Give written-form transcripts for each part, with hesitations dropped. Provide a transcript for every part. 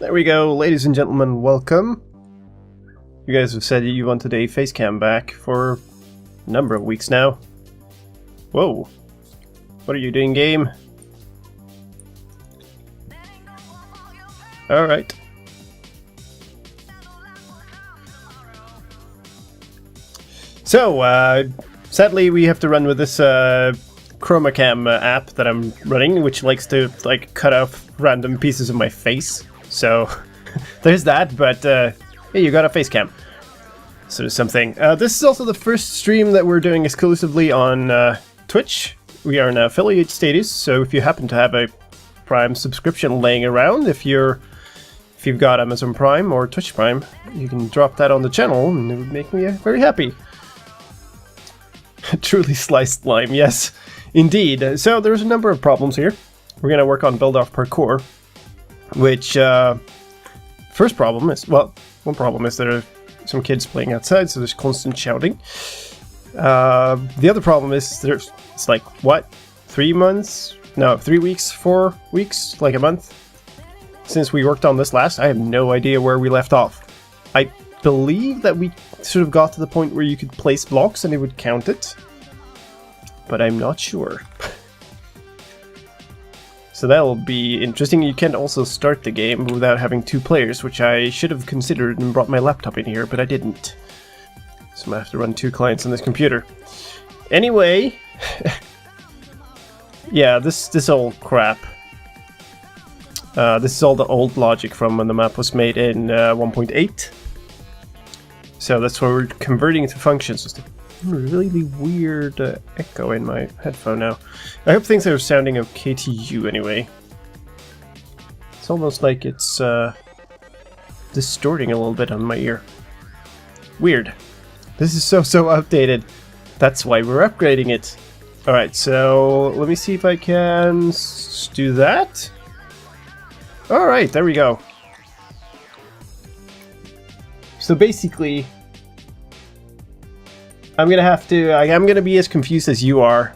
There we go, ladies and gentlemen, welcome. You guys have said you wanted a face cam back for a number of weeks now. Whoa. What are you doing, game? Alright. So, sadly we have to run with this chroma cam app that I'm running, which likes to cut off random pieces of my face. So there's that, but hey, you got a face cam. So there's something. This is also the first stream that we're doing exclusively on Twitch. We are in affiliate status, so if you happen to have a Prime subscription laying around, if you've got Amazon Prime or Twitch Prime, you can drop that on the channel and it would make me very happy. Truly sliced lime, yes, indeed. So there's a number of problems here. We're going to work on Build-off Parkour, which, first problem is, well, one problem is there are some kids playing outside, so there's constant shouting. The other problem is it's like, what, 3 months? No, 3 weeks, 4 weeks, like a month since we worked on this last. I have no idea where we left off. I believe that we sort of got to the point where you could place blocks and it would count it, but I'm not sure. So that'll be interesting. You can also start the game without having 2 players, which I should have considered and brought my laptop in here, but I didn't. So I'm gonna have to run 2 clients on this computer. Anyway, yeah, this old crap. This is all the old logic from when the map was made in 1.8. So that's what we're converting into functions. Just a really weird echo in my headphone now. I hope things are sounding okay to you anyway. It's almost like it's distorting a little bit on my ear. Weird. This is so outdated. That's why we're upgrading it. Alright, so let me see if I can do that. Alright, there we go. So basically, I'm gonna be as confused as you are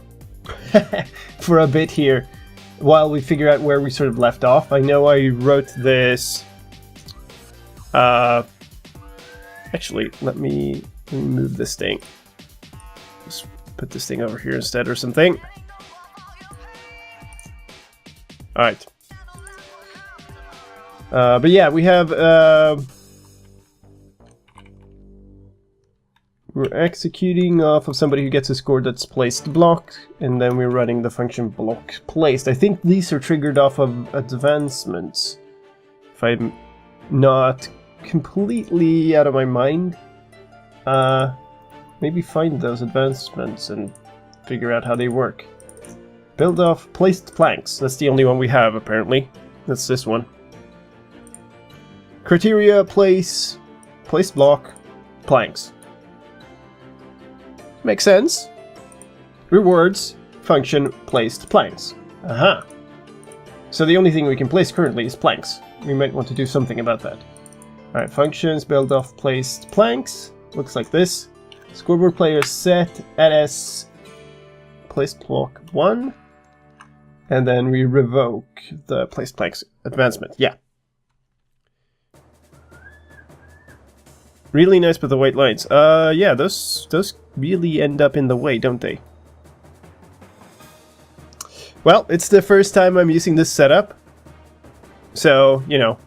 for a bit here while we figure out where we sort of left off. I know I wrote this. Actually, let me move this thing. Just put this thing over here instead or something. Alright. But yeah, we have we're executing off of somebody who gets a score that's placed block, and then we're running the function block placed. I think these are triggered off of advancements, if I'm not completely out of my mind. Maybe find those advancements and figure out how they work. Build off placed planks. That's the only one we have, apparently. That's this one. Criteria, place block, planks. Makes sense. Rewards, function, placed planks. Aha. So the only thing we can place currently is planks. We might want to do something about that. Alright, functions, build off placed planks. Looks like this. Scoreboard player set as placed block 1. And then we revoke the placed planks advancement. Yeah. Really nice with the white lines. Yeah, those really end up in the way, don't they? Well, it's the first time I'm using this setup, so, you know,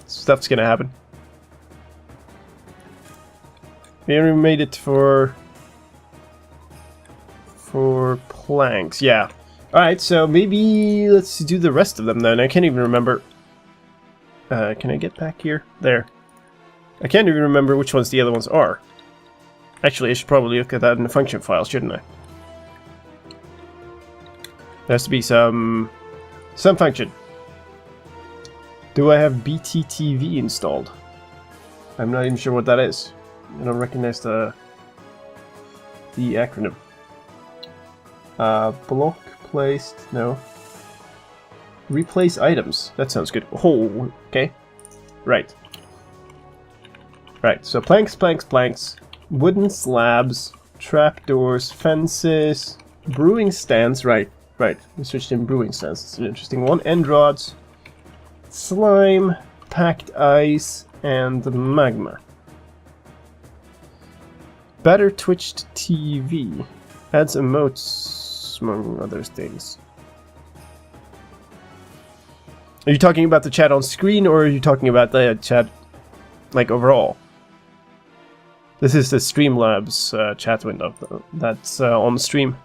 stuff's gonna happen. We already made it for planks, yeah. Alright, so maybe let's do the rest of them then. I can't even remember. Can I get back here? There. I can't even remember which ones the other ones are. Actually, I should probably look at that in the function file, shouldn't I? There has to be some function. Do I have BTTV installed? I'm not even sure what that is. I don't recognize the acronym. Block placed, no. Replace items. That sounds good. Oh, okay. Right. Right, so planks, planks, planks, wooden slabs, trapdoors, fences, brewing stands, right, we switched in brewing stands, it's an interesting one, end rods, slime, packed ice, and magma. Better twitched TV. Adds emotes, among other things. Are you talking about the chat on screen, or are you talking about the chat, like, overall? This is the Streamlabs chat window that's on stream.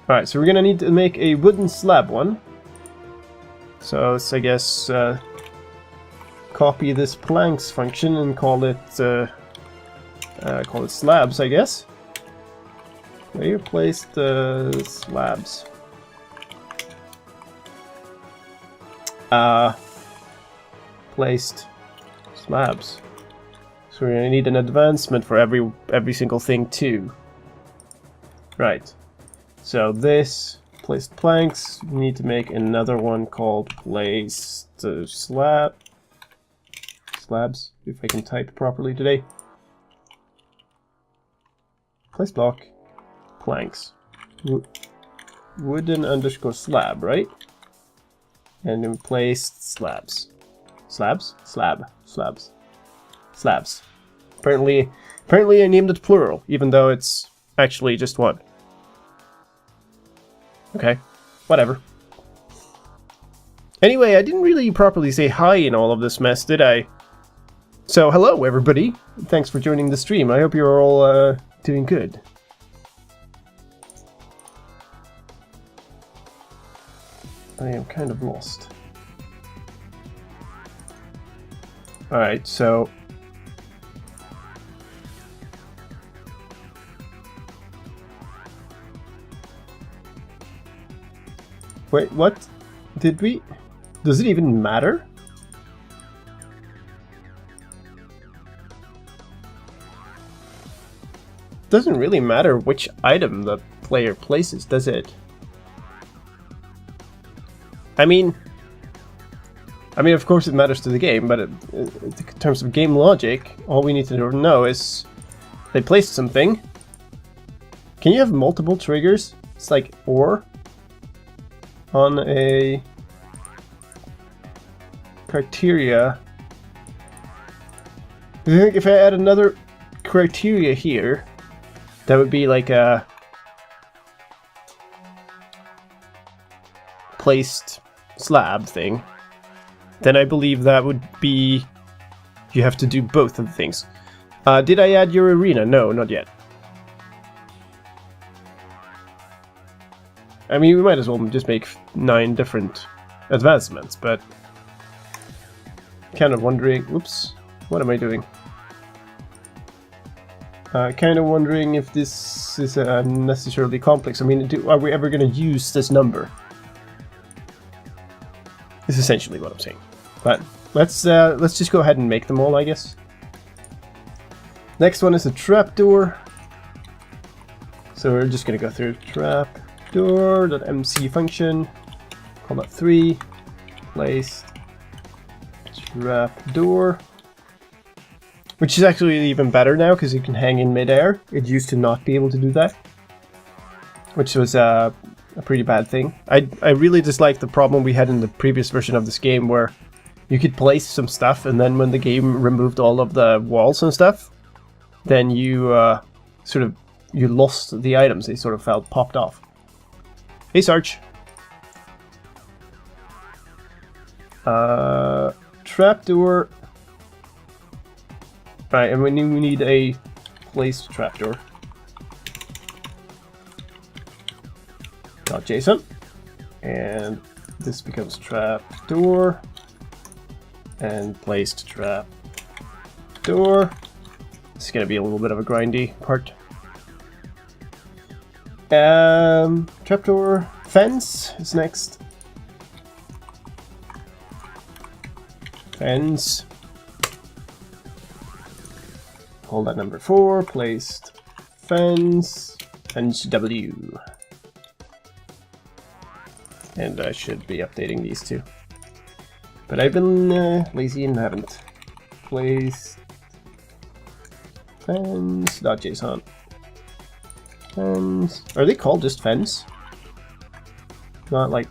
Alright, so we're gonna need to make a wooden slab one. So let's, I guess, copy this planks function and call it slabs, I guess. Where you place the slabs? Placed slabs. So we're gonna need an advancement for every single thing too. Right. So this placed planks. We need to make another one called placed slabs. If I can type properly today. Place block planks. Wooden underscore slab, right? And then placed slabs. Slabs? Slabs. Apparently I named it plural, even though it's actually just one. Okay, whatever. Anyway, I didn't really properly say hi in all of this mess, did I? So, hello everybody. Thanks for joining the stream. I hope you're all doing good. I am kind of lost. Alright, so... Wait, what? Did we... Does it even matter? Doesn't really matter which item the player places, does it? I mean, of course it matters to the game, but in terms of game logic, all we need to know is they placed something. Can you have multiple triggers? It's like or on a criteria. I think if I add another criteria here, that would be like a placed slab thing, then I believe that would be you have to do both of the things. Did I add your arena? No, not yet. I mean, we might as well just make 9 different advancements, but kind of wondering, oops, what am I doing? Kind of wondering if this is unnecessarily complex. I mean, are we ever going to use this number? Is essentially what I'm saying. But let's just go ahead and make them all, I guess. Next one is a trapdoor. So we're just gonna go through trapdoor.mc function. Call that 3. Place trapdoor. Which is actually even better now because it can hang in midair. It used to not be able to do that, which was a pretty bad thing. I really dislike the problem we had in the previous version of this game where you could place some stuff and then when the game removed all of the walls and stuff, then you you lost the items. They sort of felt popped off. Hey Sarge. Trapdoor. Right, and we need a placed trapdoor. .json, and this becomes trapdoor and placed trapdoor. This is going to be a little bit of a grindy part. Trapdoor fence is next. Fence. Hold that number 4. Placed fence. Fence W. And I should be updating these two. But I've been lazy and haven't. Placed fence.json. Fence. Are they called just fence? Not like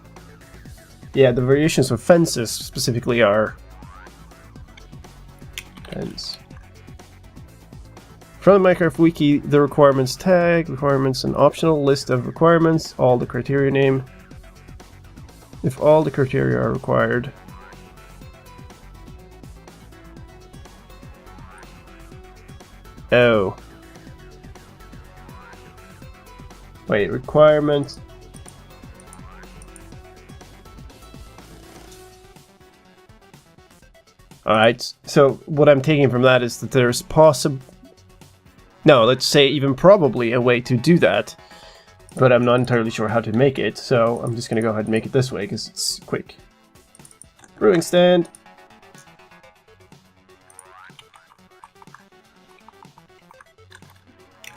Yeah, the variations of fences specifically are fence. From the Minecraft wiki, the requirements tag, requirements, an optional list of requirements, all the criteria name. If all the criteria are required. Oh. Wait, requirements. Alright, so what I'm taking from that is that there's no, let's say even probably a way to do that, but I'm not entirely sure how to make it, so I'm just gonna go ahead and make it this way because it's quick. Brewing stand.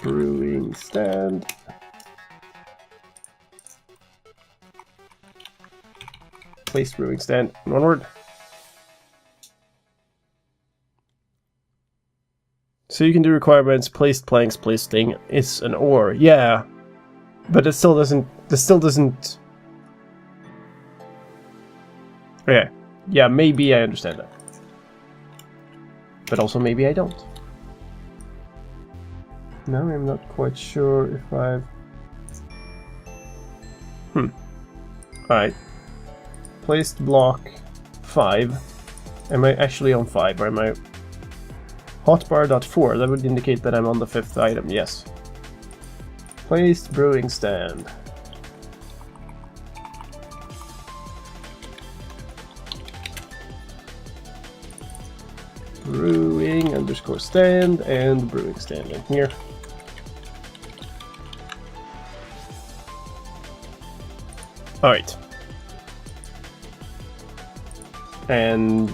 Brewing stand. Place brewing stand. One word. So you can do requirements, placed planks, placed thing. It's an ore, yeah, but it still doesn't. This still doesn't. Okay, yeah, maybe I understand that, but also maybe I don't. Now I'm not quite sure if I've. Alright. Placed block 5. Am I actually on 5 or am I? Hotbar.4, that would indicate that I'm on the 5th item, yes. Placed brewing stand. Brewing underscore stand and brewing stand in here. Alright. And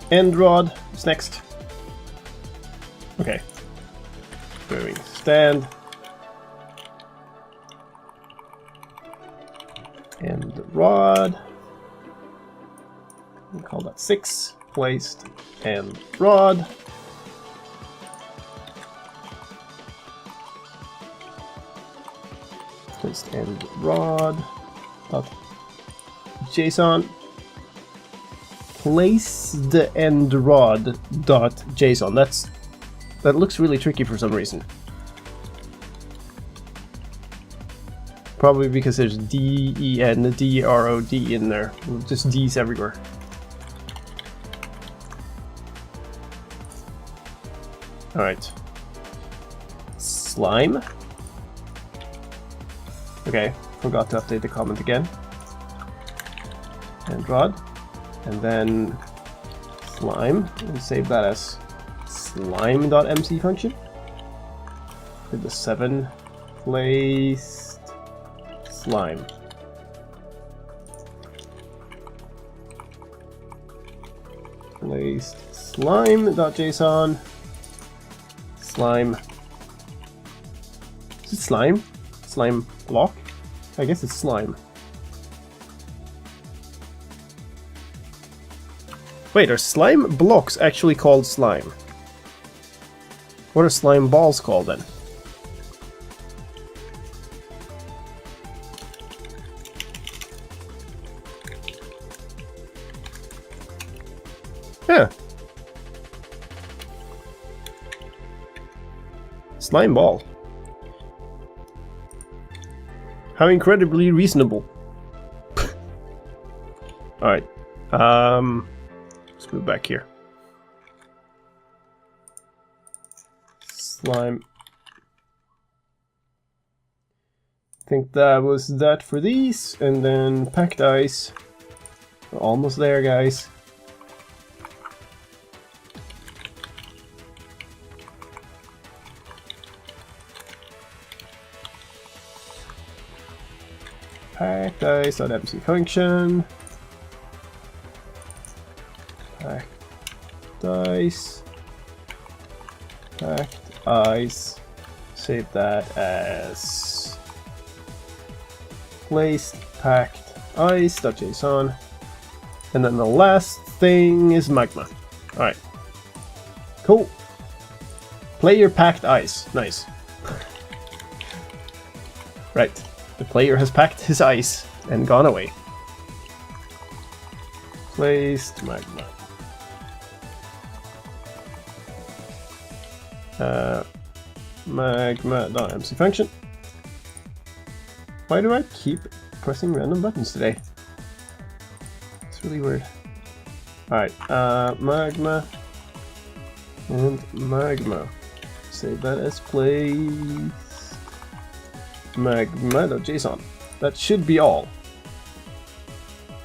end rod is next. Okay. Brewing stand. And rod. We'll call that 6. Placed and rod. Placed and rod. JSON. Placed and rod dot JSON. That looks really tricky for some reason. Probably because there's D-E-N, D-R-O-D in there. Just D's everywhere. Alright. Slime. Okay, forgot to update the comment again. And rod. And then slime. And save that as slime.mc function. With the 7 placed slime. Placed slime.json. Slime. Is it slime? Slime block? I guess it's slime. Wait, are slime blocks actually called slime? What are slime balls called then? Yeah. Slime ball. How incredibly reasonable. Alright. Let's move back here. Slime. I think that was that for these, and then packed ice. We're almost there, guys. Packed ice.mc function. Packed ice. Packed ice. Save that as placed packed ice.json. And then the last thing is magma. Alright. Cool. Player packed ice. Nice. Right. The player has packed his ice and gone away. placed magma. Magma.mc function. Why do I keep pressing random buttons today? It's really weird. Alright, magma and magma. Save that as place magma.json. That should be all.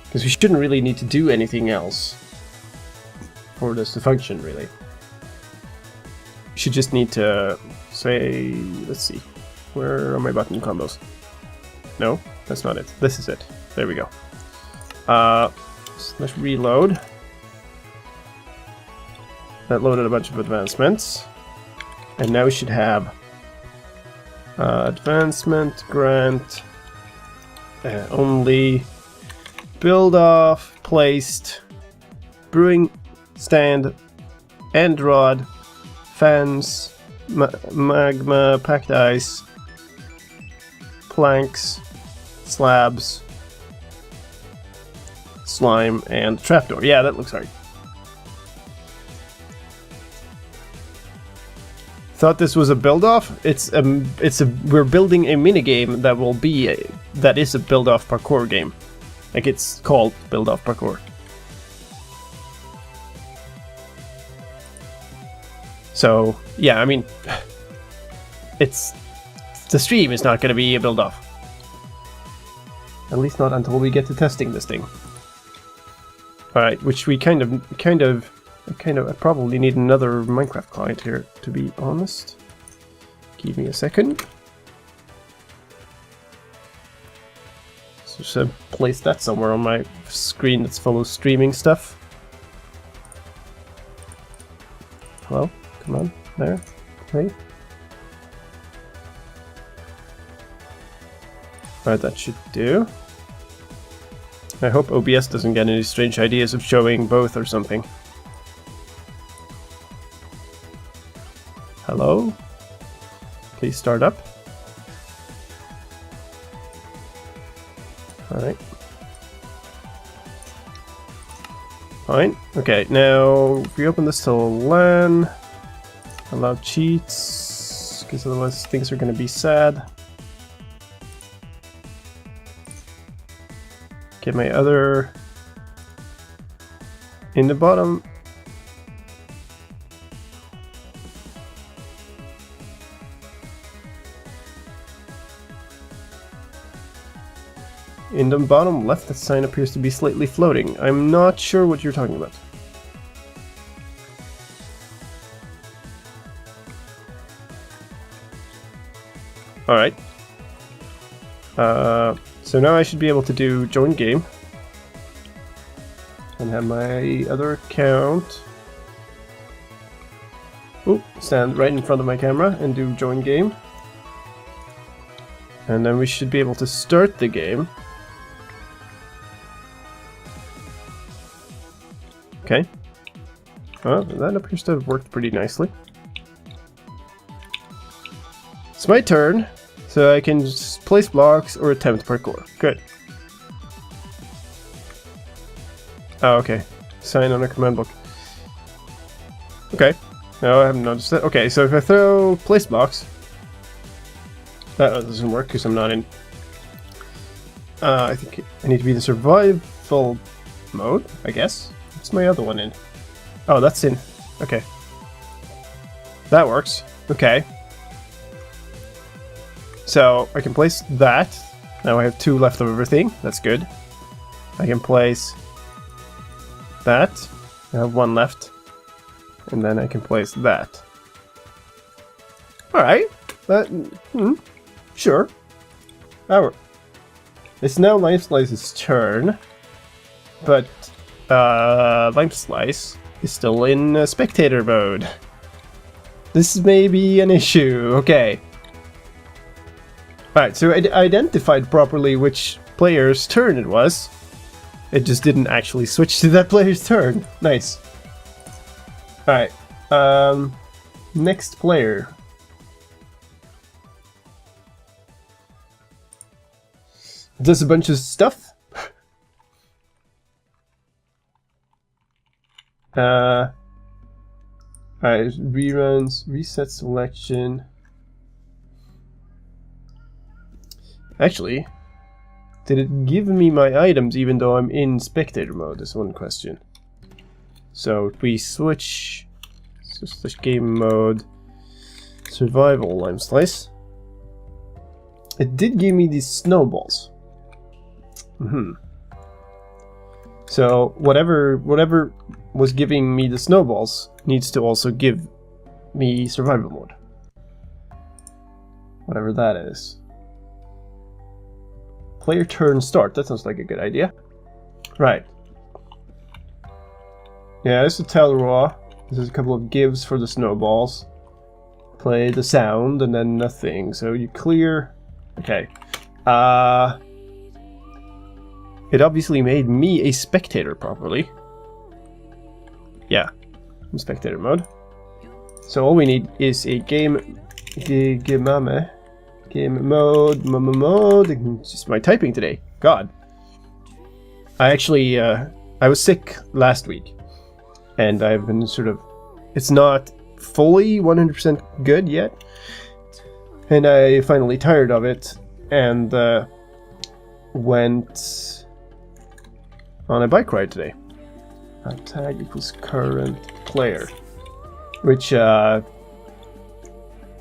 Because we shouldn't really need to do anything else for this to function, really. We should just need to say, let's see, where are my button combos? No, that's not it. This is it. There we go. So let's reload. That loaded a bunch of advancements. And now we should have advancement grant only build off placed brewing stand end rod fans magma packed ice planks slabs slime and trapdoor. Yeah, that looks right. Thought this was a build-off. We're building a minigame that will be that is a build-off parkour game. Like, it's called Build-off Parkour. So yeah, I mean, the stream is not going to be a build-off. At least not until we get to testing this thing. All right, which we kind of. I probably need another Minecraft client here, to be honest. Give me a second. So just place that somewhere on my screen that's full of streaming stuff. Hello? Come on. There. Play. Alright, that should do. I hope OBS doesn't get any strange ideas of showing both or something. Hello? Please start up. Alright. Fine. Okay, now if we open this to LAN, allow cheats, because otherwise things are going to be sad. Get my other in the bottom. In the bottom left, that sign appears to be slightly floating. I'm not sure what you're talking about. Alright. So now I should be able to do join game. And have my other account. Ooh, stand right in front of my camera and do join game. And then we should be able to start the game. Okay. Well, that appears to have worked pretty nicely. It's my turn, so I can just place blocks or attempt parkour. Good. Oh, okay. Sign on a command book. Okay. No, I haven't noticed that. Okay, so if I throw place blocks, that doesn't work because I'm not in. I think I need to be in survival mode, I guess. What's my other one in? Oh, that's in. Okay. That works. Okay. So I can place that. Now I have 2 left of everything. That's good. I can place that. I have 1 left. And then I can place that. Alright. Sure. It's now Lime Slice's turn. But Lime Slice is still in spectator mode. This may be an issue. Okay. Alright, so I identified properly which player's turn it was. It just didn't actually switch to that player's turn. Nice. Alright. Next player. Does a bunch of stuff. Alright, reruns, reset selection. Actually, did it give me my items even though I'm in spectator mode? Is one question. So if we switch game mode, survival lime slice. It did give me these snowballs. So whatever was giving me the snowballs needs to also give me survival mode. Whatever that is. Player turn start. That sounds like a good idea. Right. Yeah, this is tell raw. This is a couple of gives for the snowballs. Play the sound and then nothing. So you clear. Okay. It obviously made me a spectator properly. Yeah, in spectator mode. So all we need is a game mode. It's just my typing today. God. I actually, I was sick last week. And I've been sort of, it's not fully 100% good yet. And I finally tired of it and went on a bike ride today. Tag equals current player. Which, you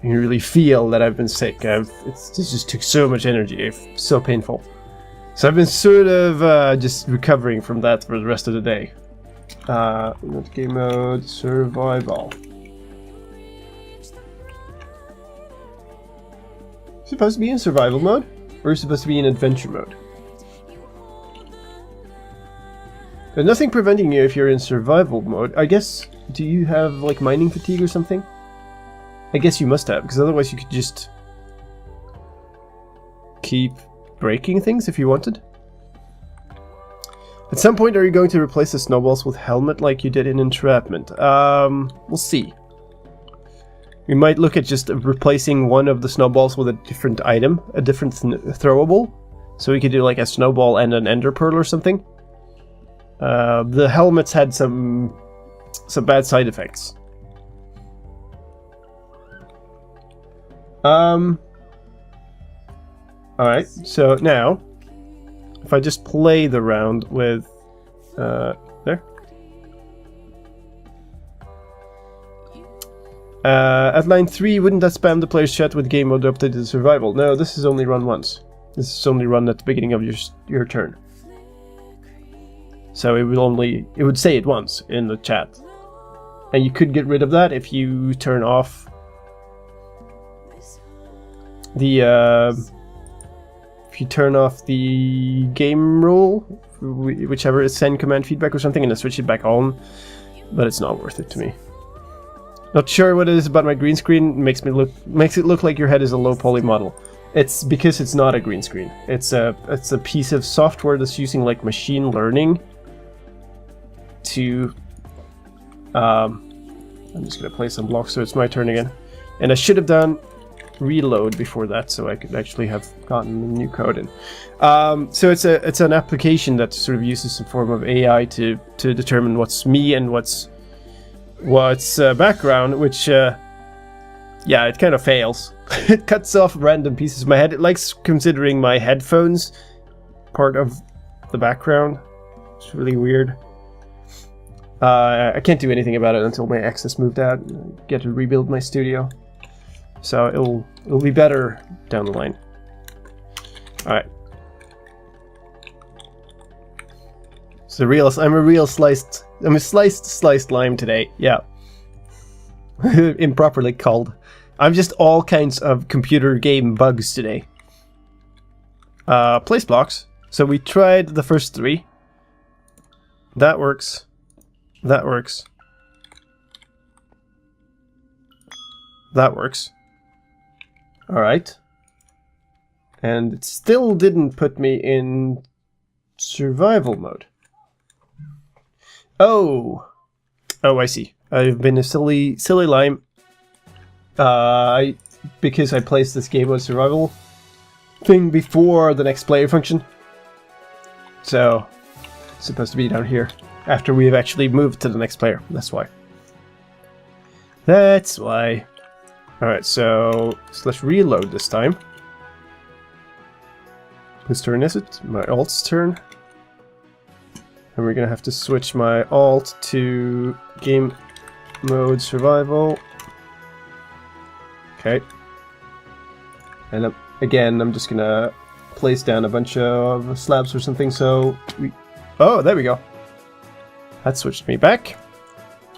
really feel that I've been sick. This just took so much energy. It's so painful. So I've been sort of just recovering from that for the rest of the day. Game mode, survival. Supposed to be in survival mode? Or is it supposed to be in adventure mode? There's nothing preventing you if you're in survival mode. I guess, do you have like mining fatigue or something? I guess you must have, because otherwise you could just keep breaking things if you wanted. At some point, are you going to replace the snowballs with helmet like you did in Entrapment? We'll see. We might look at just replacing one of the snowballs with a different item, a different throwable. So we could do like a snowball and an ender pearl or something. The helmets had some bad side effects. Alright, so now, if I just play the round with, there. At line 3, wouldn't that spam the player's chat with game mode updated to survival? No, this is only run once. This is only run at the beginning of your turn. So it would say it once in the chat. And you could get rid of that if you turn off the game rule, whichever is send command feedback or something, and then switch it back on. But it's not worth it to me. Not sure what it is about my green screen. Makes it look like your head is a low poly model. It's because it's not a green screen. It's a piece of software that's using like machine learning to I'm just gonna play some blocks so it's my turn again. And I should have done reload before that so I could actually have gotten the new code in. So it's an application that sort of uses some form of AI to determine what's me and what's background, which yeah, it kind of fails. It cuts off random pieces of my head. It likes considering my headphones part of the background. It's really weird. I can't do anything about it until my ex has moved out and I get to rebuild my studio. So it'll be better down the line. Alright. So I'm a sliced lime today. Yeah. Improperly called. I'm just all kinds of computer game bugs today. Place blocks. So we tried the first 3. That works. That works. That works. Alright. And it still didn't put me in survival mode. Oh! Oh, I see. I've been a silly lime. Because I placed this game mode survival thing before the next player function. So, it's supposed to be down here. after we've actually moved to the next player. That's why. That's why. Alright, so let's reload this time. Whose turn is it? My alt's turn. And we're gonna have to switch my alt to game mode survival. Okay. And again, I'm just gonna place down a bunch of slabs or something, so we... Oh, there we go. That switched me back.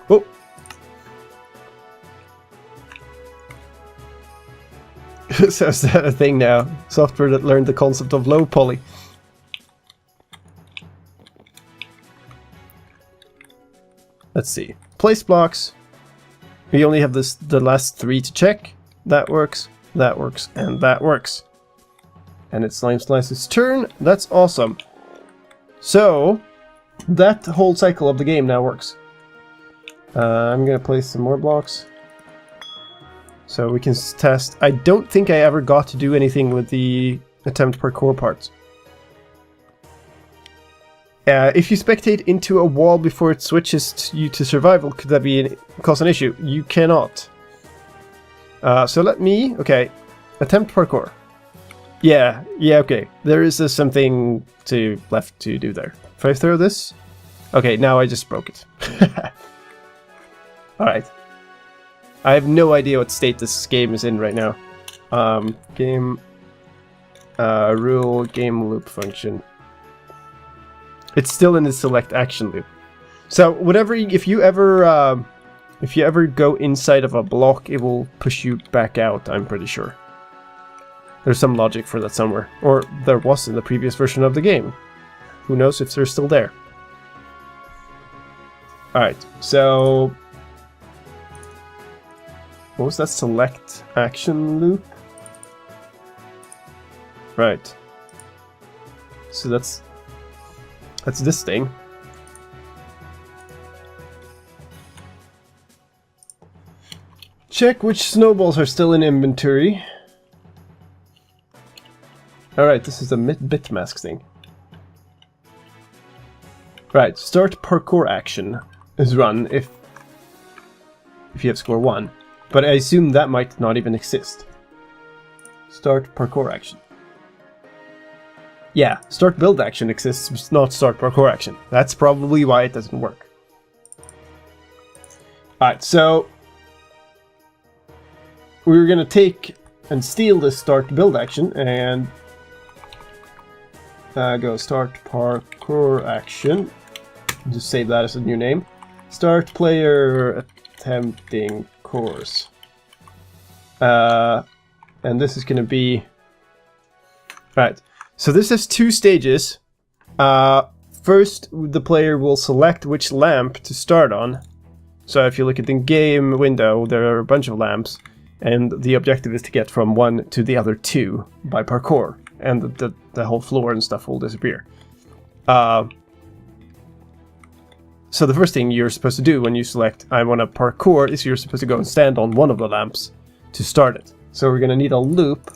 Oh! So is that a thing now? Software that learned the concept of low poly. Let's see. Place blocks. We only have the last 3 to check. That works, and that works. And it's Slime Slice's turn. That's awesome. So, that whole cycle of the game now works. I'm gonna place some more blocks. So we can test. I don't think I ever got to do anything with the attempt parkour parts. If you spectate into a wall before it switches you to survival, could that cause an issue? You cannot. So let me... Okay. Attempt parkour. Yeah, okay. There is something left to do there. If I throw this... Okay, now I just broke it. Alright. I have no idea what state this game is in right now. Game... rule game loop function. It's still in the select action loop. So whatever, if you ever go inside of a block, it will push you back out, I'm pretty sure. There's some logic for that somewhere. Or there was in the previous version of the game. Who knows if they're still there. Alright, so... What was that select action loop? Right. So that's this thing. Check which snowballs are still in inventory. Alright, this is a bit mask thing. Right, start parkour action is run if you have score 1. But I assume that might not even exist. Start parkour action. Yeah, start build action exists, but not start parkour action. That's probably why it doesn't work. Alright, so... we're gonna take and steal this start build action and... go start parkour action. Just save that as a new name. Start player attempting course. And this is gonna be... Right. So this has 2 stages. First, the player will select which lamp to start on. So if you look at the game window, there are a bunch of lamps, and the objective is to get from one to the other 2 by parkour, and the whole floor and stuff will disappear. So the first thing you're supposed to do when you select I want to parkour is you're supposed to go and stand on one of the lamps to start it. So we're going to need a loop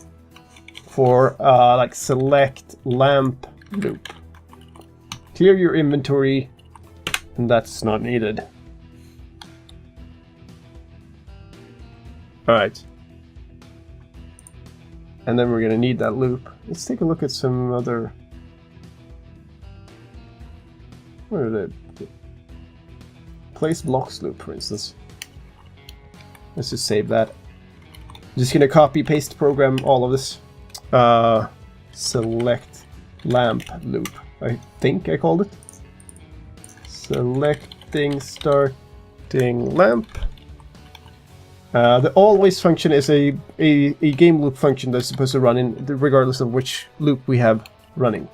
for like select lamp loop. Clear your inventory, and that's not needed. Alright. And then we're going to need that loop. Let's take a look at some other... Where are they? Place blocks loop, for instance. Let's just save that. I'm just going to copy paste program all of this. Select lamp loop, I think I called it. Selecting starting lamp. The always function is a game loop function that's supposed to run in regardless of which loop we have running.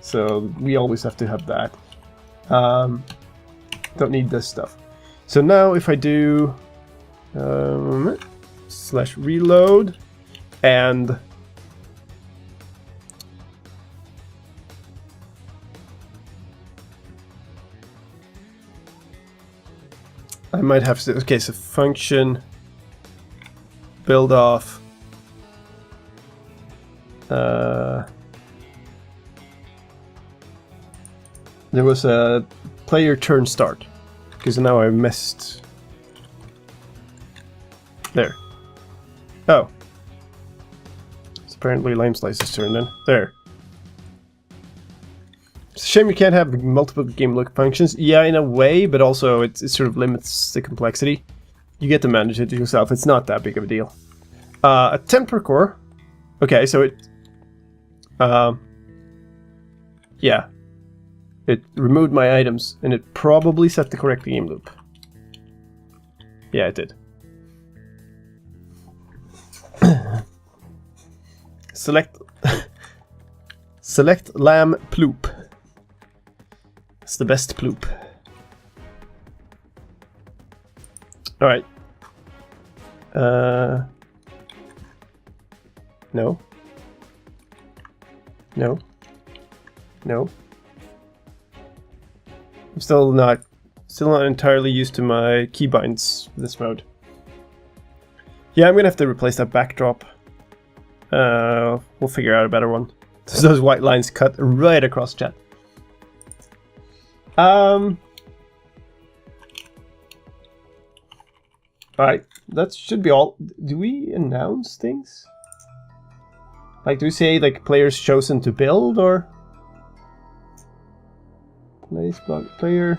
So we always have to have that. Don't need this stuff. So now if I do slash reload and I might have to, okay, so function build off there was a player turn start. Because now I missed. There. Oh. It's apparently Lime Slice's turn then. There. It's a shame you can't have multiple game look functions. Yeah, in a way, but also it sort of limits the complexity. You get to manage it yourself. It's not that big of a deal. Attempt parkour. Okay, so it... yeah. It removed my items, and it probably set the correct game loop. Yeah, it did. Select... Select lamb ploop. It's the best ploop. Alright. No. No. No. I'm still not entirely used to my keybinds for this mode. Yeah, I'm gonna have to replace that backdrop. We'll figure out a better one. Those white lines cut right across chat. Alright, that should be all. Do we announce things? Like, do we say, like, players chosen to build, or? Place block player.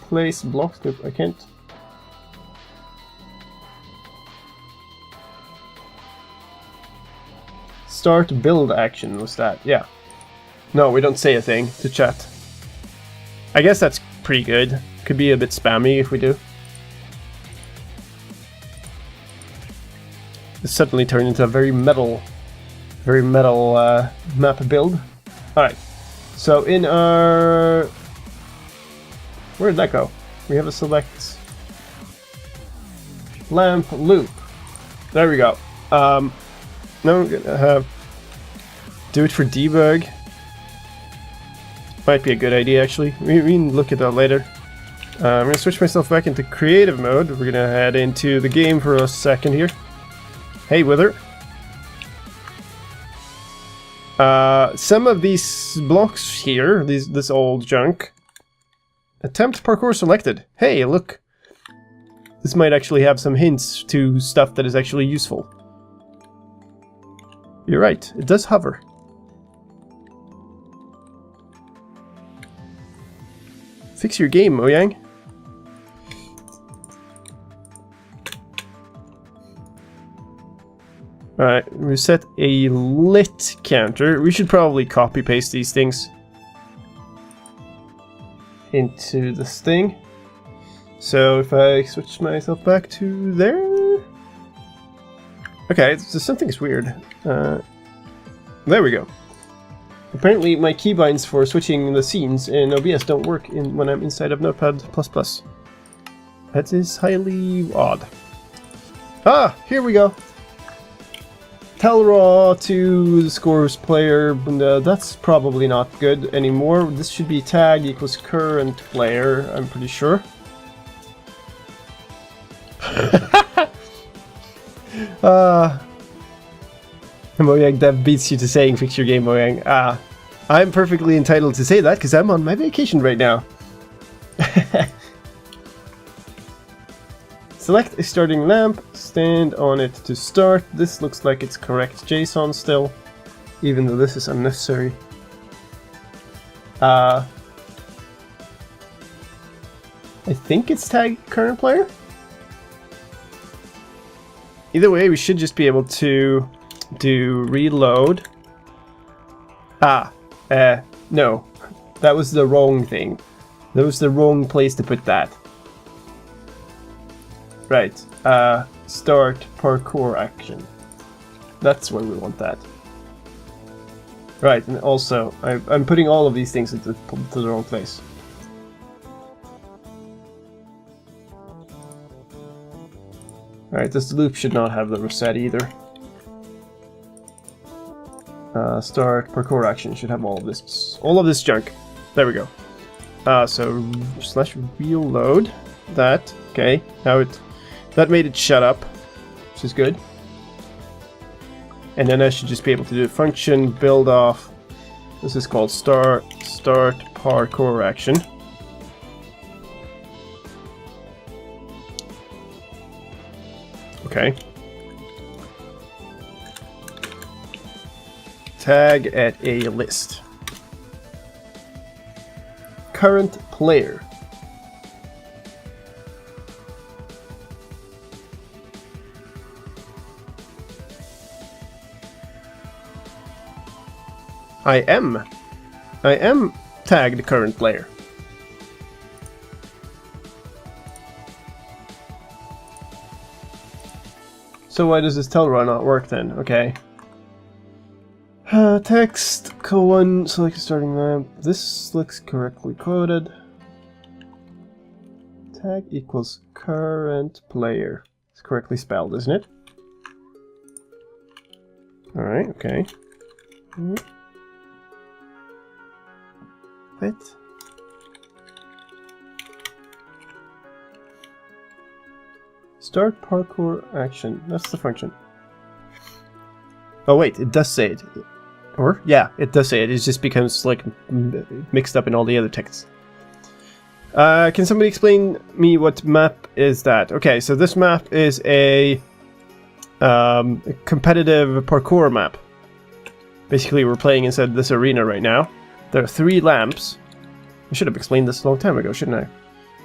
Place block loop. I can't. Start build action was that? Yeah. No, we don't say a thing to chat. I guess that's pretty good. Could be a bit spammy if we do. This suddenly turned into a very metal map build. Alright, so in our... Where did that go? We have a select lamp loop. There we go. Now we're gonna have do it for debug. Might be a good idea actually. We can look at that later. I'm gonna switch myself back into creative mode. We're gonna head into the game for a second here. Hey, Wither. Some of these blocks here, this old junk. Attempt parkour selected. Hey, look. This might actually have some hints to stuff that is actually useful. You're right, it does hover. Fix your game, Mojang. Alright, we set a lit counter. We should probably copy paste these things into this thing. So if I switch myself back to there. Okay, something's weird. There we go. Apparently my keybinds for switching the scenes in OBS don't work when I'm inside of Notepad++. That is highly odd. Ah, here we go. Tell raw to the scores player, that's probably not good anymore. This should be tag equals current player, I'm pretty sure. Mojang, that beats you to saying fix your game, Mojang. I'm perfectly entitled to say that because I'm on my vacation right now. Select a starting lamp, stand on it to start. This looks like it's correct JSON still, even though this is unnecessary. I think it's tag current player. Either way, we should just be able to do reload. No. That was the wrong thing. That was the wrong place to put that. Right. Start parkour action. That's where we want that. Right, and also, I'm putting all of these things into the wrong place. Alright, this loop should not have the reset either. Start parkour action should have all of this junk. There we go. So slash reload that. Okay, now that made it shut up, which is good. and then I should just be able to do a function build off. This is called start parkour action. Okay. Tag at a list. Current player. I am tagged current player. So why does this tell row not work then? Okay. Text, colon, select starting lamp. This looks correctly coded. Tag equals current player. It's correctly spelled, isn't it? Alright, okay. What? Start parkour action. That's the function. Oh wait, it does say it. Or? Yeah, it does say it. It just becomes like mixed up in all the other texts. Can somebody explain me what map is that? Okay, so this map is a competitive parkour map. Basically, we're playing inside this arena right now. There are 3 lamps. I should have explained this a long time ago, shouldn't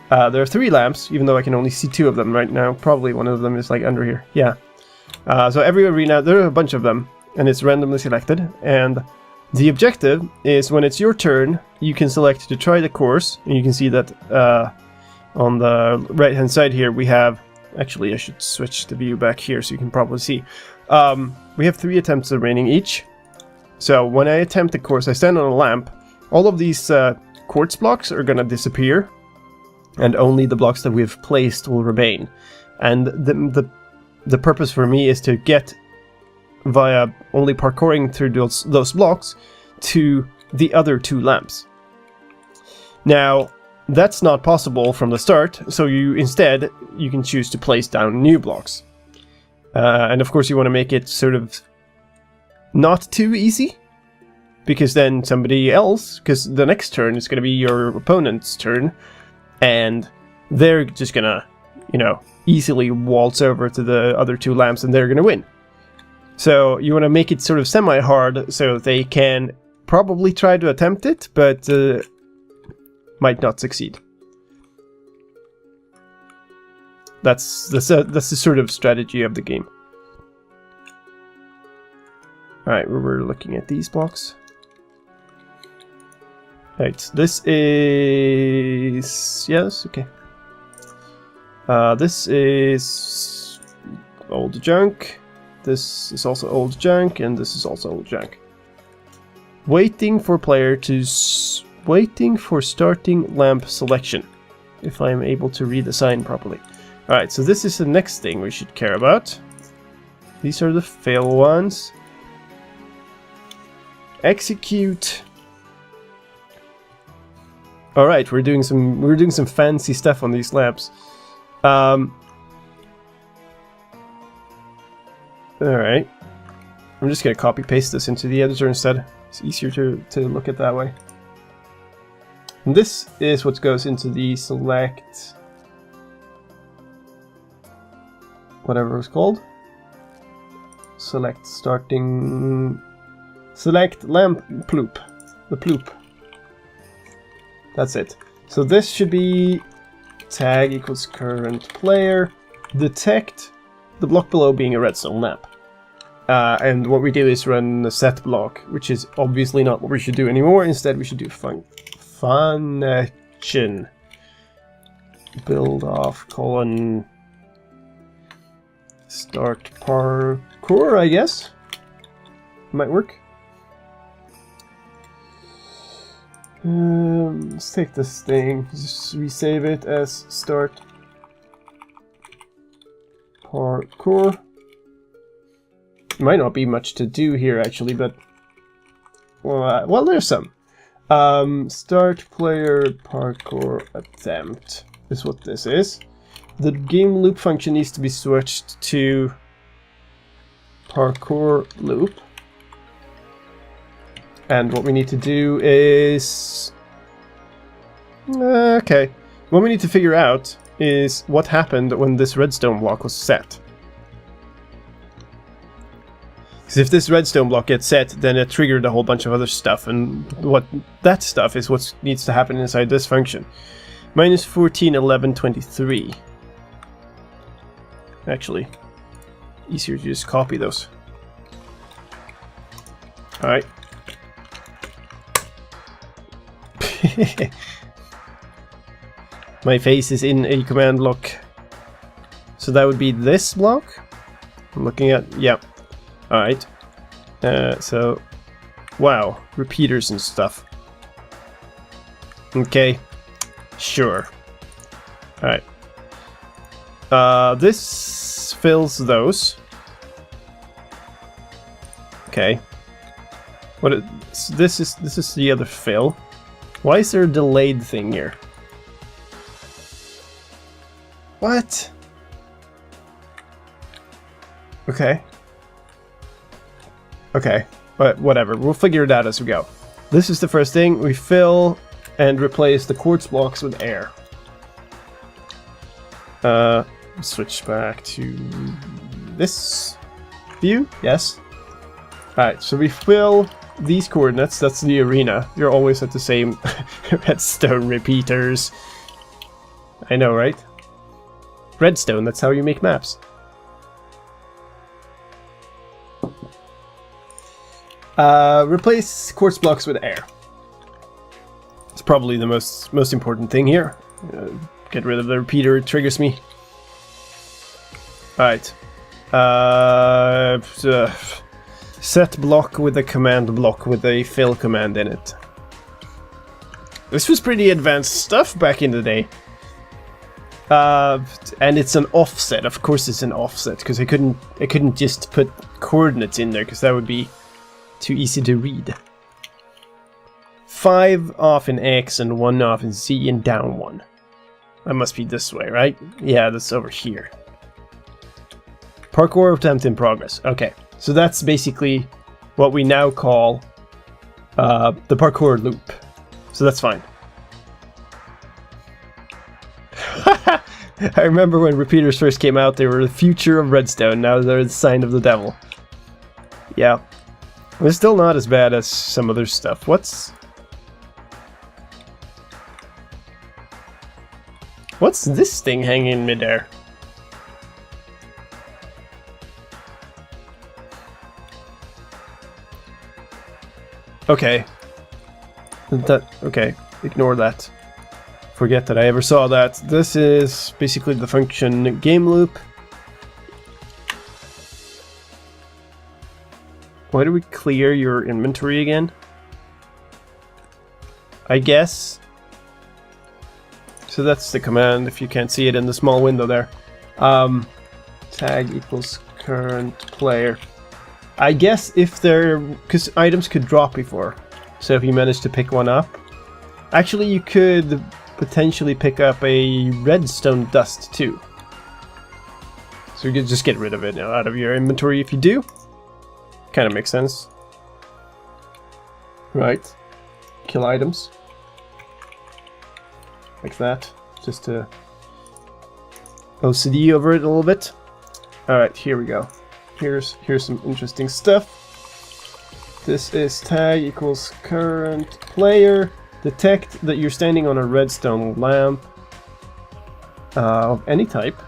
I? There are 3 lamps, even though I can only see 2 of them right now. Probably one of them is like under here. Yeah. So every arena, there are a bunch of them, and it's randomly selected. And the objective is when it's your turn, you can select to try the course. And you can see that on the right-hand side here, we have... Actually, I should switch the view back here so you can probably see. We have 3 attempts remaining each. So when I attempt the course, I stand on a lamp. All of these quartz blocks are going to disappear. And only the blocks that we've placed will remain. And the purpose for me is to get via only parkouring through those blocks to the other 2 lamps. Now, that's not possible from the start, so instead you can choose to place down new blocks. And of course you want to make it sort of not too easy, because then somebody else, because the next turn is going to be your opponent's turn, and they're just going to, you know, easily waltz over to the other 2 lamps and they're going to win. So you want to make it sort of semi-hard so they can probably try to attempt it, but might not succeed. That's the sort of strategy of the game. Alright, we're looking at these blocks. Right, this is... Yes, okay. This is old junk. This is also old junk, and this is also old junk. Waiting for player to... Waiting for starting lamp selection. If I'm able to read the sign properly. Alright, so this is the next thing we should care about. These are the fail ones. Execute. Alright, we're doing some fancy stuff on these lamps. Alright. I'm just gonna copy paste this into the editor instead. It's easier to look at that way. And this is what goes into the select... whatever it's called. Select starting... Select lamp ploop. The ploop. That's it. So this should be tag equals current player. Detect the block below being a redstone lamp. And what we do is run the set block, which is obviously not what we should do anymore. Instead we should do function. Build off colon start parkour, I guess. Might work. Let's take this thing, just resave it as start parkour. Might not be much to do here actually, but well, there's some. Start player parkour attempt is what this is. The game loop function needs to be switched to parkour loop. And what we need to do is... okay. What we need to figure out is what happened when this redstone block was set. Because if this redstone block gets set, then it triggered a whole bunch of other stuff, and what that stuff is what needs to happen inside this function. Minus 14, 11, 23. Actually, easier to just copy those. Alright. My face is in a command block. So that would be this block? I'm looking at... yeah. Alright. So... wow. Repeaters and stuff. Okay. Sure. Alright. This fills those. Okay. This is the other fill. Why is there a delayed thing here? What? Okay. Okay, but whatever. We'll figure it out as we go. This is the first thing. We fill and replace the quartz blocks with air. Switch back to this view. Yes. Alright, so we fill these coordinates. That's the arena. You're always at the same redstone repeaters. I know, right? Redstone, that's how you make maps. Replace quartz blocks with air. It's probably the most important thing here. Get rid of the repeater, it triggers me. Alright. Set block with a command block with a fill command in it. This was pretty advanced stuff back in the day. And it's an offset. Of course it's an offset, because I couldn't just put coordinates in there, because that would be too easy to read. 5 off in X and 1 off in Z and down 1. That must be this way, right? Yeah, that's over here. Parkour attempt in progress. Okay, so that's basically what we now call the parkour loop. So that's fine. I remember when repeaters first came out, they were the future of redstone. Now they're the sign of the devil. Yeah. They're still not as bad as some other stuff. What's this thing hanging in midair? Okay. Okay, ignore that. Forget that I ever saw that. This is basically the function game loop. Why do we clear your inventory again? I guess. So that's the command, if you can't see it in the small window there. Tag equals current player. I guess if they're... because items could drop before. So if you manage to pick one up... actually, you could potentially pick up a redstone dust too. So you could just get rid of it out of your inventory if you do. Kind of makes sense. Right. Kill items. Like that. Just to OCD over it a little bit. Alright, here we go. Here's some interesting stuff. This is tag equals current player. Detect that you're standing on a redstone lamp of any type.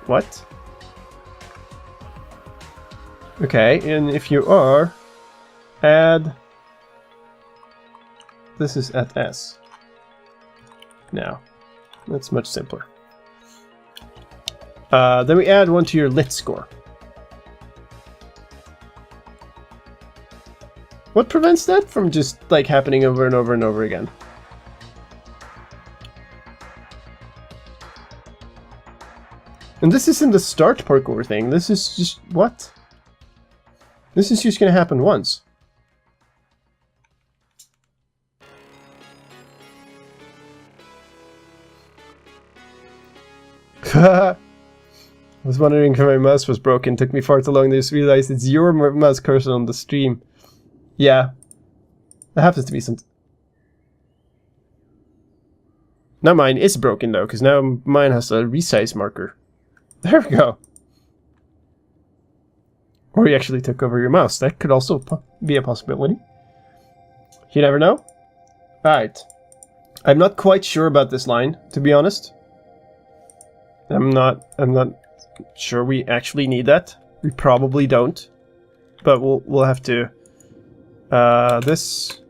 What? Okay, and if you are, add... this is at S. Now, that's much simpler. Then we add one to your lit score. What prevents that from just like happening over and over and over again? And this isn't the start parkour thing. This is just... what? This is just gonna happen once. I was wondering if my mouse was broken. Took me far too long to just realize it's your mouse cursor on the stream. Yeah. That happens to be some... Now mine is broken though, because now mine has a resize marker. There we go. Or you actually took over your mouse. That could also be a possibility. You never know. Alright. I'm not quite sure about this line, to be honest. I'm not sure we actually need that. We probably don't. But we'll have to... this...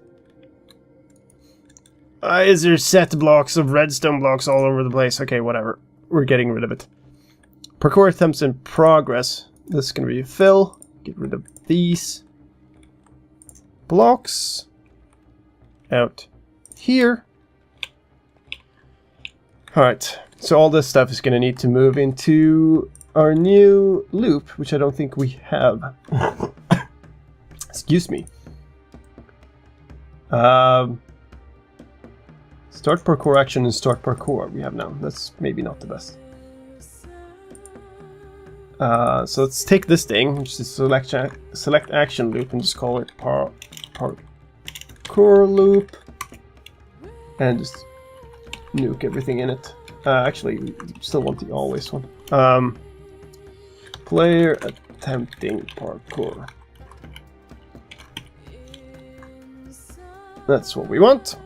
is there set blocks of redstone blocks all over the place? Okay, whatever. We're getting rid of it. Parkour attempts in progress. This is going to be fill. Get rid of these blocks. Out here. Alright, so all this stuff is going to need to move into our new loop, which I don't think we have. Excuse me. Start parkour action and start parkour we have now. That's maybe not the best. So let's take this thing, which is select action loop, and just call it parkour loop, and just nuke everything in it. Actually, we still want the always one. Player attempting parkour. That's what we want.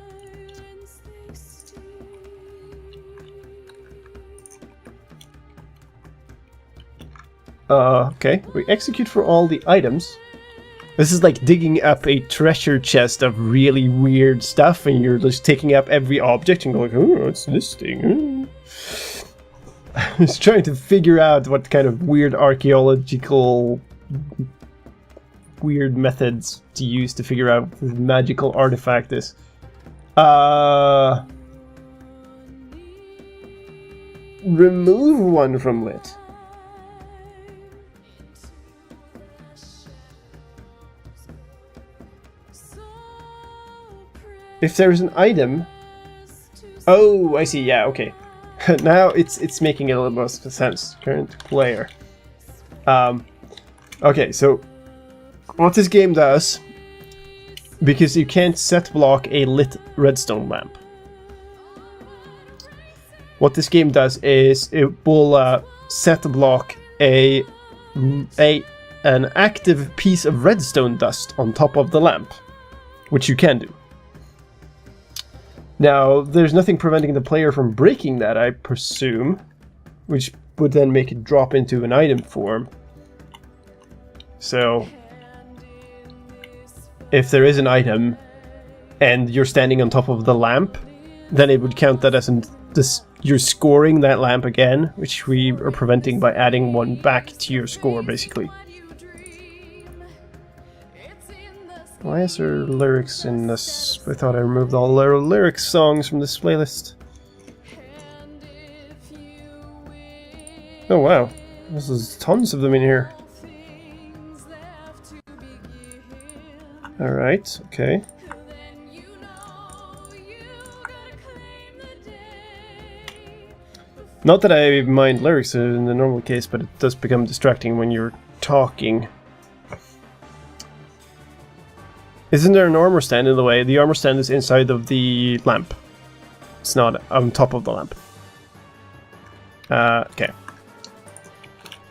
Okay, we execute for all the items. This is like digging up a treasure chest of really weird stuff, and you're just taking up every object and going, oh, what's this thing? Just trying to figure out what kind of weird archaeological weird methods to use to figure out what this magical artifact is. Remove one from lit. If there's an item... Oh, I see, yeah, okay. Now it's making a little more sense. Current player. Okay, so what this game does, because you can't set block a lit redstone lamp. What this game does is it will set block an active piece of redstone dust on top of the lamp, which you can do. Now, there's nothing preventing the player from breaking that, I presume, which would then make it drop into an item form. So, if there is an item and you're standing on top of the lamp, then it would count that as you're scoring that lamp again, which we are preventing by adding one back to your score, basically. Why is there lyrics in this? I thought I removed all the lyrics songs from this playlist. Oh wow, there's tons of them in here. Alright, okay. Not that I mind lyrics in the normal case, but it does become distracting when you're talking. Isn't there an armor stand in the way? The armor stand is inside of the lamp. It's not on top of the lamp. Okay.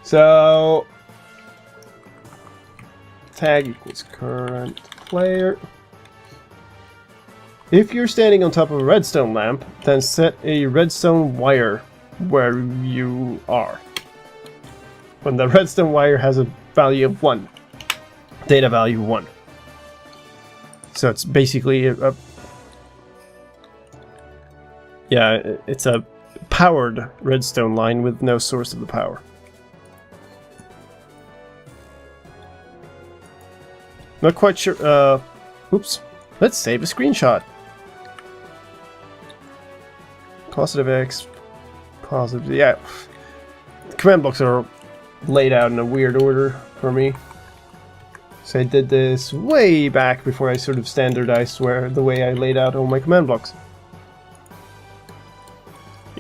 So... tag equals current player. If you're standing on top of a redstone lamp, then set a redstone wire where you are. When the redstone wire has a value of 1. Data value 1. So it's basically it's a powered redstone line with no source of the power. Not quite sure. Oops. Let's save a screenshot. Positive X. Positive. Yeah. Command blocks are laid out in a weird order for me. So I did this way back before I sort of standardized the way I laid out all my command blocks.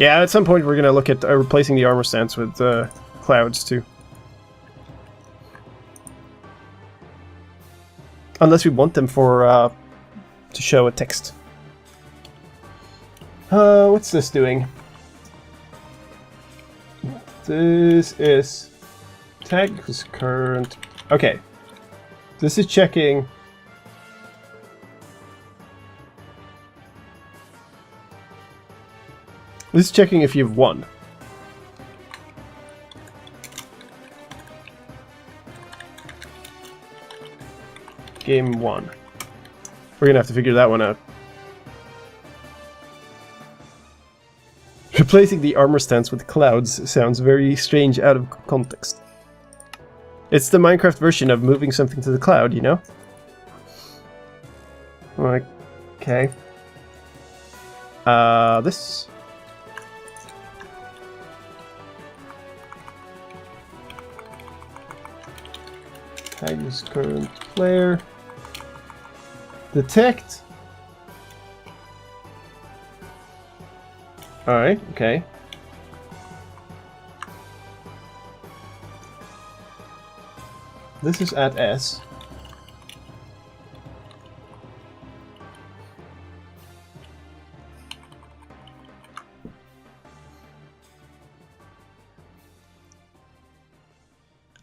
Yeah, at some point we're gonna look at replacing the armor stance with clouds too. Unless we want them for to show a text. What's this doing? This is tag is current. Okay, this is checking. This is checking if you've won. Game 1. We're gonna have to figure that one out. Replacing the armor stance with clouds sounds very strange out of context. It's the Minecraft version of moving something to the cloud, you know? Okay. This... Tag is current player. Detect. Alright, okay. This is at S.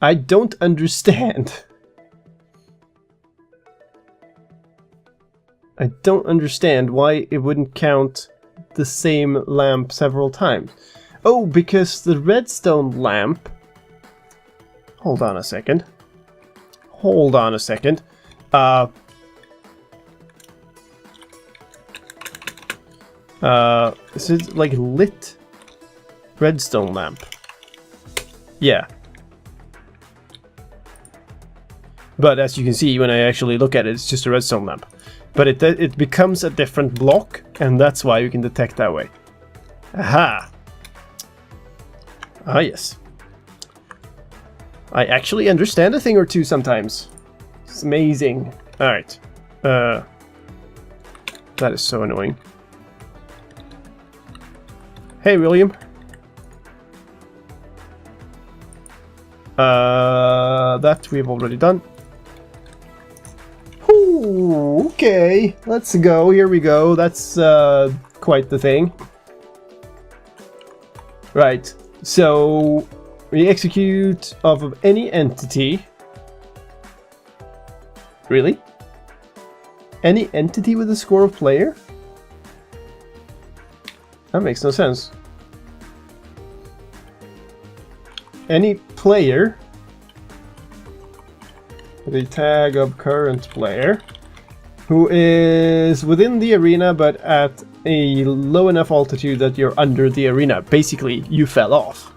I don't understand. I don't understand why it wouldn't count the same lamp several times. Oh, because the redstone lamp... Hold on a second. Hold on a second. Is it like lit redstone lamp? Yeah. But as you can see, when I actually look at it, it's just a redstone lamp. But it becomes a different block, and that's why you can detect that way. Aha! Ah, yes. I actually understand a thing or two sometimes. It's amazing. Alright. That is so annoying. Hey, William. That we've already done. Ooh, okay, let's go. Here we go. That's quite the thing. Right. So we execute off of any entity. Really? Any entity with a score of player? That makes no sense. Any player with a tag of current player who is within the arena but at a low enough altitude that you're under the arena. Basically, you fell off.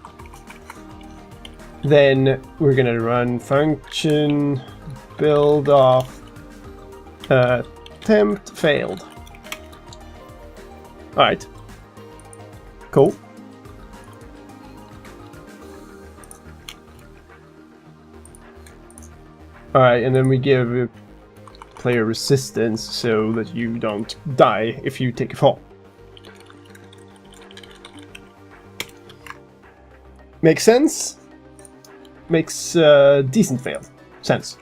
Then we're gonna run function build off attempt failed. Alright. Cool. Alright, and then we give player resistance so that you don't die if you take a fall. Makes sense? Makes decent fail sense.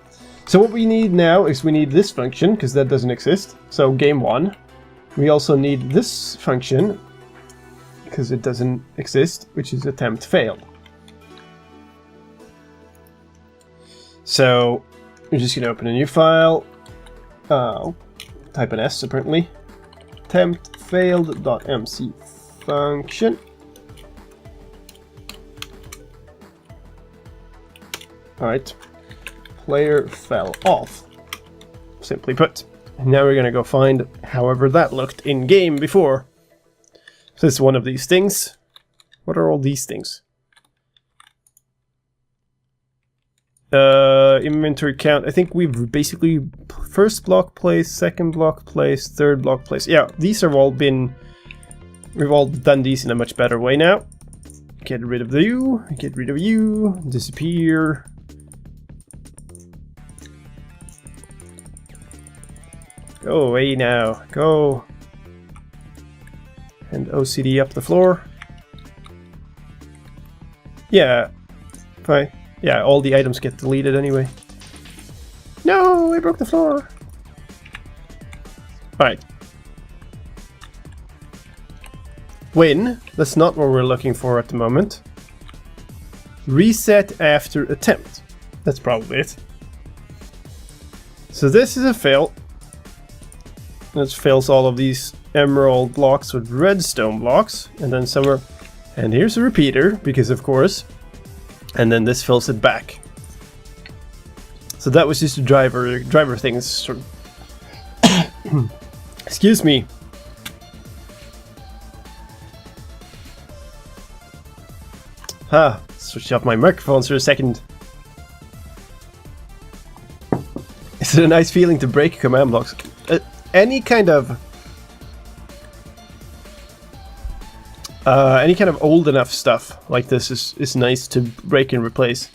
So what we need now is we need this function, because that doesn't exist. So game 1. We also need this function, because it doesn't exist, which is attempt failed. So we're just going to open a new file. Type an S apparently. Attempt failed.mc function. Alright. Player fell off. Simply put. And now we're going to go find however that looked in game before. So this is one of these things. What are all these things? Inventory count. I think we've basically first block place, second block place, third block place. Yeah, these have all been... We've all done these in a much better way now. Get rid of you. Get rid of you. Disappear. Go away now. Go. And OCD up the floor. Yeah. Fine. Yeah, all the items get deleted anyway. No, I broke the floor. Alright. Win. That's not what we're looking for at the moment. Reset after attempt. That's probably it. So this is a fail. This fills all of these emerald blocks with redstone blocks. And then somewhere... And here's a repeater, because of course. And then this fills it back. So that was just a driver thing. Sort of excuse me. Switch off my microphones for a second. Is it a nice feeling to break command blocks? Any kind of old enough stuff like this is nice to break and replace.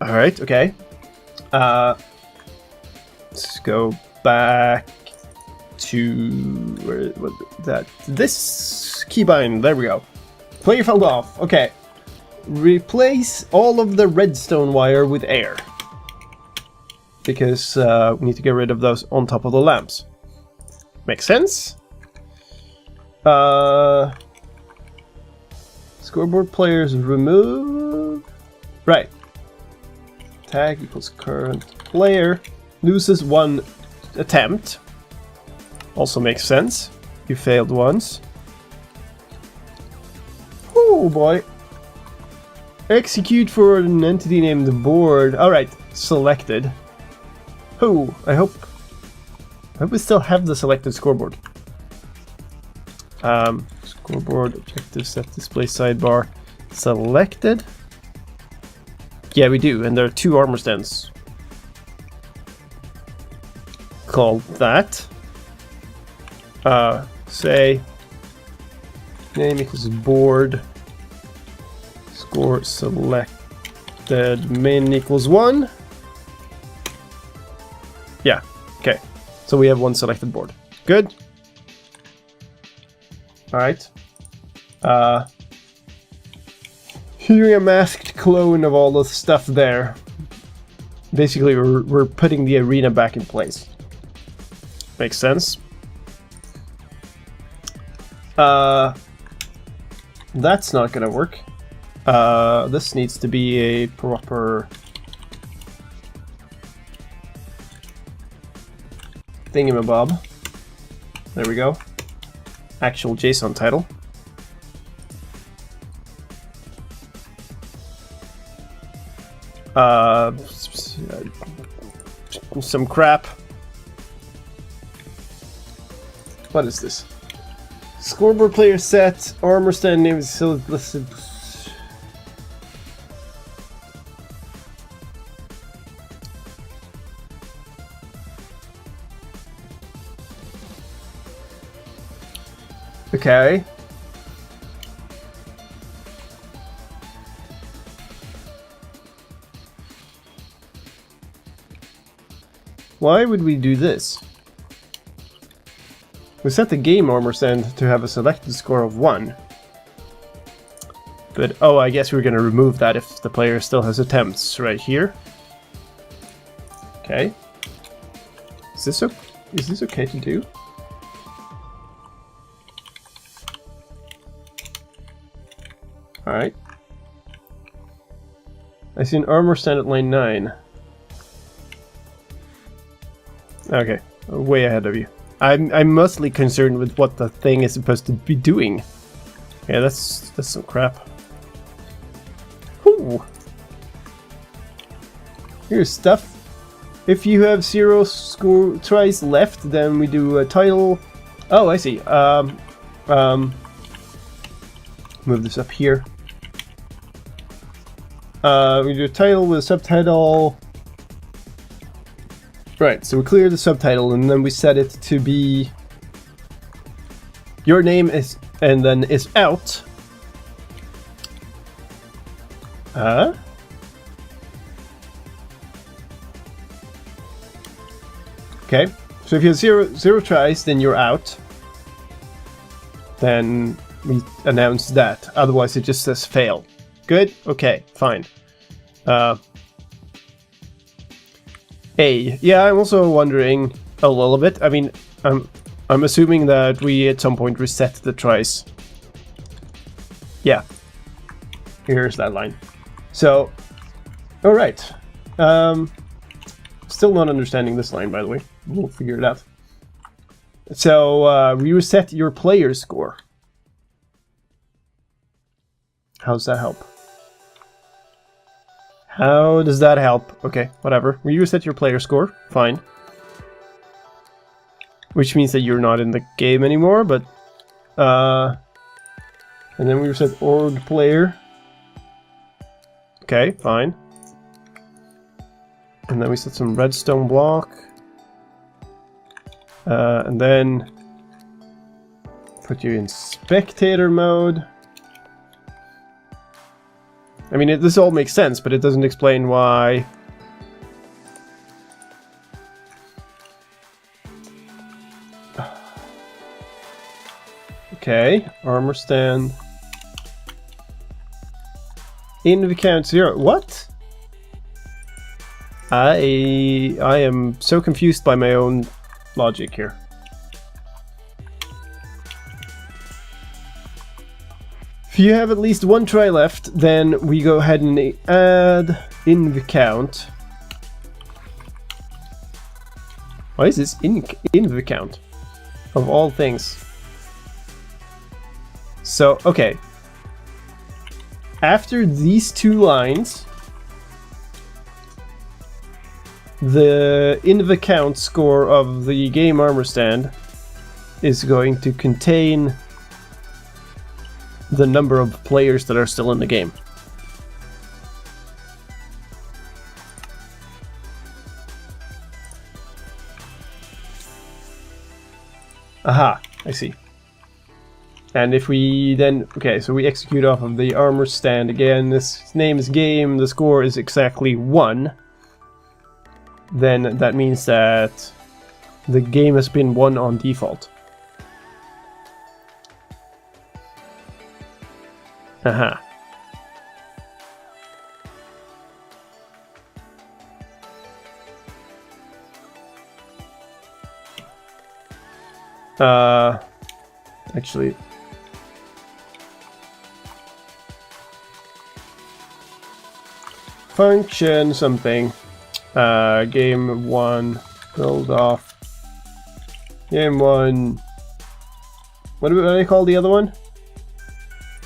All right, okay. Let's go back to this keybind. There we go. Player fell off. Okay. Replace all of the redstone wire with air, because we need to get rid of those on top of the lamps. Makes sense. Scoreboard players remove. Right. Tag equals current player loses 1 attempt. Also makes sense. You failed once. Oh boy. Execute for an entity named board. Alright, selected. Oh, I hope we still have the selected scoreboard. Scoreboard, objective set, display sidebar. Selected. Yeah, we do, and there are 2 armor stands. Call that. Say name equals board. Score selected min equals 1. Yeah, okay. So we have 1 selected board. Good. Alright. Hearing a masked clone of all the stuff there. Basically, we're putting the arena back in place. Makes sense. That's not gonna work. This needs to be a proper thingamabob. There we go. Actual JSON title. Some crap. What is this? Scoreboard player set, armor stand name is listed. Okay. Why would we do this? We set the game armor stand to have a selected score of 1. But, oh, I guess we're going to remove that if the player still has attempts right here. Okay. Is this okay to do? Alright. I see an armor stand at line 9. Okay, way ahead of you. I'm mostly concerned with what the thing is supposed to be doing. Yeah, that's some crap. Ooh. Here's stuff. If you have 0 score tries left, then we do a title. Oh, I see. Move this up here. We do a title with a subtitle. Right, so we clear the subtitle and then we set it to be your name is, and then is out. Okay, so if you have zero tries, then you're out. Then we announce that. Otherwise, it just says fail. Good? Okay, fine. A. Yeah, I'm also wondering a little bit. I mean, I'm assuming that we at some point reset the tries. Yeah. Here's that line. So, alright. Still not understanding this line, by the way. We'll figure it out. So, we reset your player score. How's that help? How does that help? Okay, whatever. We reset your player score. Fine. Which means that you're not in the game anymore, but... and then we reset org player. Okay, fine. And then we set some redstone block. And then... put you in spectator mode. I mean, this all makes sense, but it doesn't explain why... Okay, armor stand. Inv count 0. What? I am so confused by my own logic here. If you have at least one try left, then we go ahead and add inv count. Why is this inv count? Of all things. So, okay. After these two lines, the inv count score of the game armor stand is going to contain the number of players that are still in the game. Aha, I see. And if we then... okay, so we execute off of the armor stand again. This name is game, the score is exactly 1. Then that means that the game has been 1 on default. Aha. Actually... function something. Game 1 build off. Game 1. What do I call the other one?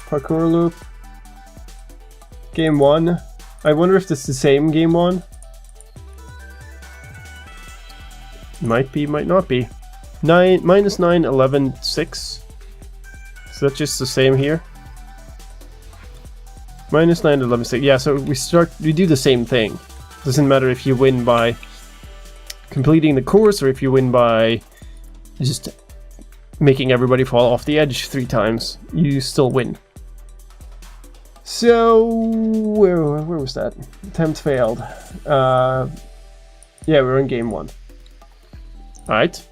Parkour loop. Game 1. I wonder if this is the same game 1. Might be, might not be. 9 minus 9 11 6. Is that just the same here? Minus 9 11 6. Yeah, so we do the same thing. Doesn't matter if you win by completing the course or if you win by just making everybody fall off the edge 3 times. You still win. So where was that? Attempt failed. Yeah, we're in game 1. Alright.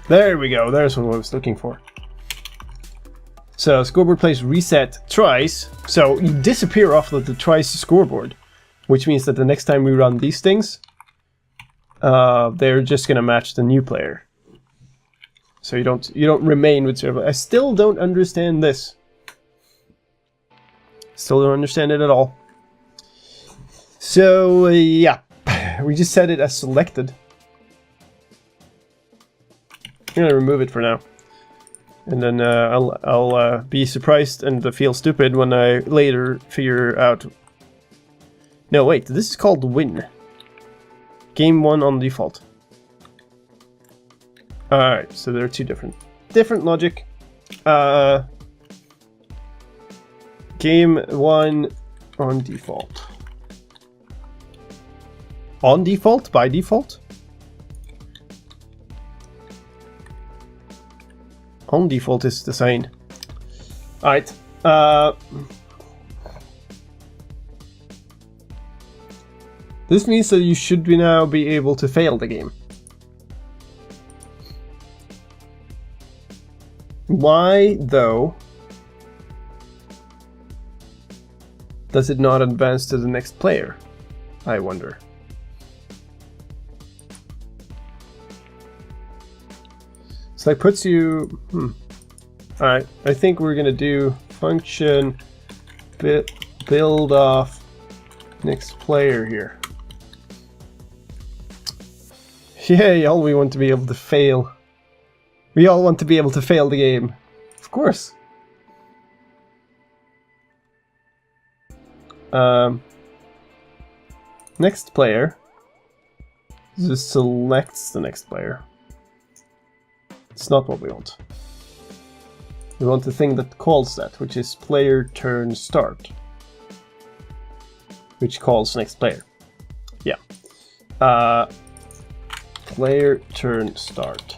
There we go. There's what I was looking for. So scoreboard plays reset tries. So you disappear off of the tries scoreboard, which means that the next time we run these things, they're just gonna match the new player. So you don't remain with server. I still don't understand this. Still don't understand it at all. So yeah, we just set it as selected. I'm gonna remove it for now, and then I'll be surprised and feel stupid when I later figure out. No, wait, this is called win. Game 1 on default. Alright, so there are two different logic. Game 1 on default. On default? By default? On default is the same. Alright. This means that you should now be able to fail the game. Why, though, does it not advance to the next player? I wonder. So that puts you... Alright, I think we're gonna do function build off next player here. Yay, all we want to be able to fail. We all want to be able to fail the game. Of course. Next player just selects the next player. It's not what we want. We want the thing that calls that, which is player turn start, which calls next player. Yeah. Player turn start.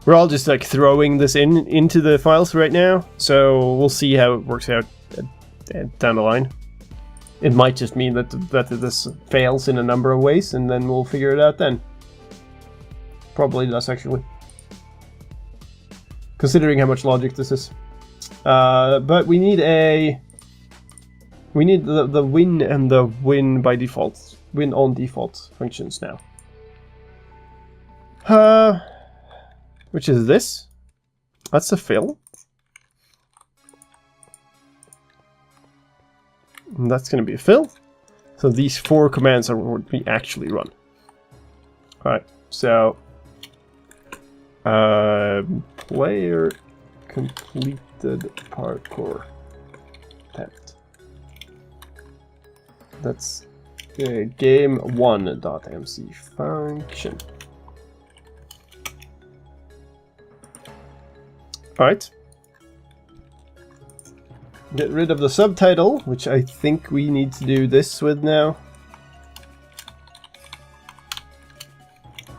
We're all just like throwing this into the files right now, so we'll see how it works out down the line. It might just mean that this fails in a number of ways, and then we'll figure it out then. Probably does, actually. Considering how much logic this is. But we need the win and the win by default, win on default functions now. Which is this? That's a fill. And that's going to be a fill. So these 4 commands are what we actually run. Alright, so player completed parkour attempt. That's game1.mc function. Alright. Get rid of the subtitle, which I think we need to do this with now.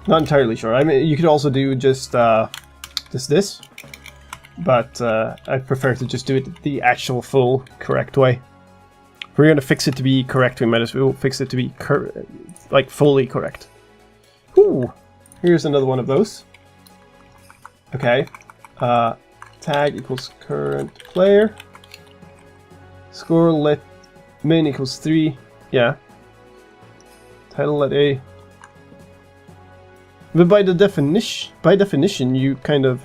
Not entirely sure. I mean, you could also do just this, but I prefer to just do it the actual full correct way. If we're gonna fix it to be correct, we might as well fix it to be like fully correct. Ooh, here's another one of those. Okay, tag equals current player. Score let min equals 3. Yeah. Title let A. But by definition, you kind of...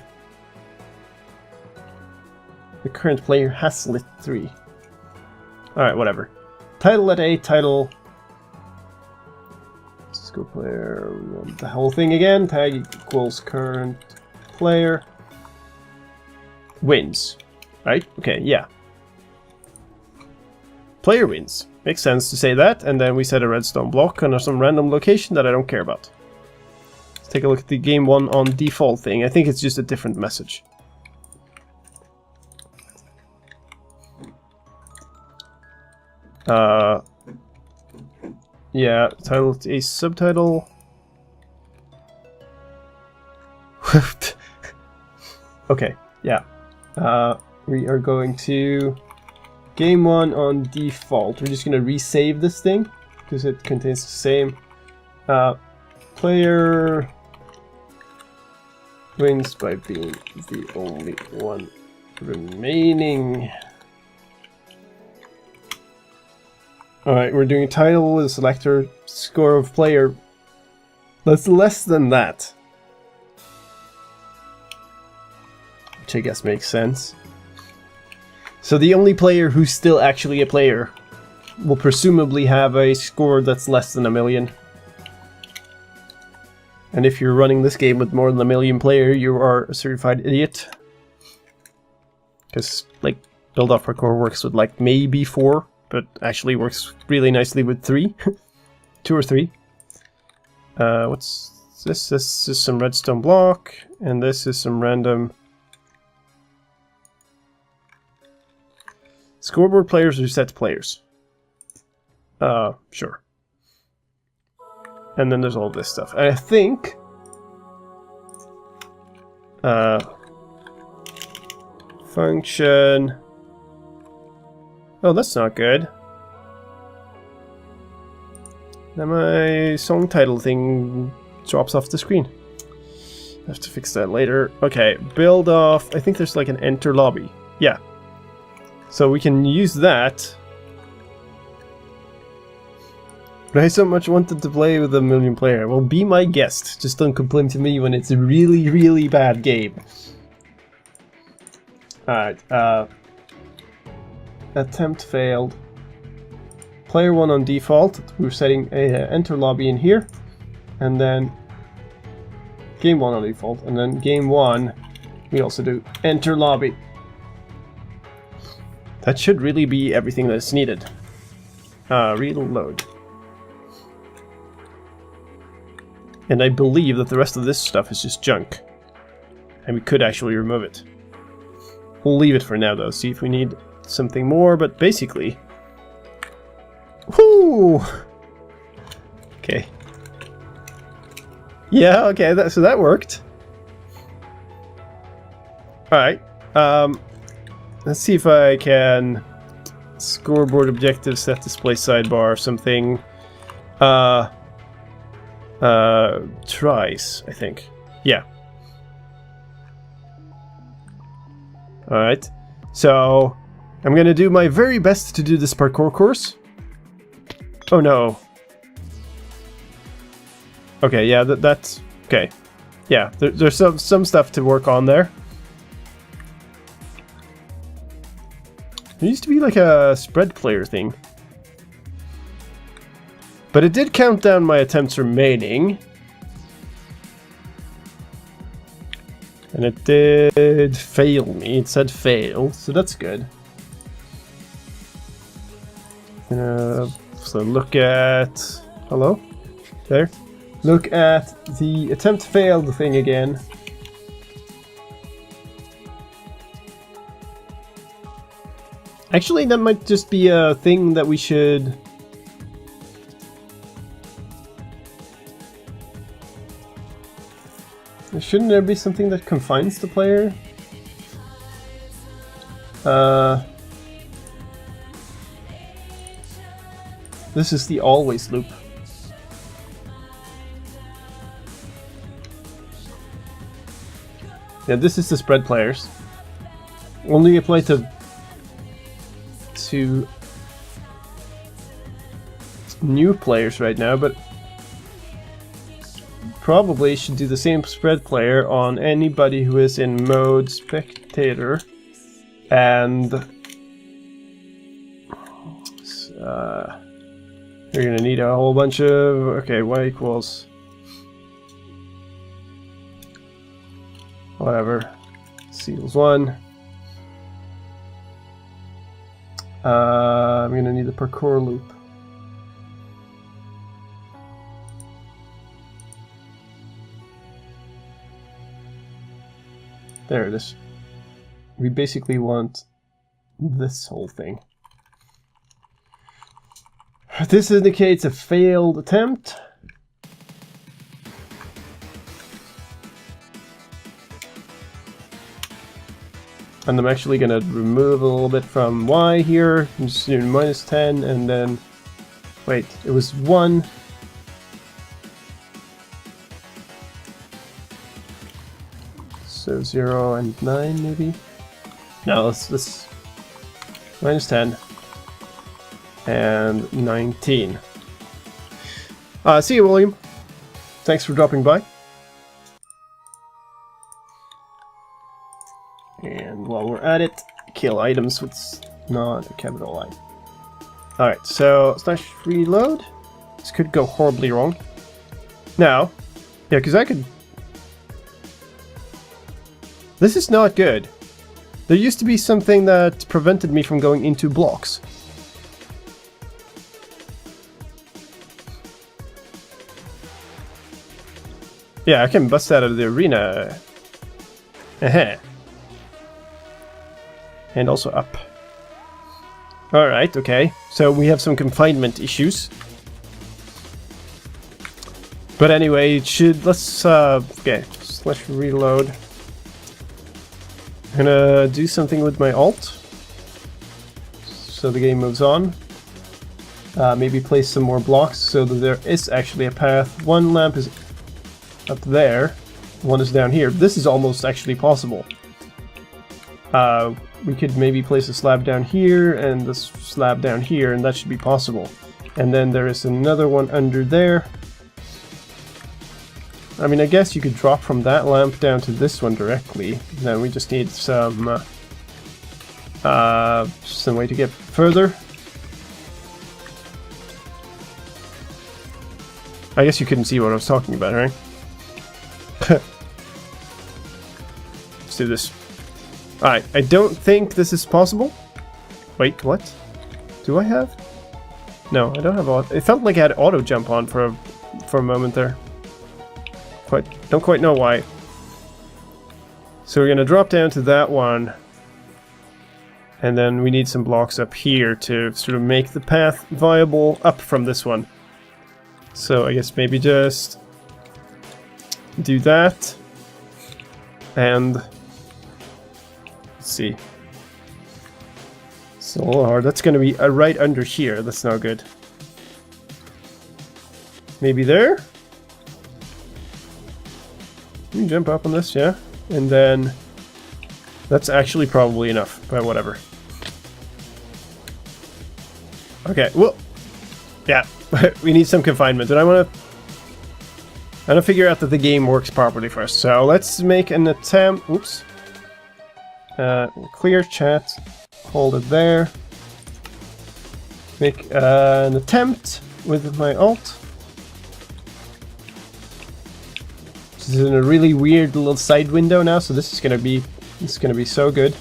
The current player has lit 3. Alright, whatever. Title let A, title... Let's go player... The whole thing again. Tag equals current player. Wins. Right? Okay, yeah. Player wins. Makes sense to say that, and then we set a redstone block on some random location that I don't care about. Let's take a look at the game 1 on default thing. I think it's just a different message. Yeah, title a subtitle. Okay, yeah. We are going to game 1 on default. We're just going to resave this thing because it contains the same player wins by being the only one remaining. Alright, we're doing a title with a selector score of player. That's less than that. Which I guess makes sense. So the only player who's still actually a player will presumably have a score that's less than 1 million. And if you're running this game with more than 1 million player, you are a certified idiot. Because, like, Build-off Parkour works with, like, maybe 4, but actually works really nicely with 3. 2 or 3. What's this? This is some redstone block, and this is some random... Scoreboard players or set players? Sure. And then there's all this stuff. And I think... function... Oh, that's not good. Then my song title thing drops off the screen. Have to fix that later. Okay, build off. I think there's like an enter lobby. Yeah. So we can use that. But I so much wanted to play with a million player. Well, be my guest. Just don't complain to me when it's a really, really bad game. Alright, attempt failed. Player 1 on default. We're setting a enter lobby in here. And then game 1 on default. And then game 1, we also do enter lobby. That should really be everything that's needed. Reload. And I believe that the rest of this stuff is just junk. And we could actually remove it. We'll leave it for now though, see if we need something more, but basically... Whoo! Okay. Yeah, okay, so that worked. Alright. Let's see if I can... Scoreboard objective, set display sidebar, something... tries, I think. Yeah. Alright. So, I'm gonna do my very best to do this parkour course. Oh no. Okay, yeah, that's... Okay. Yeah, there's some stuff to work on there. There used to be like a spread player thing. But it did count down my attempts remaining. And it did fail me. It said fail, so that's good. So look at... Hello? There. Look at the attempt failed thing again. Actually, that might just be a thing that we should... Shouldn't there be something that confines the player? This is the always loop. Yeah, this is the spread players. Only apply to new players right now, but probably should do the same spread player on anybody who is in mode spectator, and you're gonna need a whole bunch of... Okay, y equals... whatever. Seals 1. I'm gonna need the parkour loop. There it is. We basically want this whole thing. This indicates a failed attempt. And I'm actually going to remove a little bit from Y here. I'm just doing -10 and then... Wait, it was 1. So 0 and 9 maybe? No, let's -10 and 19. See you, William. Thanks for dropping by. And while we're at it, kill items with not a capital I. Alright, so /reload. This could go horribly wrong. Now, yeah, because I could... This is not good. There used to be something that prevented me from going into blocks. Yeah, I can bust out of the arena. And also up. Alright, okay. So we have some confinement issues. But anyway, it should... Let's... okay, /reload. I'm gonna do something with my alt. So the game moves on. Maybe place some more blocks so that there is actually a path. One lamp is up there. one is down here. This is almost actually possible. We could maybe place a slab down here and the slab down here, and that should be possible. And then there is another one under there. I mean, I guess you could drop from that lamp down to this one directly. Then we just need some way to get further. I guess you couldn't see what I was talking about, right? Let's do this. Alright, I don't think this is possible. Wait, what? Do I have? No, I don't have auto. It felt like I had auto jump on for a moment there. Don't quite know why. So we're gonna drop down to that one. And then we need some blocks up here to sort of make the path viable up from this one. So I guess maybe just do that. And let's see. It's a little hard. That's going to be right under here. That's not good. Maybe there? You can jump up on this, yeah. And then that's actually probably enough, but whatever. Okay, well, yeah, we need some confinement, and I want to figure out that the game works properly first. So let's make an attempt. Oops. Clear chat. Hold it there. Make an attempt with my alt. This is in a really weird little side window now, so this is gonna be so good.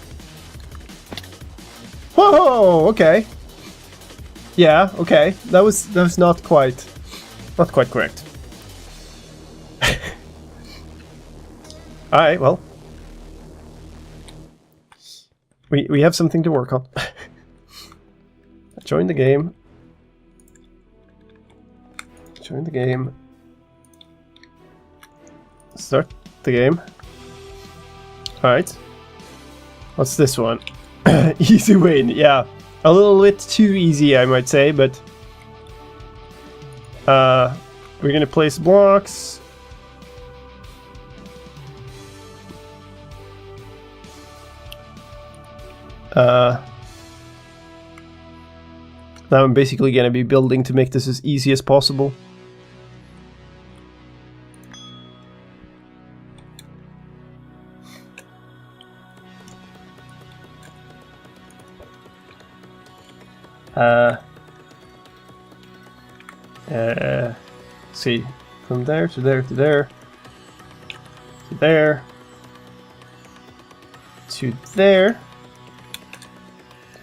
Whoa! Okay. Yeah. Okay. That was not quite correct. All right. Well, we have something to work on. Join the game. Join the game. Start the game. Alright. What's this one? Easy win, yeah. A little bit too easy, I might say, but we're gonna place blocks. Now I'm basically gonna be building to make this as easy as possible. See, from there to there to there to there to there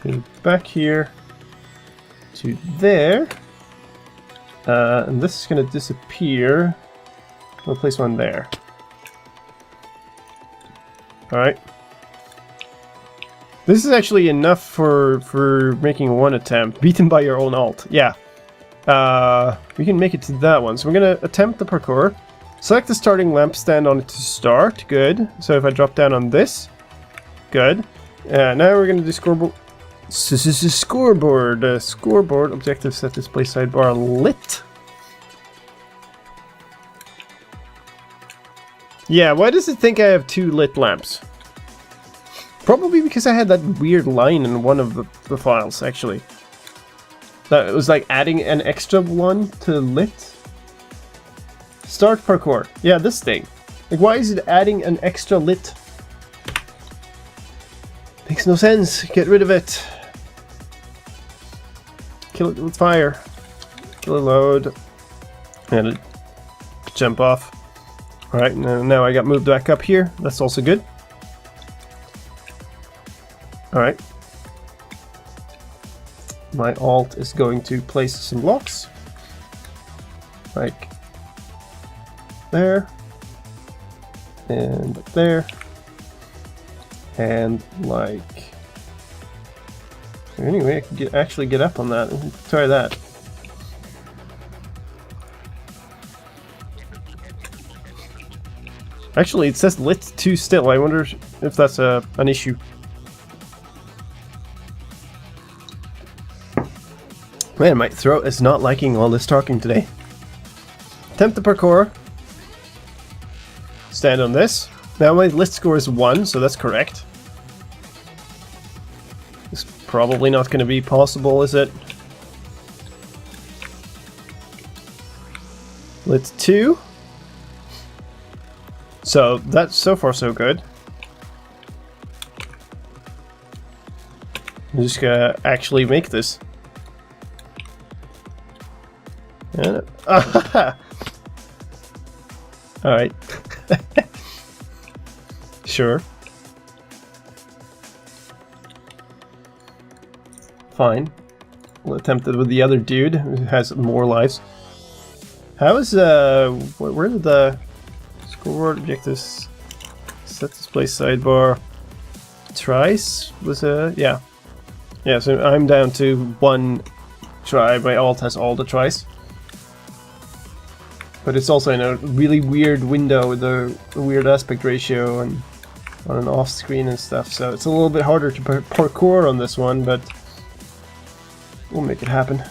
to back here to there, and this is going to disappear. We'll place one there. Alright. This is actually enough for making one attempt. Beaten by your own alt. Yeah. We can make it to that one. So we're going to attempt the parkour. Select the starting lamp, stand on it to start. Good. So if I drop down on this. Good. Now we're going to do scoreboard. Scoreboard. Objective set display sidebar lit. Yeah, why does it think I have two lit lamps? Probably because I had that weird line in one of the files, actually. That was like adding an extra one to lit. Start parkour. Yeah, this thing. Like, why is it adding an extra lit? Makes no sense. Get rid of it. Kill it with fire. Kill it load. And jump off. Alright, now I got moved back up here. That's also good. Alright. My alt is going to place some blocks. Like there. And there. And like... Anyway, I can actually get up on that. Try that. Actually, it says lit 2 still. I wonder if that's an issue. Man, my throat is not liking all this talking today. Attempt the parkour. stand on this. Now my list score is 1, so that's correct. It's probably not going to be possible, is it? Lit 2. So that's so far so good. I'm just gonna actually make this. And, alright. Sure. Fine. We'll attempt it with the other dude who has more lives. How is where did the scoreboard objectives set display sidebar tries was yeah. Yeah, so I'm down to 1 try. My alt has all the tries. But it's also in a really weird window with a weird aspect ratio and on an off screen and stuff, so it's a little bit harder to parkour on this one, but we'll make it happen.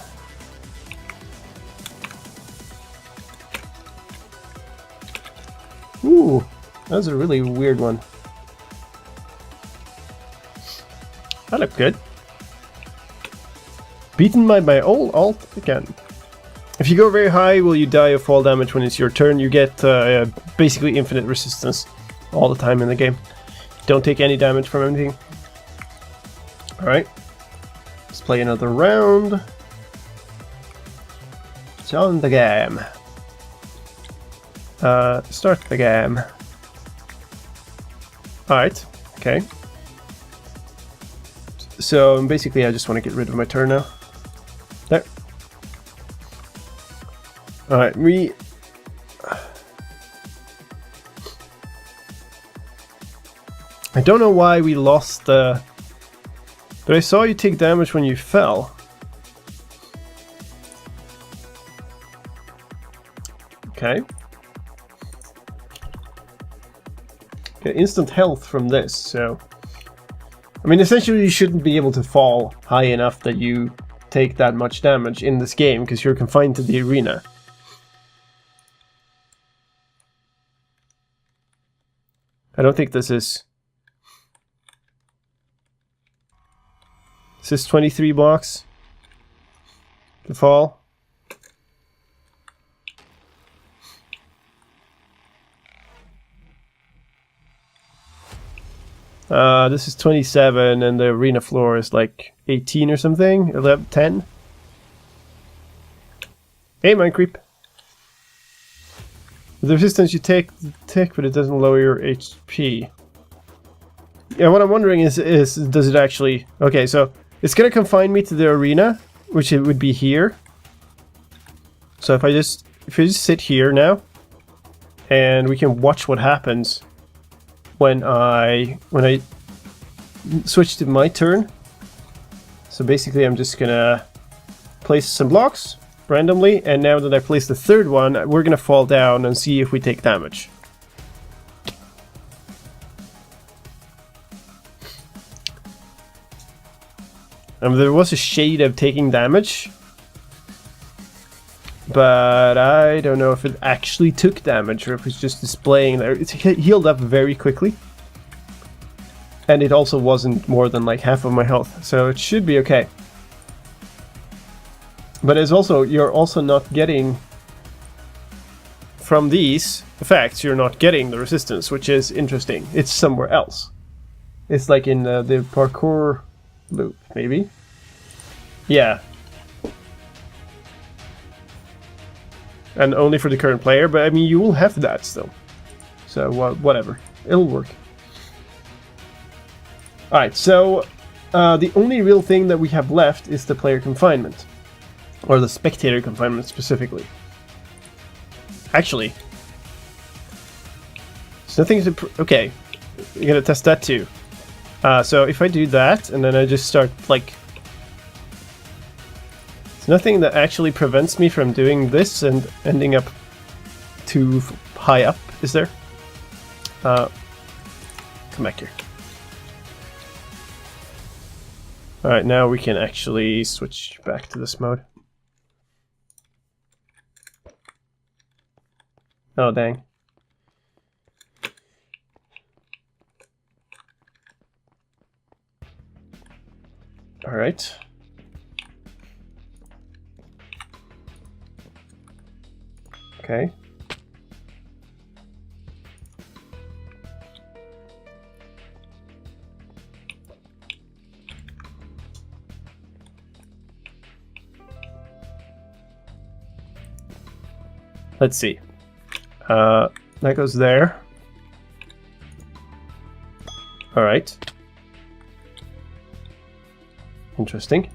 Ooh, that was a really weird one. That looked good. Beaten by my old alt again. If you go very high, will you die of fall damage when it's your turn? You get basically infinite resistance all the time in the game. Don't take any damage from anything. Alright. Let's play another round. It's on the game. Start the game. Alright, okay. So basically I just want to get rid of my turn now. There. Alright, I don't know why we lost the... But I saw you take damage when you fell. Okay. Get instant health from this, so... I mean, essentially you shouldn't be able to fall high enough that you take that much damage in this game, because you're confined to the arena. I don't think this is... This is 23 blocks to fall. This is 27 and the arena floor is like 18 or something, 11, 10. Hey, mine creep. The resistance you take the tick, but it doesn't lower your HP. Yeah, what I'm wondering is does it actually... Okay, so it's gonna confine me to the arena, which it would be here. So if I just sit here now, and we can watch what happens when I switch to my turn. So basically I'm just gonna place some blocks randomly, and now that I place the third one, we're gonna fall down and see if we take damage. There was a shade of taking damage, but I don't know if it actually took damage or if it's just displaying there. It's healed up very quickly. And it also wasn't more than like half of my health, so it should be okay. But it's also, you're also not getting, from these effects, you're not getting the resistance, which is interesting. It's somewhere else. It's like in the parkour loop, maybe? Yeah. And only for the current player, but I mean, you will have that still. So, whatever. It'll work. Alright, so the only real thing that we have left is the player confinement. Or the spectator confinement specifically. Actually, there's nothing to... Okay, we're gonna test that too. So if I do that, and then I just start, like... There's nothing that actually prevents me from doing this and ending up too high up, is there? Come back here. Alright, now we can actually switch back to this mode. Oh, dang. All right. Okay. Let's see. That goes there. All right. Interesting.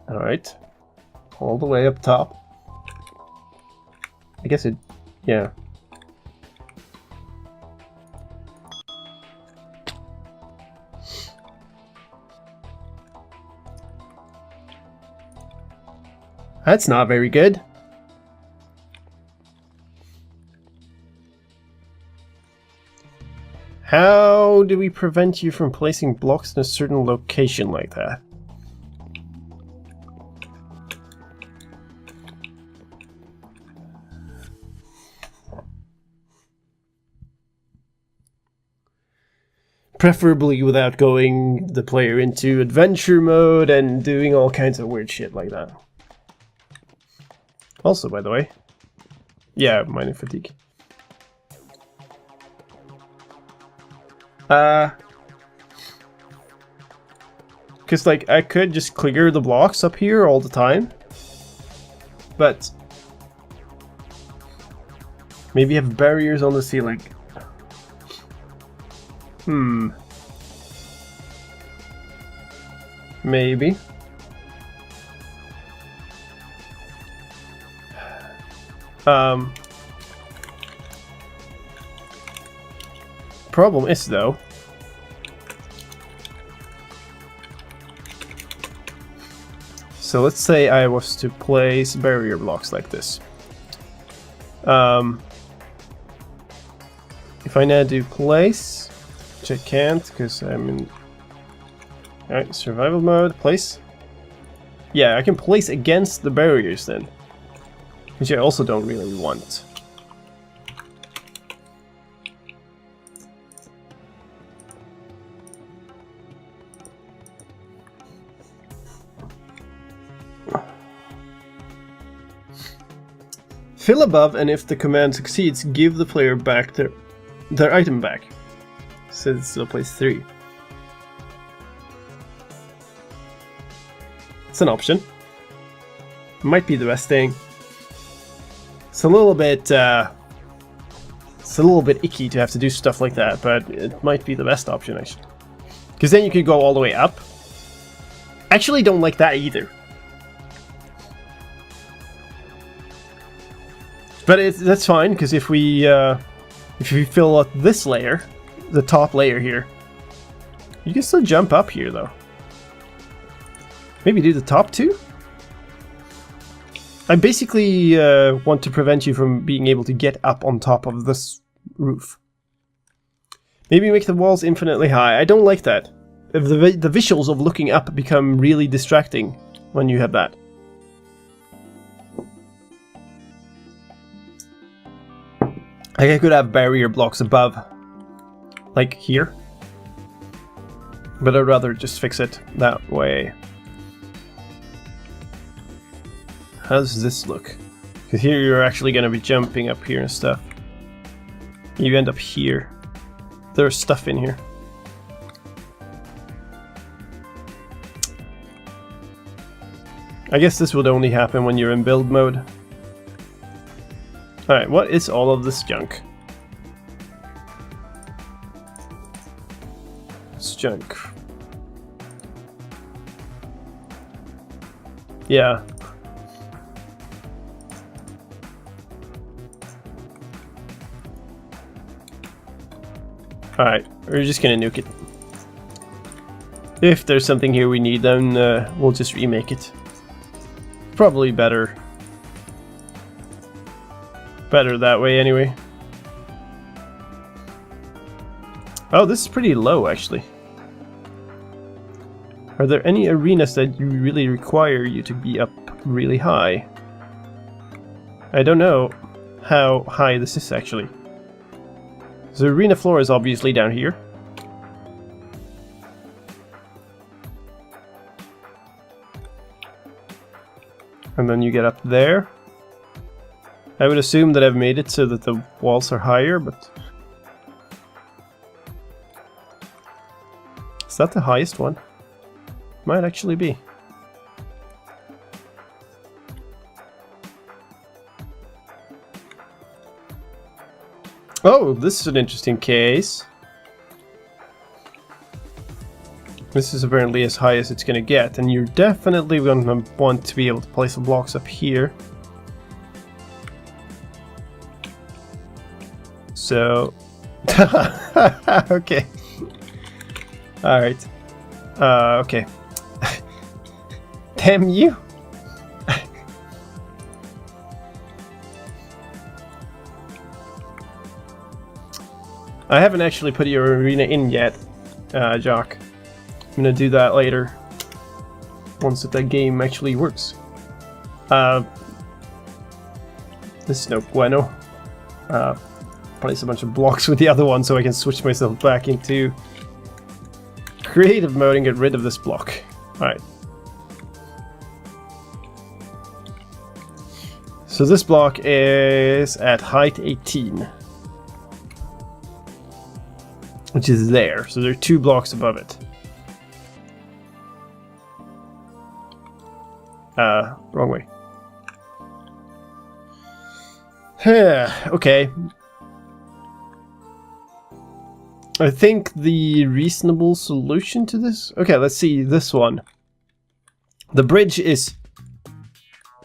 All right. All the way up top. I guess it, yeah. That's not very good. How do we prevent you from placing blocks in a certain location like that? Preferably without going the player into adventure mode and doing all kinds of weird shit like that. Also, by the way, yeah, minor fatigue. Because, like, I could just clear the blocks up here all the time, but maybe have barriers on the ceiling. Maybe. Problem is, though, so let's say I was to place barrier blocks like this. If I now do place, which I can't because I'm in, alright, survival mode, place. Yeah, I can place against the barriers then, which I also don't really want. Fill above, and if the command succeeds, give the player back their item back. So it's still place 3. It's an option. Might be the best thing. It's a little bit icky to have to do stuff like that, but it might be the best option actually. Because then you could go all the way up. Actually, don't like that either. But that's fine, because if we fill out this layer, the top layer here, you can still jump up here though. Maybe do the top 2? I basically want to prevent you from being able to get up on top of this roof. Maybe make the walls infinitely high. I don't like that. The visuals of looking up become really distracting when you have that. Like, I could have barrier blocks above, like here, but I'd rather just fix it that way. How does this look? Because here you're actually going to be jumping up here and stuff. You end up here. There's stuff in here. I guess this would only happen when you're in build mode. Alright, what is all of this junk? It's junk. Yeah. Alright, we're just gonna nuke it. If there's something here we need, then we'll just remake it. Probably better. Better that way anyway. Oh, this is pretty low actually. Are there any arenas that you really require you to be up really high? I don't know. how high this is actually. So the arena floor is obviously down here. And then you get up there. I would assume that I've made it so that the walls are higher, but... Is that the highest one? Might actually be. Oh, this is an interesting case. This is apparently as high as it's gonna get, and you're definitely gonna want to be able to place some blocks up here. So... okay. Alright. Okay. Damn you! I haven't actually put your arena in yet, Jock. I'm gonna do that later. Once that game actually works. This is no bueno. Place a bunch of blocks with the other one so I can switch myself back into creative mode and get rid of this block. Alright. So this block is at height 18. Which is there. So there are 2 blocks above it. Wrong way. Okay. I think the reasonable solution to this... Okay, let's see this one. The bridge is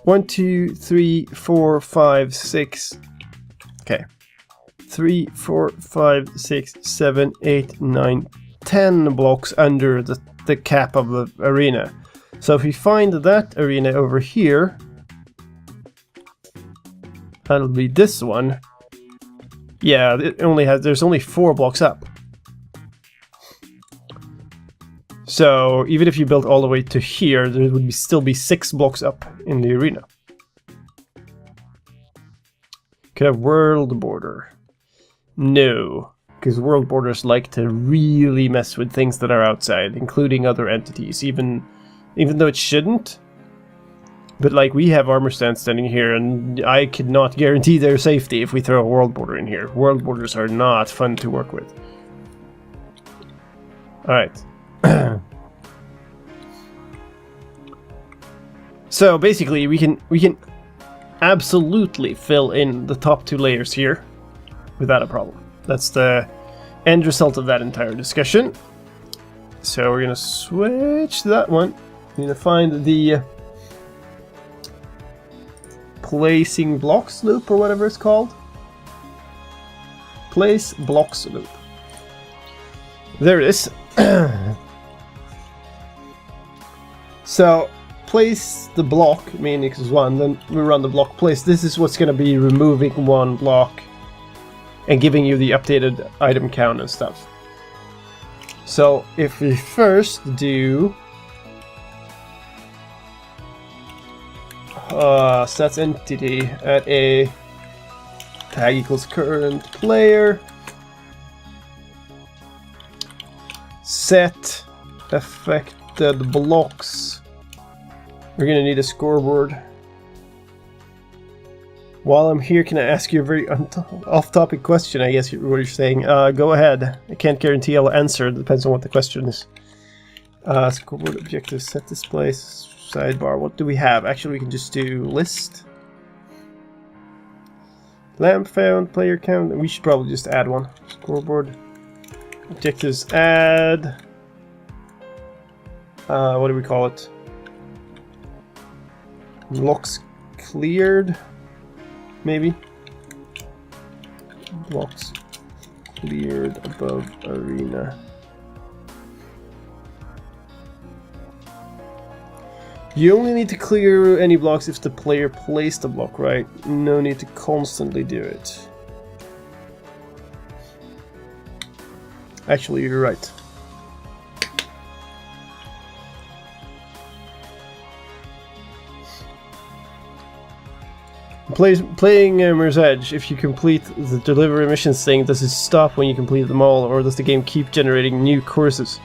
1, 2, 3, 4, 5, 6... Okay. 3, 4, 5, 6, 7, 8, 9, 10 blocks under the cap of the arena. So if we find that arena over here, that'll be this one. Yeah, there's only 4 blocks up. So even if you built all the way to here, there would still be 6 blocks up in the arena. Could have world border. No, because world borders like to really mess with things that are outside, including other entities, even though it shouldn't. But like, we have armor stands standing here, and I could not guarantee their safety if we throw a world border in here. World borders are not fun to work with. Alright. So basically we can absolutely fill in the top 2 layers here without a problem. That's the end result of that entire discussion. So we're gonna switch to that one. We're gonna find the placing blocks loop or whatever it's called. Place blocks loop. There it is. So place the block, meaning x is 1, then we run the block place. This is what's going to be removing 1 block and giving you the updated item count and stuff. So if we first do stats entity at a tag equals current player, set affected blocks. We're gonna need a scoreboard. While I'm here, can I ask you a very off-topic question? I guess what you're saying. Go ahead. I can't guarantee I'll answer. It depends on what the question is. Scoreboard objective, set display, sidebar. What do we have? Actually, we can just do list. Lamp found, player count. We should probably just add one. Scoreboard. Objectives, add. What do we call it? Blocks cleared. Maybe. Blocks cleared above arena. You only need to clear any blocks if the player placed a block, right? No need to constantly do it. Actually, you're right. Playing Mirror's Edge, if you complete the delivery missions thing, does it stop when you complete them all, or does the game keep generating new courses?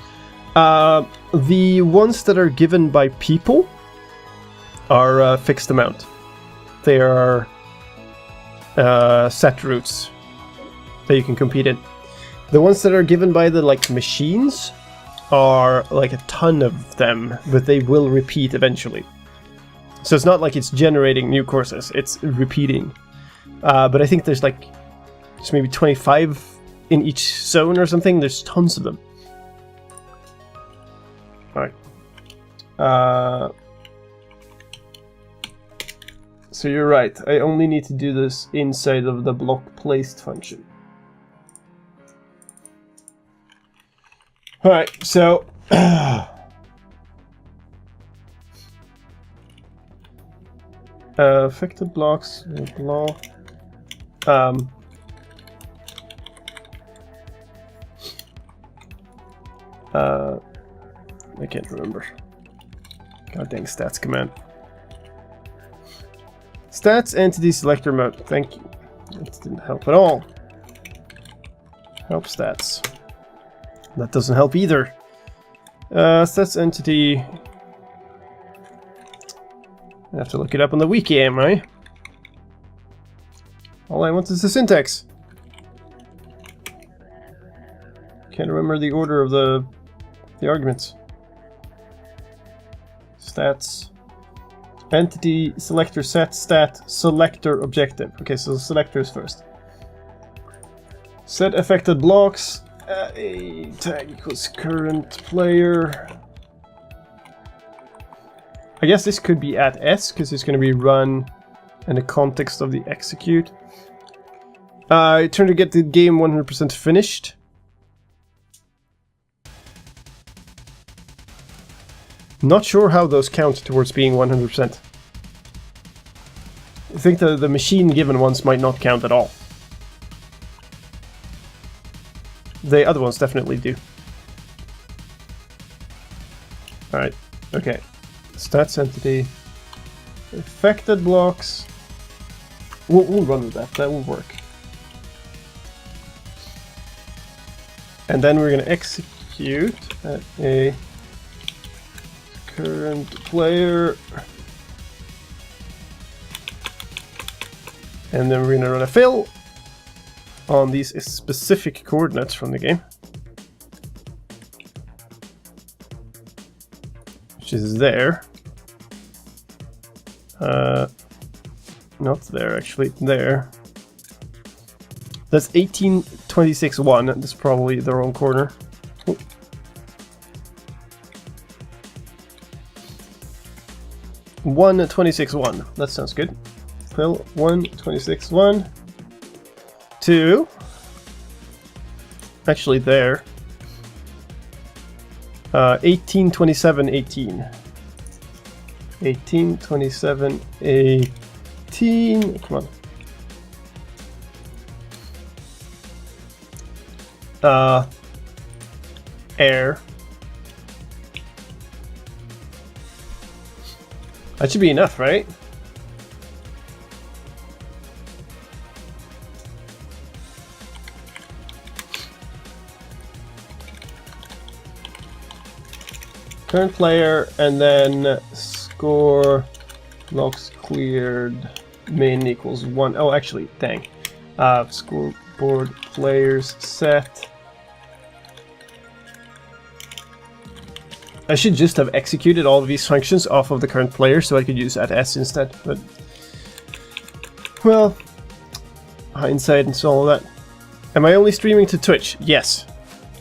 The ones that are given by people are a fixed amount. They are set routes that you can compete in. The ones that are given by the machines are like a ton of them, but they will repeat eventually. So it's not like it's generating new courses, it's repeating. But I think there's maybe 25 in each zone or something. There's tons of them. Alright. So you're right, I only need to do this inside of the block placed function. Alright, so affected blocks, block. I can't remember. God dang stats command. Stats entity selector mode. Thank you. That didn't help at all. Help stats. That doesn't help either. Stats entity. I have to look it up on the wiki, am I? All I want is the syntax. Can't remember the order of the arguments. Stats. Entity, selector, set, stat, selector, objective. Okay, so the selector is first. Set affected blocks. A tag equals current player. I guess this could be at S, because it's going to be run in the context of the execute. Trying to get the game 100% finished. Not sure how those count towards being 100%. I think the machine-given ones might not count at all. The other ones definitely do. Alright, okay. Stats entity. Affected blocks. We'll run with that, that will work. And then we're going to execute at a current player. And then we're going to run a fill on these specific coordinates from the game. Which is there. Not there, actually. There. That's 1826.1. That's probably the wrong corner. Oh. 126.1. That sounds good. Fill 126.1 to actually there. 1827.18. 1827.18. Come on. Air. That should be enough, right? Current player, and then score blocks cleared min equals 1. Oh, actually, dang. Scoreboard players set. I should just have executed all of these functions off of the current player so I could use at S instead, but well, hindsight and all of that. Am I only streaming to Twitch? Yes,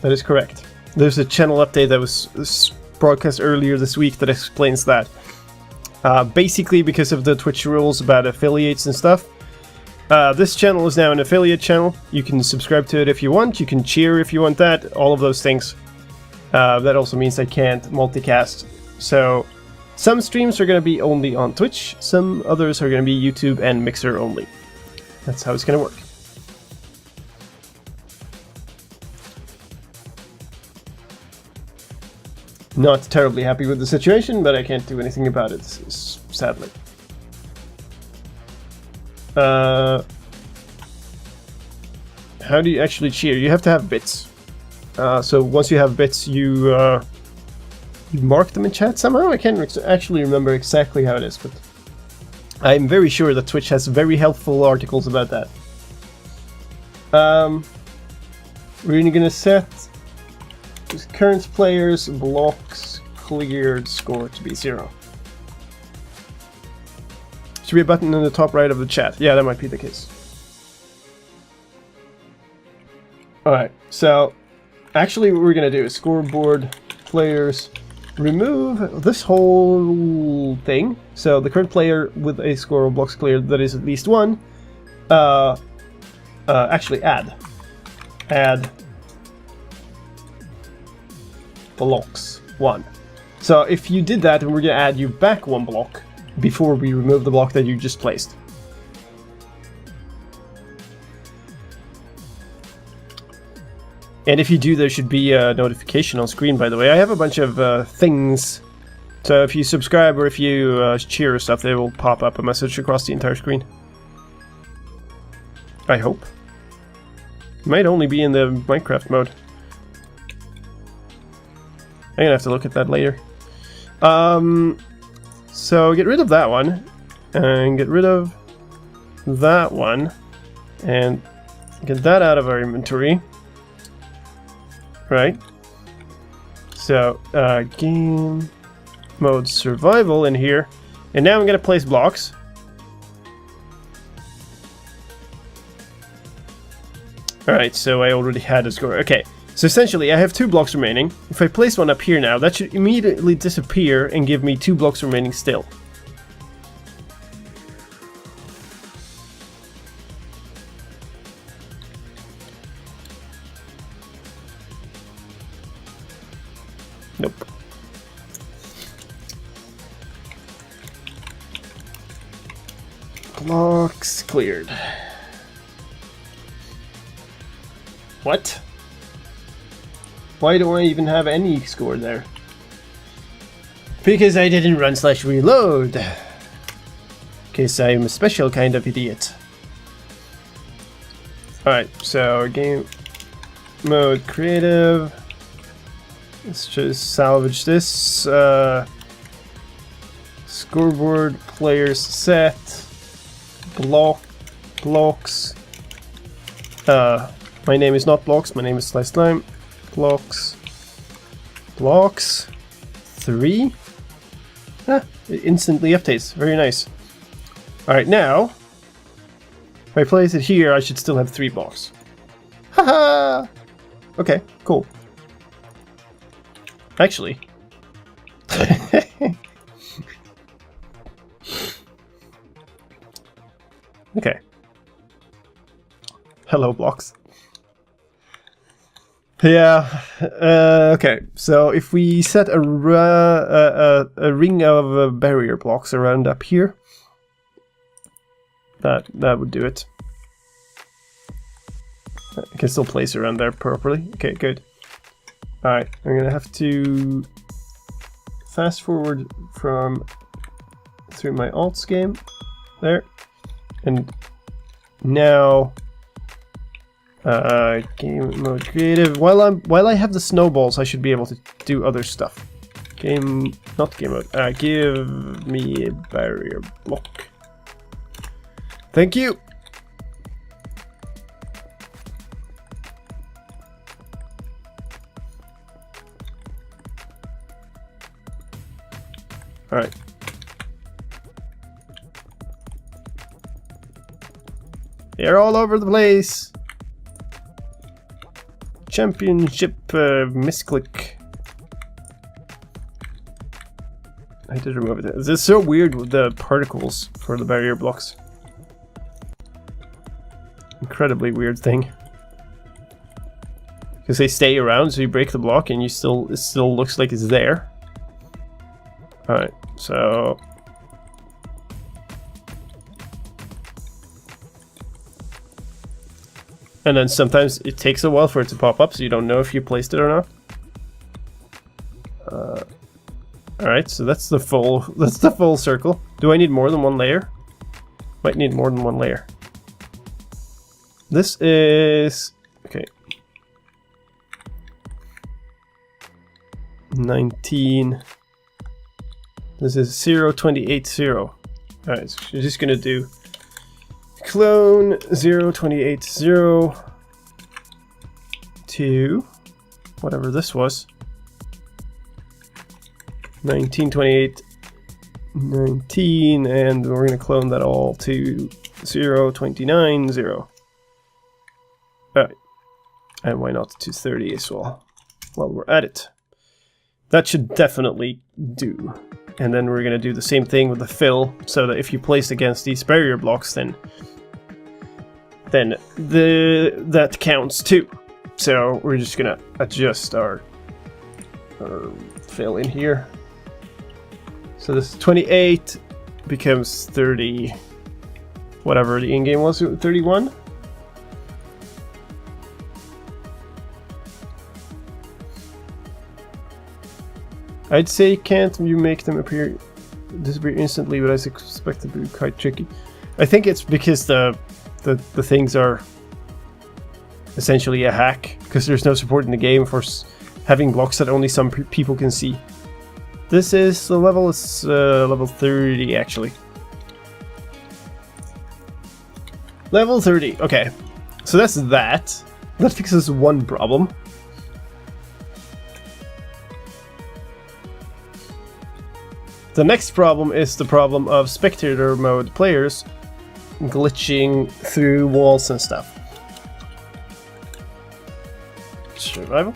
that is correct. There's a channel update that was broadcast earlier this week that explains that. Basically, because of the Twitch rules about affiliates and stuff, this channel is now an affiliate channel. You can subscribe to it if you want, you can cheer if you want that, all of those things. That also means I can't multicast. So some streams are going to be only on Twitch, some others are going to be YouTube and Mixer only. That's how it's going to work. Not terribly happy with the situation, but I can't do anything about it, sadly. How do you actually cheer? You have to have bits. So once you have bits, you mark them in chat somehow? I can't actually remember exactly how it is, but I'm very sure that Twitch has very helpful articles about that. We're gonna set current players blocks cleared score to be 0. Should be a button in the top right of the chat. Yeah, that might be the case. Alright, so actually what we're gonna do is scoreboard players, remove this whole thing. So the current player with a score of blocks cleared that is at least 1, actually add blocks 1. So if you did that, then we're gonna add you back 1 block before we remove the block that you just placed. And if you do, there should be a notification on screen, by the way. I have a bunch of things, so if you subscribe or if you cheer or stuff, they will pop up a message across the entire screen. I hope. It might only be in the Minecraft mode. I'm gonna have to look at that later. So get rid of that one, and get rid of that one, and get that out of our inventory. Right. So game mode survival in here, and now I'm gonna place blocks. Alright, so I already had a score. Okay, so essentially I have 2 blocks remaining. If I place one up here now, that should immediately disappear and give me 2 blocks remaining still. Nope. Blocks cleared. What? Why don't I even have any score there? Because I didn't run /reload. Because I'm a special kind of idiot. Alright, so game mode creative. Let's just salvage this. Scoreboard players set. Blocks. My name is not Blocks, my name is Slime. Blocks 3. Ah, it instantly updates. Very nice. Alright, now if I place it here, I should still have 3 blocks. Haha! Okay, cool. Actually. Okay. Hello, blocks. Yeah. Okay. So if we set a ring of barrier blocks around up here, that would do it. I can still place it around there properly. Okay, good. All right. I'm gonna have to fast forward through my alts game there, and now. Game mode creative. While I have the snowballs, I should be able to do other stuff. Not game mode. Give me a barrier block. Thank you. All right. They're all over the place. Championship misclick. I did remove it. This is so weird with the particles for the barrier blocks. Incredibly weird thing. Because they stay around, so you break the block and it still looks like it's there. Alright, so and then sometimes it takes a while for it to pop up, so you don't know if you placed it or not. Alright, so that's the full circle. Do I need more than 1 layer? Might need more than one layer. This is... okay. 19. This is 0280. Alright, so you're just gonna do clone 0280 to whatever this was. 1928 19, and we're gonna clone that all to 0290. Alright. And why not to 30 as well while we're at it. That should definitely do. And then we're going to do the same thing with the fill, so that if you place against these barrier blocks, then that counts too. So we're just going to adjust our fill in here. So this 28 becomes 30, whatever the in-game was, 31. I'd say can't you make them disappear instantly, but I suspect it to be quite tricky. I think it's because the things are essentially a hack, because there's no support in the game for having blocks that only some people can see. This is the level is level 30 actually. Level 30. Okay, so that's that. That fixes one problem. The next problem is the problem of spectator mode players glitching through walls and stuff. Survival.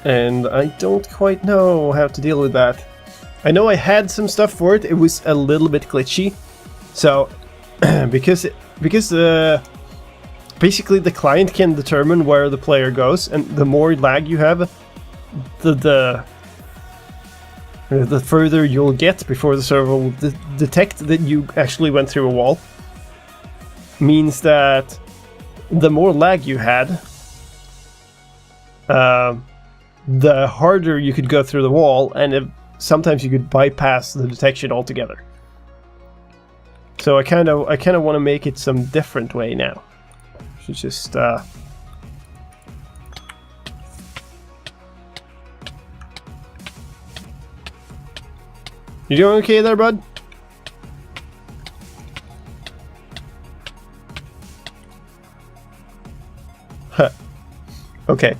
And I don't quite know how to deal with that. I know I had some stuff for it. It was a little bit glitchy. So, because basically the client can determine where the player goes, and the more lag you have, the further you'll get before the server will detect that you actually went through a wall. Means that the more lag you had, the harder you could go through the wall, and sometimes you could bypass the detection altogether. So I kind of want to make it some different way now. It's just you doing okay there, bud? Huh. Okay.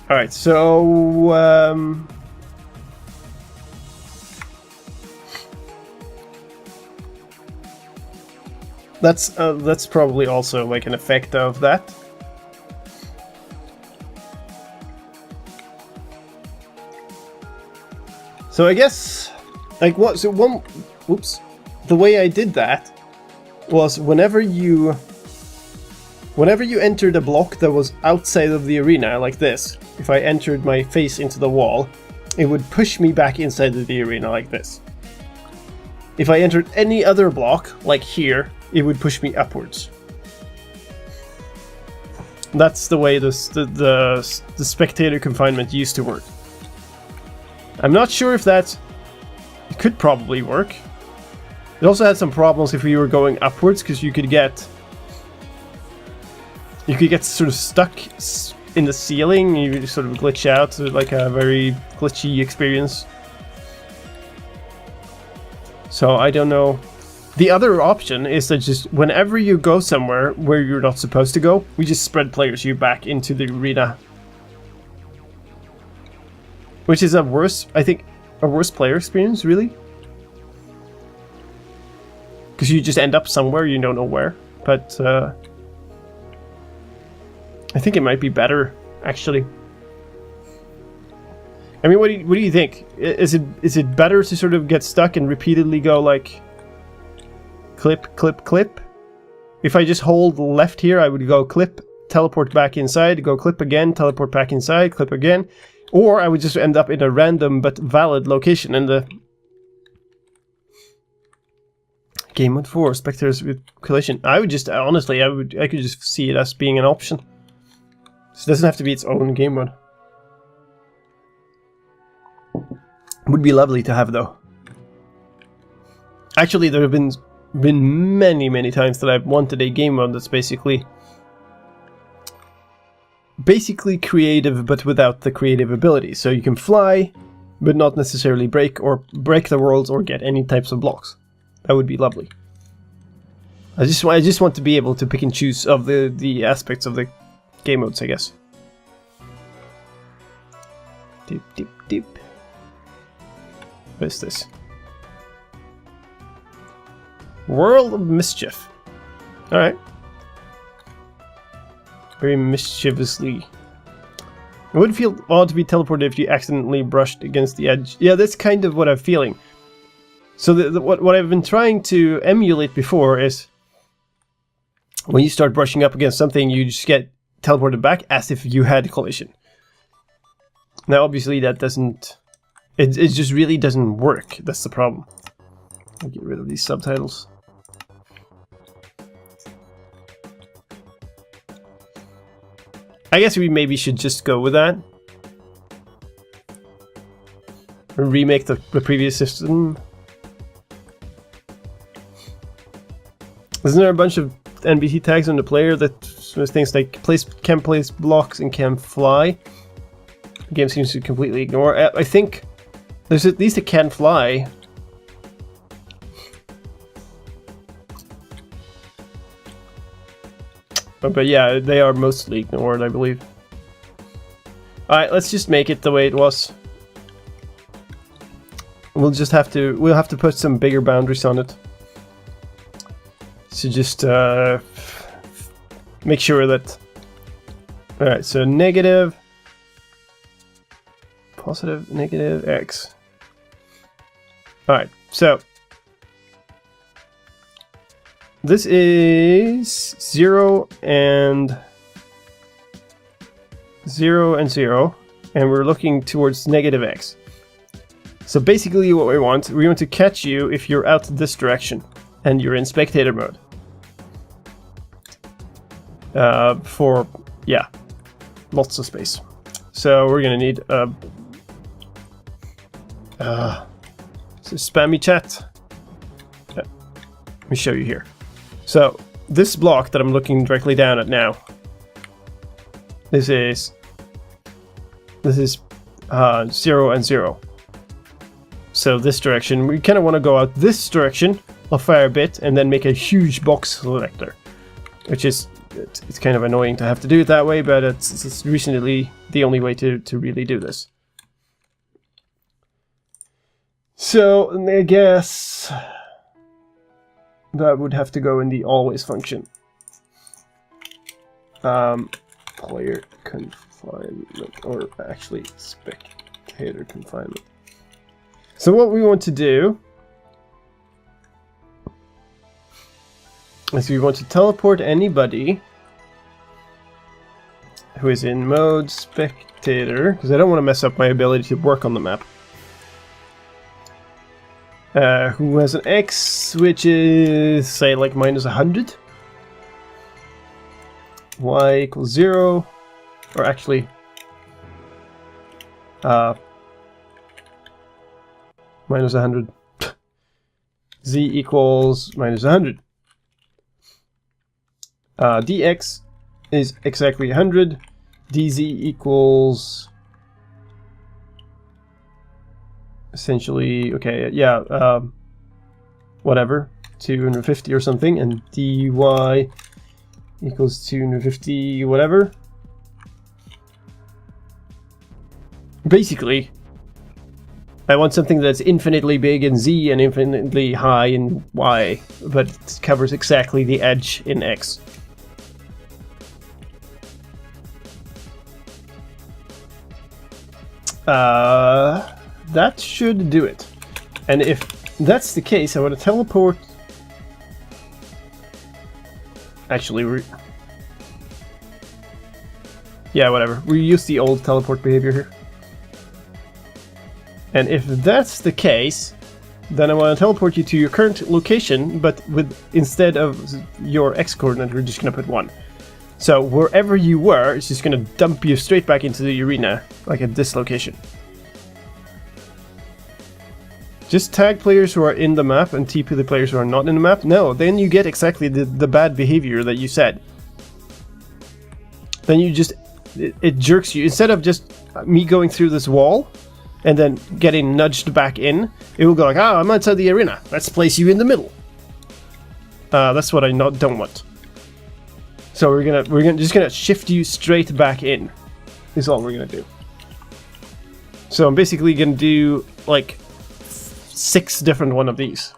All right, so that's probably also like an effect of that. So I guess like what? So one, whoops. The way I did that was whenever you entered a block that was outside of the arena, like this. If I entered my face into the wall, it would push me back inside of the arena like this. If I entered any other block, like here, it would push me upwards. That's the way the spectator confinement used to work. I'm not sure if it could probably work. It also had some problems if we were going upwards, because you could get sort of stuck in the ceiling. You just sort of glitch out, so like a very glitchy experience. So I don't know. The other option is that just whenever you go somewhere where you're not supposed to go, we just spread players you back into the arena. Which is I think a worse player experience, really. Because you just end up somewhere, you don't know where. But I think it might be better, actually. I mean, what do you think? Is it better to sort of get stuck and repeatedly go like clip, clip, clip? If I just hold left here, I would go clip, teleport back inside, go clip again, teleport back inside, clip again. Or I would just end up in a random but valid location in the game mode 4, spectators with collision. I would just, honestly, I could just see it as being an option. So it doesn't have to be its own game mode. Would be lovely to have, though. Actually, there have been many times that I've wanted a game mode that's basically creative, but without the creative ability. So you can fly, but not necessarily break the worlds or get any types of blocks. That would be lovely. I just want to be able to pick and choose of the aspects of the game modes, I guess. Deep, deep, deep. What is this? World of Mischief. Alright. Very mischievously. It would feel odd to be teleported if you accidentally brushed against the edge. Yeah, that's kind of what I'm feeling. So what I've been trying to emulate before is when you start brushing up against something, you just get teleported back as if you had a collision. Now, obviously, that doesn't... It just really doesn't work. That's the problem. I'll get rid of these subtitles. I guess we maybe should just go with that. Remake the previous system. Isn't there a bunch of NPC tags on the player that things like can place blocks and can fly? The game seems to completely ignore. I think there's at least a can fly. But yeah, they are mostly ignored, I believe. Alright, let's just make it the way it was. We'll have to put some bigger boundaries on it. So just make sure that... Alright, so negative, positive, negative, X. Alright, so this is 0 and 0 and 0, and we're looking towards negative X. So basically what we want to catch you if you're out this direction and you're in spectator mode. For, yeah, lots of space. So we're gonna need so spammy chat. Yeah. Let me show you here. So this block that I'm looking directly down at now, this is 0 and 0. So this direction, we kind of want to go out this direction a fair bit and then make a huge box selector, which is it's kind of annoying to have to do it that way, but it's recently the only way to really do this. So I guess that would have to go in the always function. Player confinement, or actually spectator confinement. So what we want to do is we want to teleport anybody who is in mode spectator, because I don't want to mess up my ability to work on the map. Who has an X, which is, say, like -100. Y equals 0, or actually, -100. Z equals -100. Dx is exactly 100. Dz equals essentially, okay, yeah, whatever, 250 or something, and dy equals 250 whatever. Basically, I want something that's infinitely big in Z and infinitely high in Y, but it covers exactly the edge in X. That should do it. And if that's the case, I want to teleport... Actually, yeah, whatever. We use the old teleport behavior here. And if that's the case, then I want to teleport you to your current location, but with instead of your X coordinate, we're just going to put 1. So wherever you were, it's just going to dump you straight back into the arena, like at this location. Just tag players who are in the map and TP the players who are not in the map? No, then you get exactly the bad behavior that you said. Then you just... It jerks you. Instead of just me going through this wall and then getting nudged back in, it will go like, I'm outside the arena. Let's place you in the middle. That's what I don't want. So we're just gonna shift you straight back in. Is all we're gonna do. So I'm basically gonna do like 6 different one of these.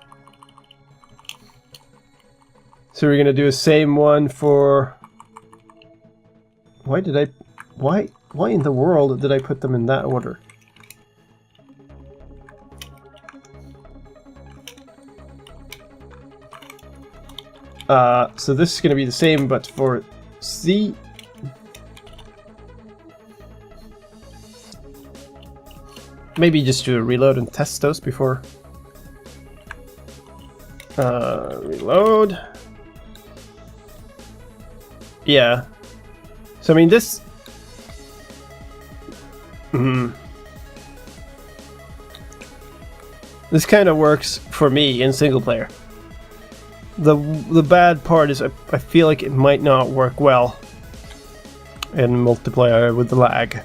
So we're gonna do the same one for. Why in the world did I put them in that order? So this is going to be the same, but for C. Maybe just do a reload and test those before. Reload. Yeah. So I mean this... This kind of works for me in single player. The bad part is I feel like it might not work well in multiplayer with the lag.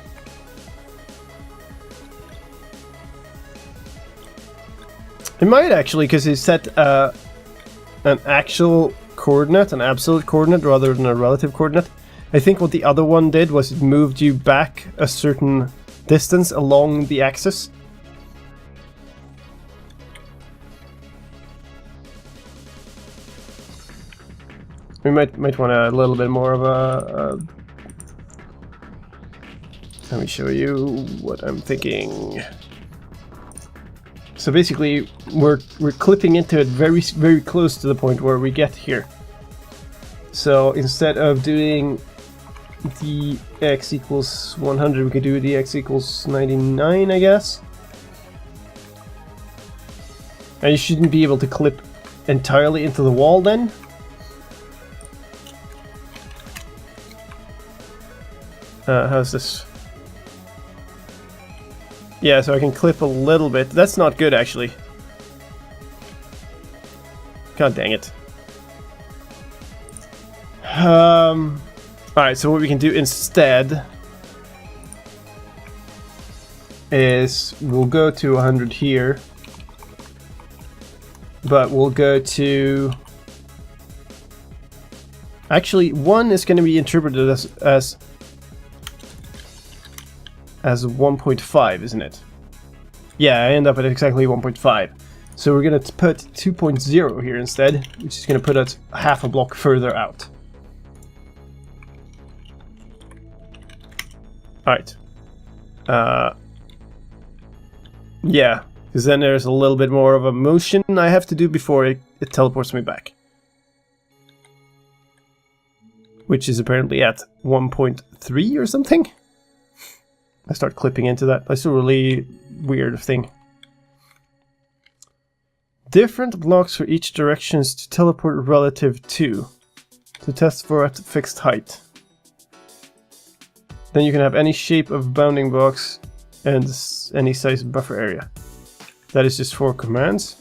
It might actually, because it set an actual coordinate, an absolute coordinate, rather than a relative coordinate. I think what the other one did was it moved you back a certain distance along the axis. We might want a little bit more of a... Let me show you what I'm thinking. So basically, we're clipping into it very close to the point where we get here. So instead of doing the x equals 100, we could do the x equals 99, I guess. And you shouldn't be able to clip entirely into the wall then. How's this? Yeah, so I can clip a little bit. That's not good, actually. God dang it. Alright, so what we can do instead is we'll go to 100 here, but we'll go to... Actually, 1 is going to be interpreted as 1.5, isn't it? Yeah, I end up at exactly 1.5. So we're going to put 2.0 here instead, which is going to put us half a block further out. Alright. Yeah, because then there's a little bit more of a motion I have to do before it teleports me back. Which is apparently at 1.3 or something? I start clipping into that. That's a really weird thing. Different blocks for each directions to teleport relative to test for at fixed height. Then you can have any shape of bounding box and any size buffer area. That is just 4 commands.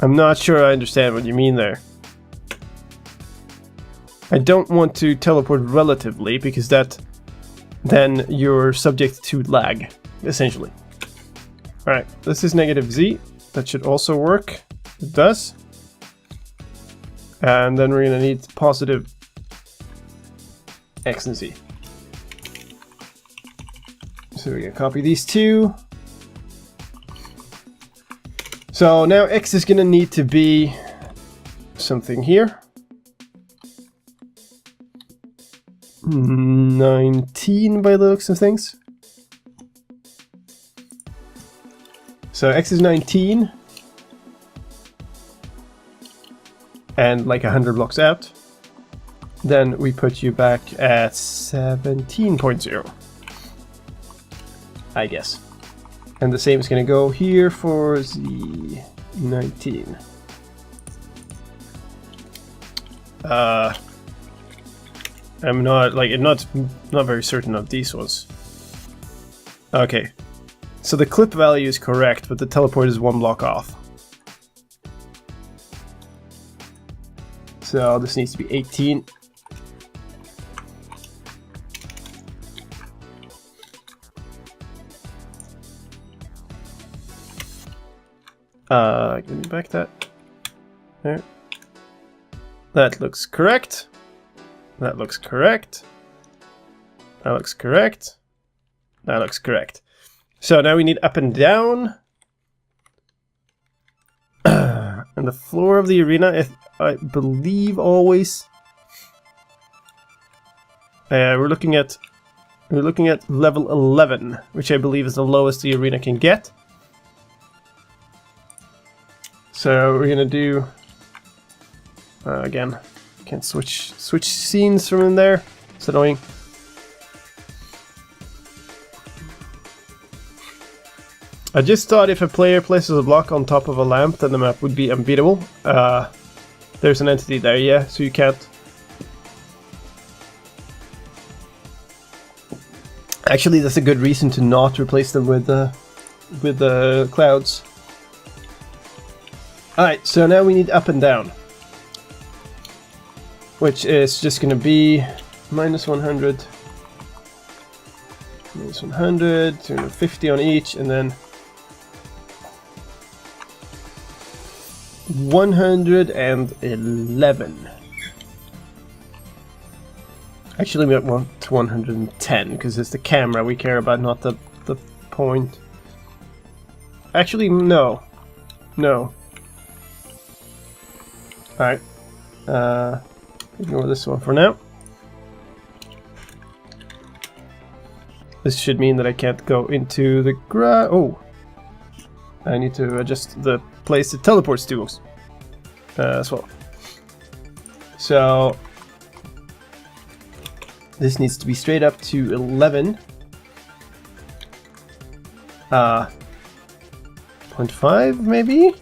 I'm not sure I understand what you mean there. I don't want to teleport relatively, because then you're subject to lag, essentially. Alright, this is -z. That should also work. It does. And then we're going to need positive x and z. So we're going to copy these two. So now x is going to need to be something here. 19 by the looks of things. So x is 19 and like 100 blocks out. Then we put you back at 17.0, I guess. And the same is going to go here for z19. I'm not like not very certain of these ones. Okay, so the clip value is correct, but the teleport is 1 block off. So this needs to be 18. Give me back that. There. That looks correct. That looks correct. That looks correct. That looks correct. So now we need up and down. And the floor of the arena, I believe, always. We're looking at level 11, which I believe is the lowest the arena can get. So we're gonna do again. Can't switch scenes from in there. It's annoying. I just thought if a player places a block on top of a lamp, then the map would be unbeatable. There's an entity there, yeah, so you can't. Actually, that's a good reason to not replace them with the clouds. Alright, so now we need up and down, which is just going to be minus 100, minus 100, 250 on each, and then 111. Actually, we want 110 because it's the camera we care about, not the point. Actually, no. Alright. Ignore this one for now. This should mean that I can't go into the oh! I need to adjust the place it teleports to as well. So this needs to be straight up to 11. 0.5 maybe?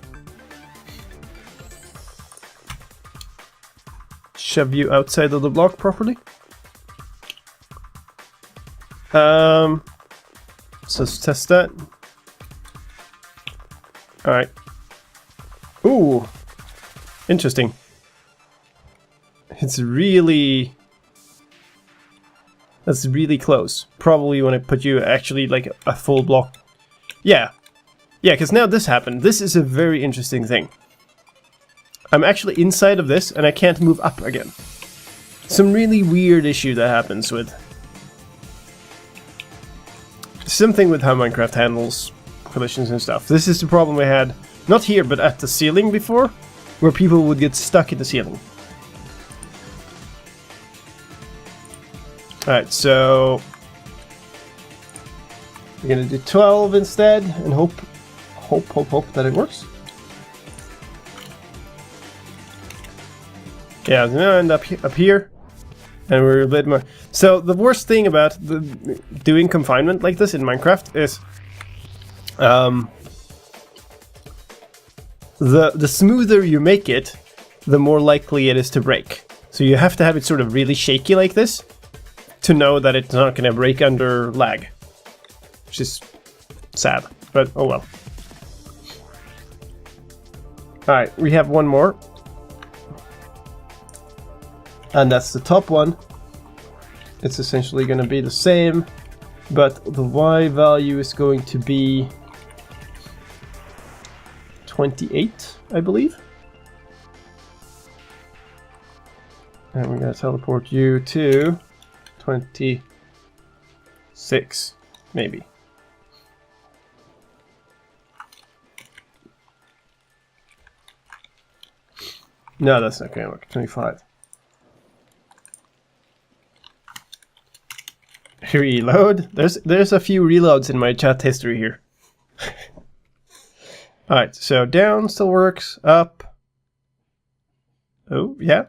Shove you outside of the block properly. So let's test that. Alright. Ooh! Interesting. It's really... That's really close. Probably when I put you actually like a full block. Yeah. Yeah, because now this happened. This is a very interesting thing. I'm actually inside of this and I can't move up again. Some really weird issue that happens with... Something with how Minecraft handles collisions and stuff. This is the problem we had, not here, but at the ceiling before, where people would get stuck in the ceiling. Alright, so... we're gonna do 12 instead, and hope that it works. Yeah, now end up here, and we're a bit more... So, the worst thing about doing confinement like this in Minecraft is... the smoother you make it, the more likely it is to break. So you have to have it sort of really shaky like this, to know that it's not going to break under lag. Which is sad, but oh well. Alright, we have one more. And that's the top one. It's essentially going to be the same, but the Y value is going to be 28, I believe. And we're going to teleport you to 26, maybe. No, that's not going to work. 25. Reload. There's a few reloads in my chat history here. Alright, so down still works. Up. Oh, yeah.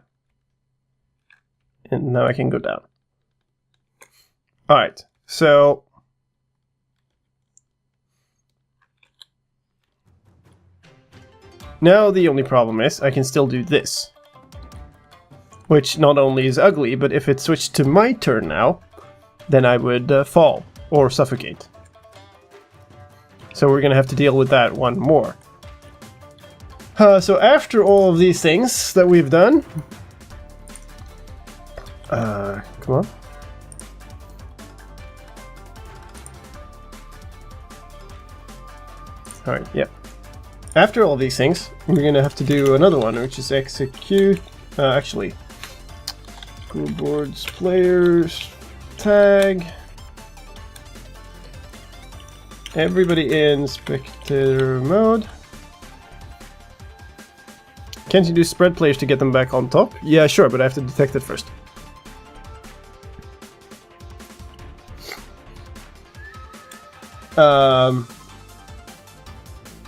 And now I can go down. Alright, so... now the only problem is I can still do this. which not only is ugly, but if it switched to my turn now, then I would fall or suffocate. So we're gonna have to deal with that one more. So after all of these things that we've done, come on. Alright, yeah. After all these things, we're gonna have to do another one, which is execute. Actually, school boards, players, tag. Everybody in spectator mode. Can't you do spread players to get them back on top? Yeah, sure, but I have to detect it first.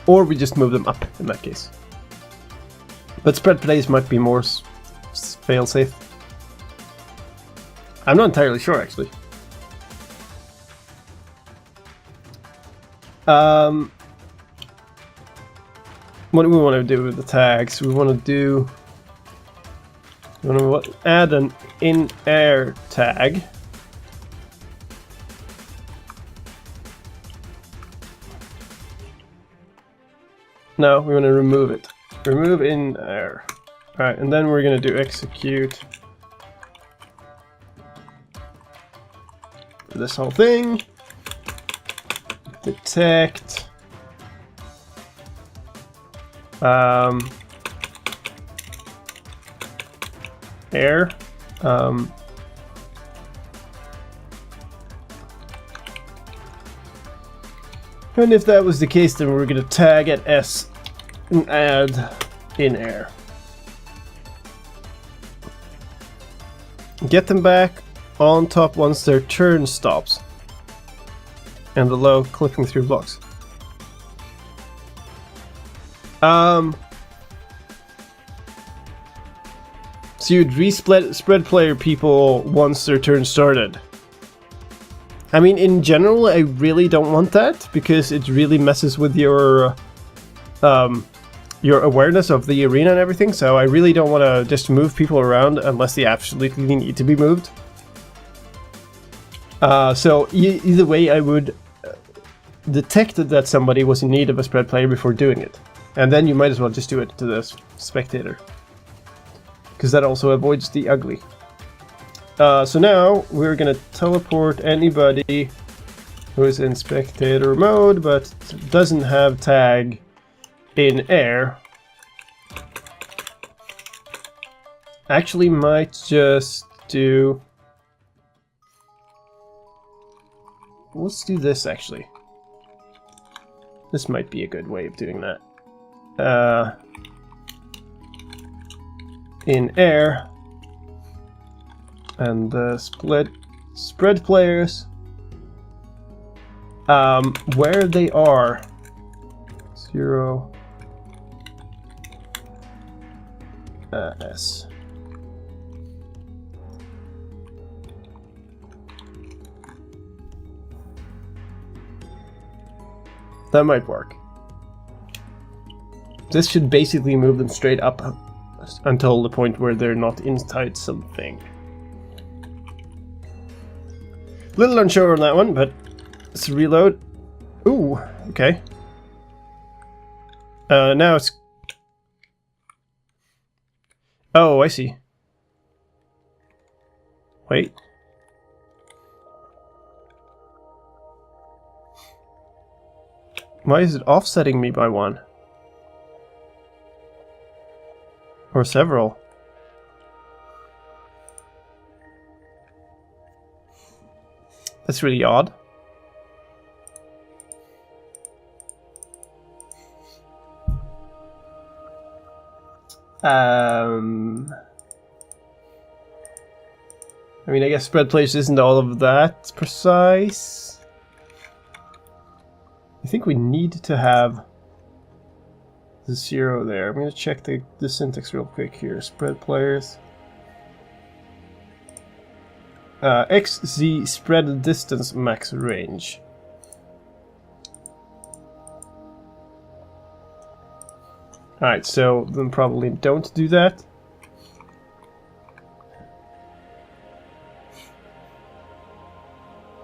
Or we just move them up in that case. But spread plays might be more fail-safe. I'm not entirely sure, actually. What do we want to do with the tags? We want to add an in-air tag. No, we want to remove it. Remove in-air. Alright, and then we're going to do execute this whole thing. Detect. Air. And if that was the case, then we're going to tag at S and add in air. Get them back on top once their turn stops. And below clicking through blocks. So you'd spread player people once their turn started. I mean, in general, I really don't want that because it really messes with your awareness of the arena and everything. So I really don't want to just move people around unless they absolutely need to be moved. So either way, I would detect that somebody was in need of a spread player before doing it, and then you might as well just do it to the spectator, because that also avoids the ugly. So now we're gonna teleport anybody who is in spectator mode but doesn't have tag in air. Actually, might just do. Let's do this actually. This might be a good way of doing that. In air and spread players where they are 0 S. That might work. This should basically move them straight up until the point where they're not inside something. Little unsure on that one, but let's reload. Ooh, okay. Now it's... Oh, I see. Wait. Why is it offsetting me by one? Or several? That's really odd. I mean, I guess spread place isn't all of that precise. I think we need to have the 0 there. I'm going to check the syntax real quick here. Spread players. XZ spread distance max range. Alright, so then probably don't do that.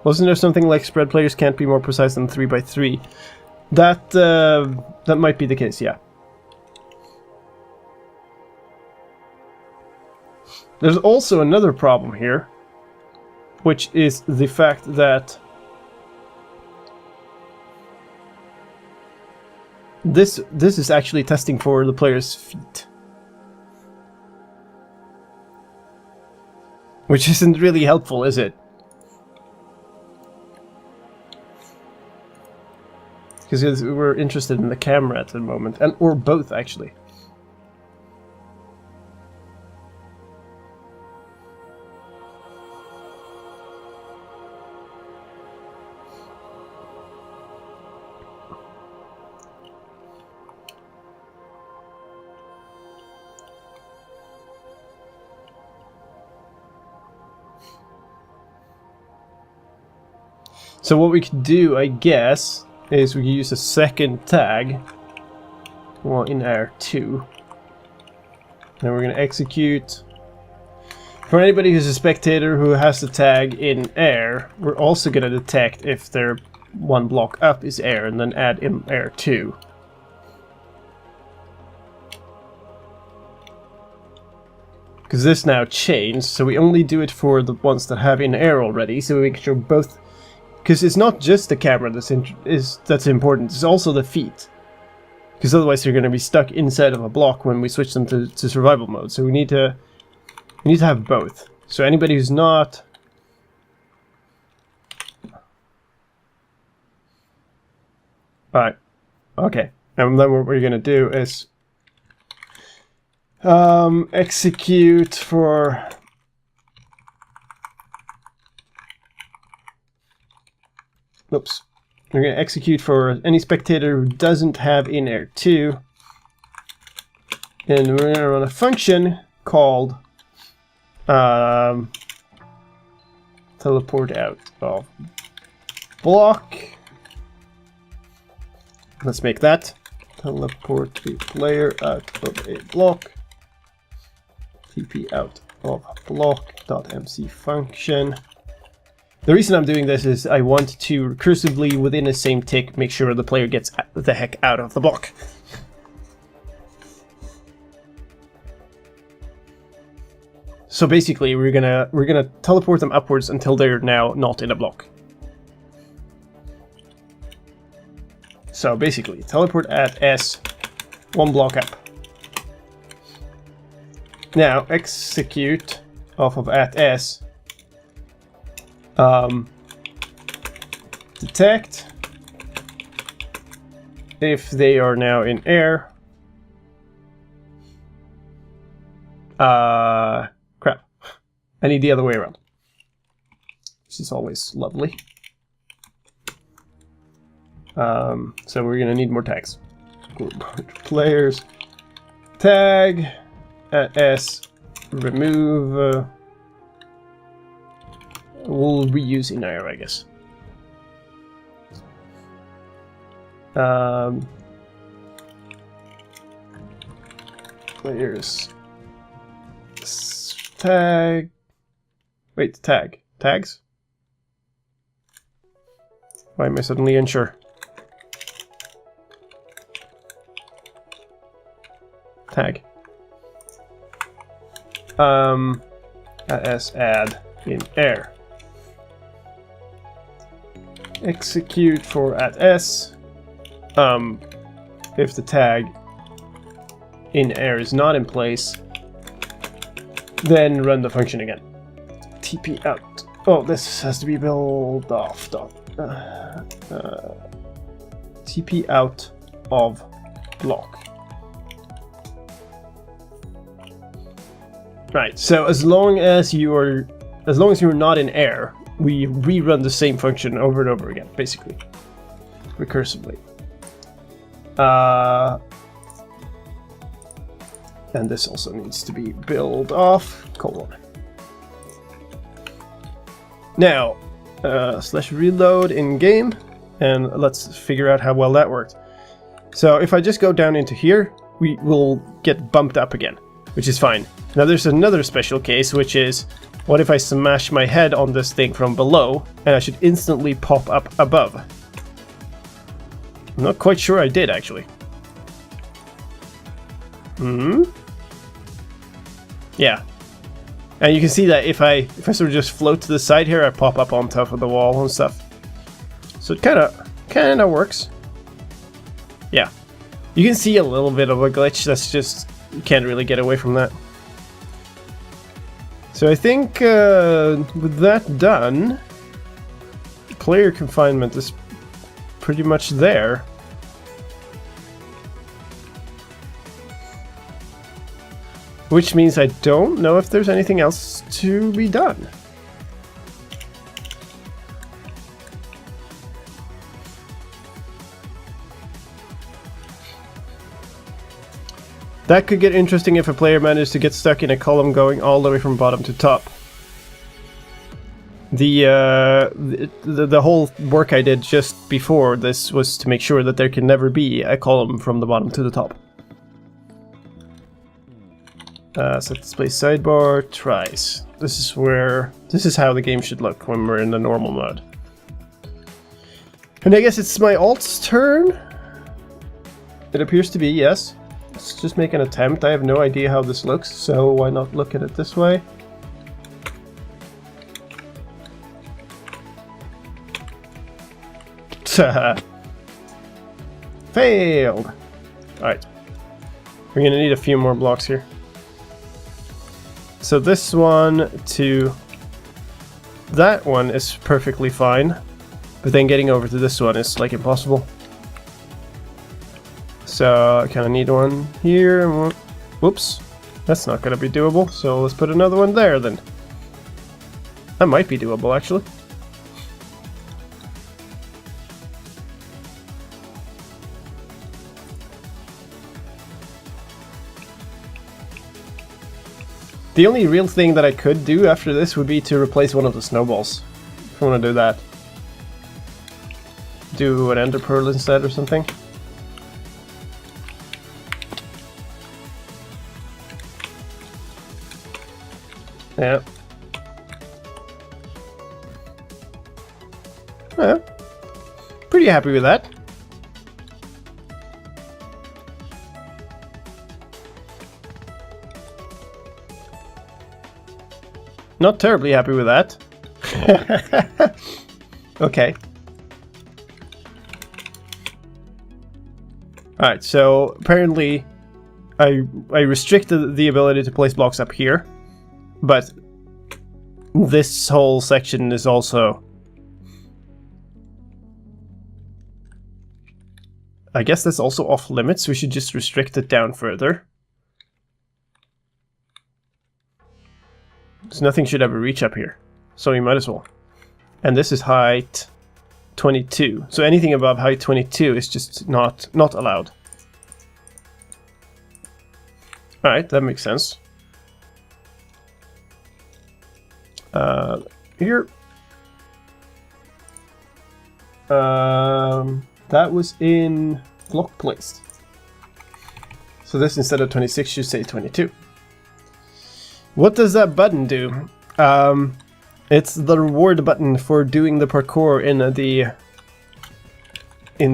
Wasn't there something like spread players can't be more precise than 3x3? That might be the case, yeah. There's also another problem here, which is the fact that this is actually testing for the player's feet. Which isn't really helpful, is it? Because we're interested in the camera at the moment, or both actually. So what we could do, I guess, is we can use a second tag, well, in air 2. Then we're going to execute. For anybody who's a spectator who has the tag in air, we're also going to detect if their one block up is air, and then add in air 2. Because this now changed, so we only do it for the ones that have in air already, so we make sure both. Because it's not just the camera that's important, it's also the feet. Because otherwise they're going to be stuck inside of a block when we switch them to survival mode. So we need to have both. So anybody who's not... Alright, okay. And then what we're going to do is execute for... Oops. We're going to execute for any spectator who doesn't have in air 2. And we're going to run a function called teleport out of block. Let's make that. Teleport the player out of a block. TP out of block.mc function. The reason I'm doing this is I want to recursively, within the same tick, make sure the player gets the heck out of the block. So basically, we're gonna teleport them upwards until they're now not in a block. So basically, teleport at S, one block up. Now execute off of at S. Detect if they are now in air. Crap. I need the other way around. This is always lovely. So we're gonna need more tags. Players tag at S remove. We'll reuse in air, I guess. Players tag. Wait, tags. Why am I suddenly unsure? Tag. At S add in air. Execute for at S. If the tag in air is not in place, then run the function again. TP out. Oh, this has to be build off. TP out of block. Right. So as long as you're not in air, we rerun the same function over and over again, basically, recursively. And this also needs to be build off : Now, slash reload in game, and let's figure out how well that worked. So if I just go down into here, we will get bumped up again, which is fine. Now there's another special case, which is What if I smash my head on this thing from below, and I should instantly pop up above? I'm not quite sure I did, actually. Yeah. And you can see that if I sort of just float to the side here, I pop up on top of the wall and stuff. So it kind of works. Yeah. You can see a little bit of a glitch. That's just, you can't really get away from that. So I think with that done, player confinement is pretty much there. Which means I don't know if there's anything else to be done. That could get interesting if a player managed to get stuck in a column going all the way from bottom to top. The whole work I did just before this was to make sure that there can never be a column from the bottom to the top. Set display sidebar, tries. This is how the game should look when we're in the normal mode. And I guess it's my alt's turn? It appears to be, yes. Let's just make an attempt. I have no idea how this looks, so why not look at it this way? Failed! Alright. We're gonna need a few more blocks here. So this one to that one is perfectly fine, but then getting over to this one is like impossible. So I kind of need one here. Whoops, that's not going to be doable. So let's put another one there then. That might be doable actually. The only real thing that I could do after this would be to replace one of the snowballs. If I want to do that. Do an ender pearl instead or something. Yeah. Yeah. Pretty happy with that. Not terribly happy with that. Okay. Alright, so apparently I restricted the ability to place blocks up here, but this whole section is also... I guess that's also off limits. We should just restrict it down further. So nothing should ever reach up here. So you might as well. And this is height 22. So anything above height 22 is just not allowed. Alright, that makes sense. Here. That was in block placed. So this instead of 26 should say 22. What does that button do? It's the reward button for doing the parkour in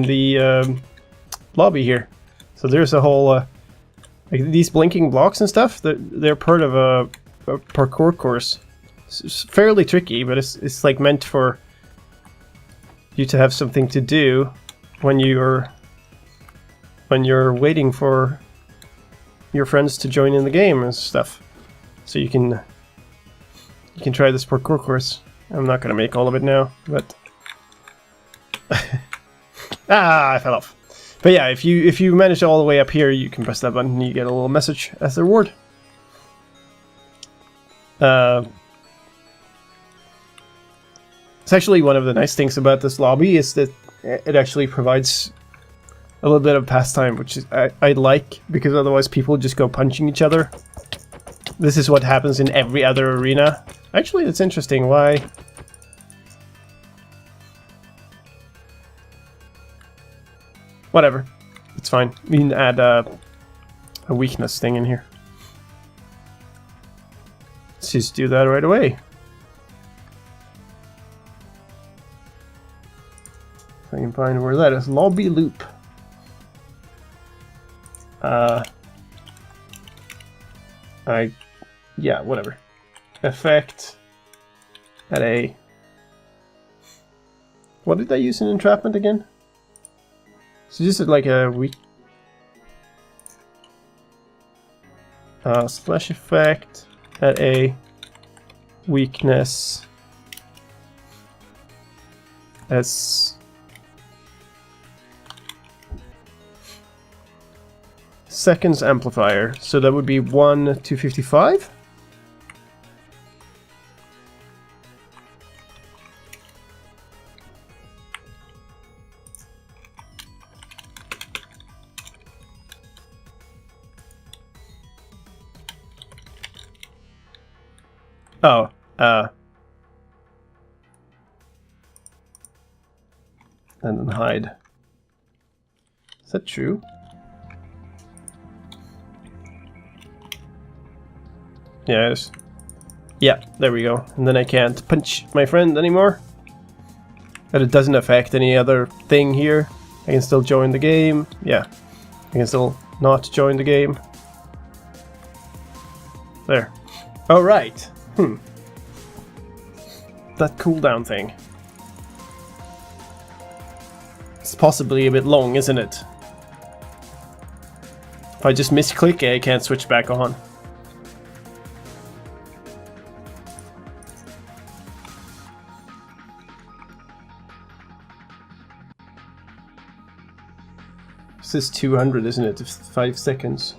the lobby here. So there's a whole like these blinking blocks and stuff. They're part of a parkour course. It's fairly tricky, but it's like meant for you to have something to do when you're waiting for your friends to join in the game and stuff. So you can try this parkour course. I'm not gonna make all of it now, but I fell off. But yeah, if you manage all the way up here, you can press that button and you get a little message as a reward. It's actually one of the nice things about this lobby is that it actually provides a little bit of pastime, which is I like, because otherwise people just go punching each other. This is what happens in every other arena. Actually, it's interesting. Why? Whatever. It's fine. We can add a weakness thing in here. Let's just do that right away. If I can find where that is. Lobby loop. Yeah, whatever. Effect at a... What did I use in entrapment again? So just like a weak... slash effect at a weakness as seconds amplifier. So that would be 1 to 55. Oh, and then hide. Is that true? Yes. Yeah, there we go. And then I can't punch my friend anymore. And it doesn't affect any other thing here. I can still join the game. Yeah. I can still not join the game. There. Alright. That cooldown thing. It's possibly a bit long, isn't it? If I just misclick it, I can't switch back on. This is 200, isn't it? 5 seconds.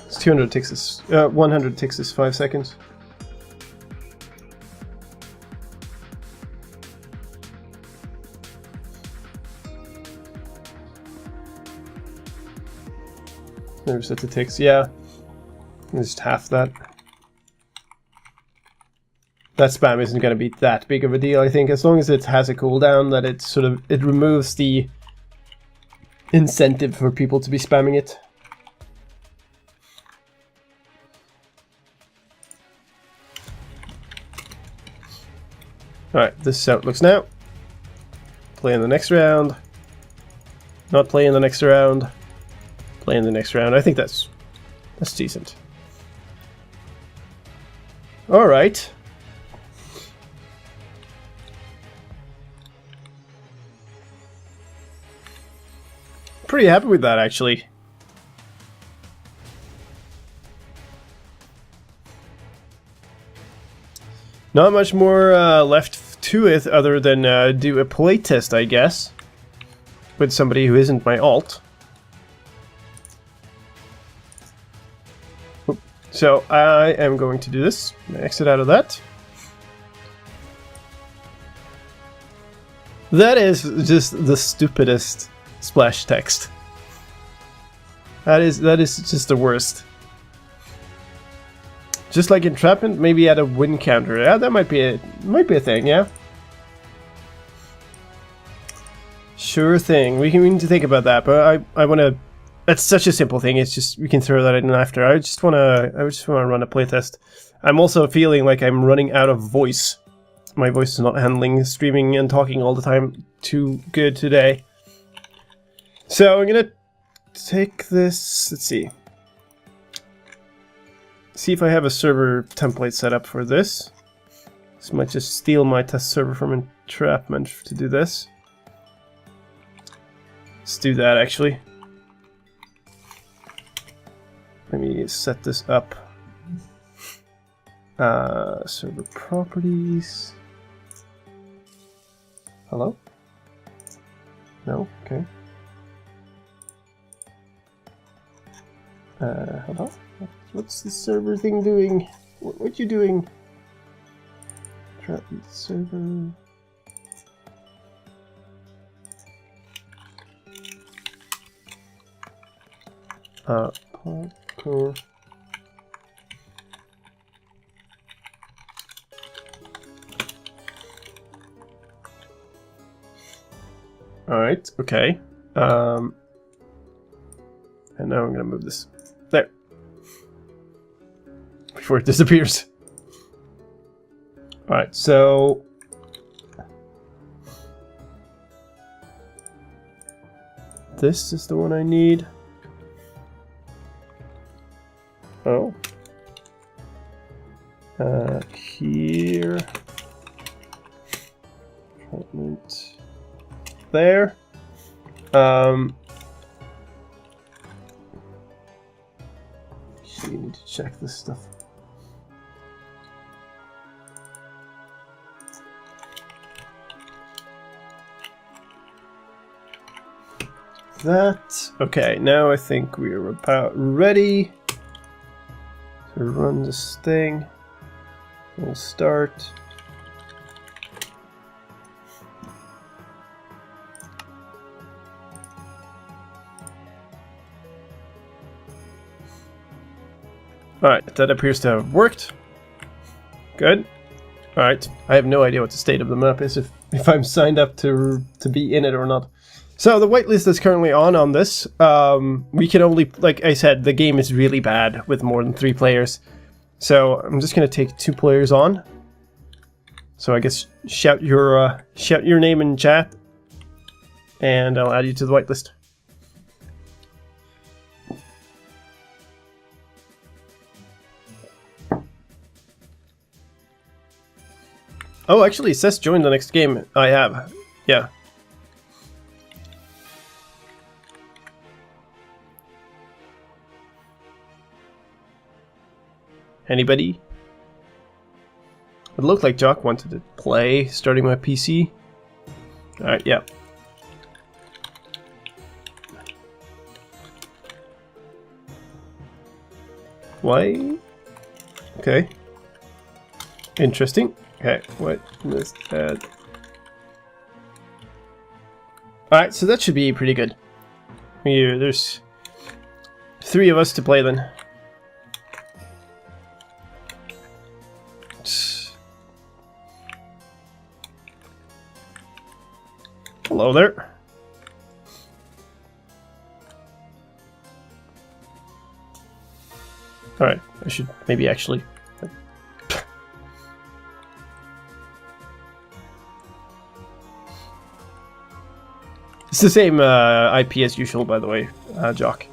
It's 200 takes us... 100 takes us 5 seconds. Never set the ticks. Yeah. Just half that. That spam isn't going to be that big of a deal, I think. As long as it has a cooldown, that it sort of... It removes the incentive for people to be spamming it. Alright, this is how it looks now. Play in the next round. Not play in the next round. Play in the next round. I think that's decent. Alright. Pretty happy with that, actually. Not much more left to it other than do a playtest, I guess, with somebody who isn't my alt. So I am going to do this. Exit out of that. That is just the stupidest splash text. That is just the worst. Just like entrapment, maybe add a win counter. Yeah, that might be a thing. Yeah. Sure thing. We need to think about that, but I want to. That's such a simple thing. It's just we can throw that in after. I just want to run a playtest. I'm also feeling like I'm running out of voice. My voice is not handling streaming and talking all the time too good today. So I'm gonna take this. Let's see. See if I have a server template set up for this. This might just steal my test server from entrapment to do this. Let's do that actually. Let me set this up. Server properties. Hello? No? Okay. Hello? What's the server thing doing? What you doing? Trap server. Parkour. Alright, okay. And now I'm gonna move this. There. before it disappears. Alright, so... this is the one I need. Oh. Here. There. So you need to check this stuff. That. Okay, now I think we're about ready to run this thing. We'll start. Alright, that appears to have worked. Good. Alright, I have no idea what the state of the map is, if I'm signed up to be in it or not. So the whitelist is currently on this. We can only, like I said, the game is really bad with more than 3 players. So I'm just gonna take 2 players on. So I guess shout your name in chat, and I'll add you to the whitelist. Oh, actually, it says join the next game. I have, yeah. Anybody? It looked like Jock wanted to play, starting my PC. Alright, yeah. Why? Okay. Interesting. Okay, what is that? Alright, so that should be pretty good. Here, there's 3 of us to play then. Hello there. Alright, I should maybe actually... It's the same IP as usual, by the way, Jock.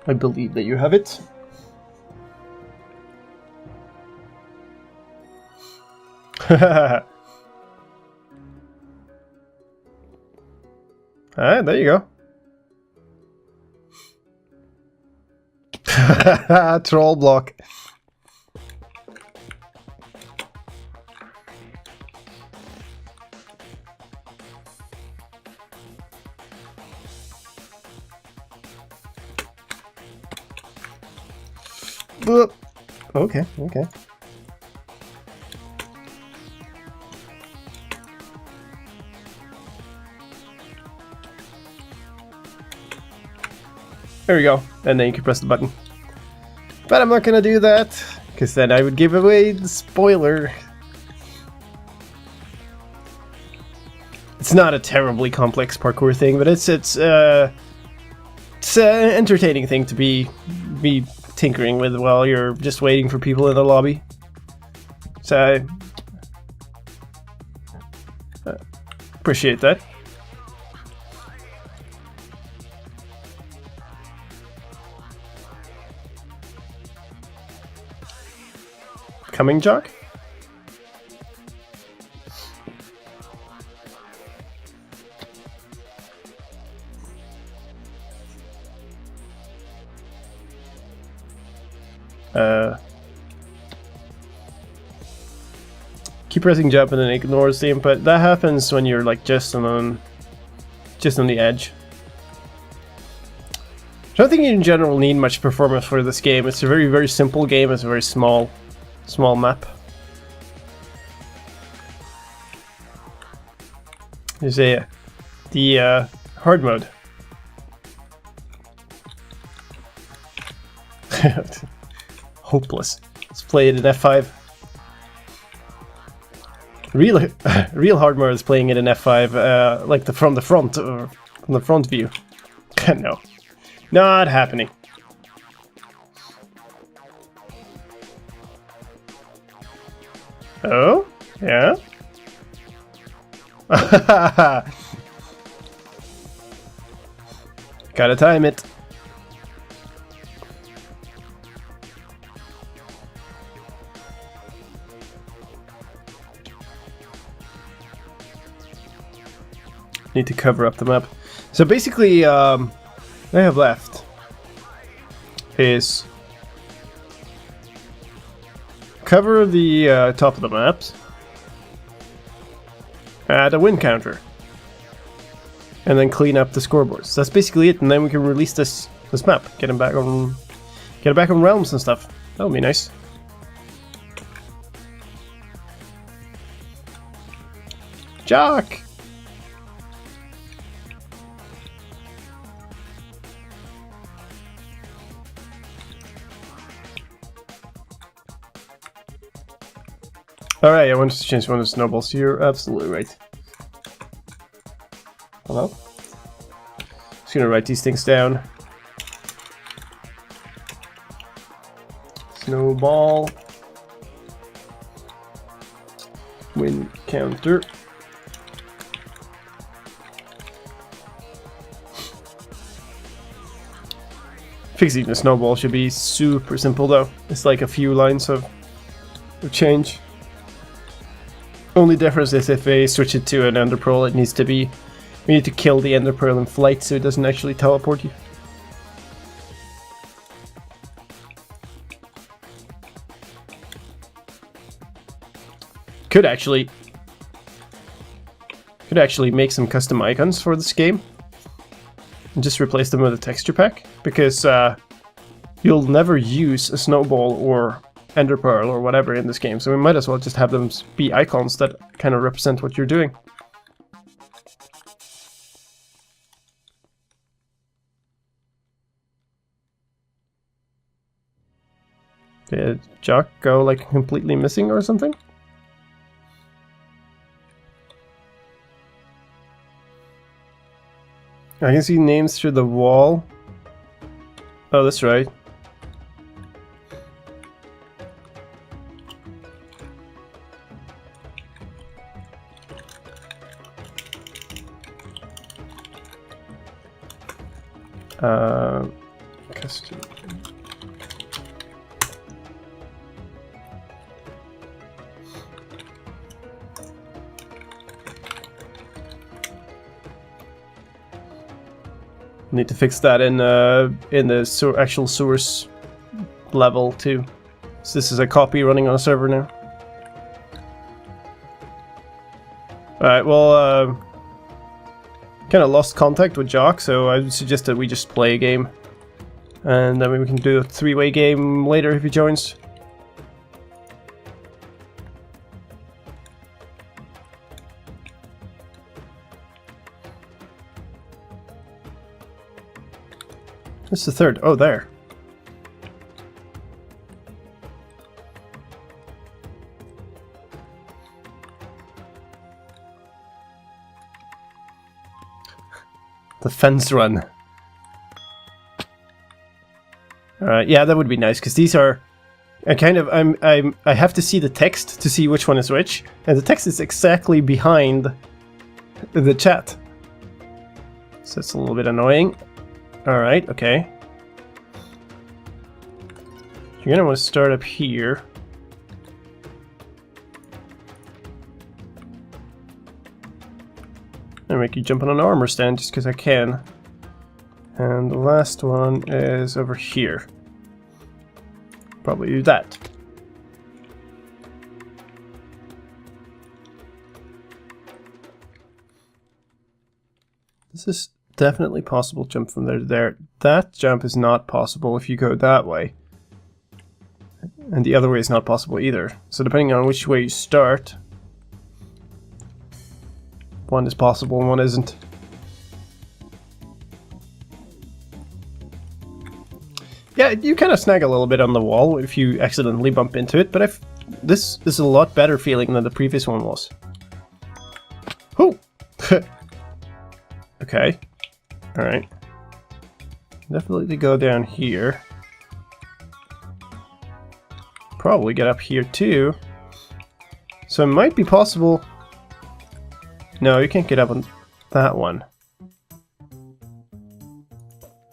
I believe that you have it. Alright, there you go. Troll block. Okay, okay. There we go, and then you can press the button. But I'm not gonna do that, because then I would give away the spoiler. It's not a terribly complex parkour thing, but it's an entertaining thing to be tinkering with while you're just waiting for people in the lobby. So I appreciate that. Coming, Jock? Keep pressing jump and then ignores the input. That happens when you're like just on the edge. I don't think you in general need much performance for this game. It's a very, very simple game. It's a very small map. There's the hard mode. Hopeless. Let's play it in F5. Real hard mode is playing it in F5, like from the front, or from the front view. No, not happening. Oh? Yeah? Gotta time it. Need to cover up the map. So basically, what I have left is cover the top of the maps, add a win counter, and then clean up the scoreboards. That's basically it, and then we can release this map, get it back on realms and stuff. That would be nice. Jock. Alright, I wanted to change one of the snowballs. You're absolutely right. Hello? Just gonna write these things down. Snowball. Win counter. Fixing the snowball should be super simple though. It's like a few lines of change. Only difference is if I switch it to an ender pearl, it needs to be... We need to kill the ender pearl in flight so it doesn't actually teleport you. Could actually make some custom icons for this game. And just replace them with a texture pack. Because you'll never use a snowball or ender pearl or whatever in this game, so we might as well just have them be icons that kind of represent what you're doing. Did Jock go like completely missing or something? I can see names through the wall. Oh, that's right. Custom. Need to fix that in the actual source level too. So this is a copy running on a server now. Alright, well, kind of lost contact with Jock, so I would suggest that we just play a game. And then we can do a three-way game later if he joins. What's the third? Oh, there. The fence run. Alright, yeah, that would be nice, because these are... I have to see the text to see which one is which, and the text is exactly behind the chat. So it's a little bit annoying. Alright, okay. You're gonna want to start up here. And make you jump on an armor stand just because I can. And the last one is over here. Probably do that. This is definitely possible jump from there to there. That jump is not possible if you go that way. And the other way is not possible either. So depending on which way you start, one is possible and one isn't. Yeah, you kind of snag a little bit on the wall if you accidentally bump into it, but this is a lot better feeling than the previous one was. Whoo! Okay. Alright. Definitely go down here. Probably get up here too. So it might be possible... No, you can't get up on that one.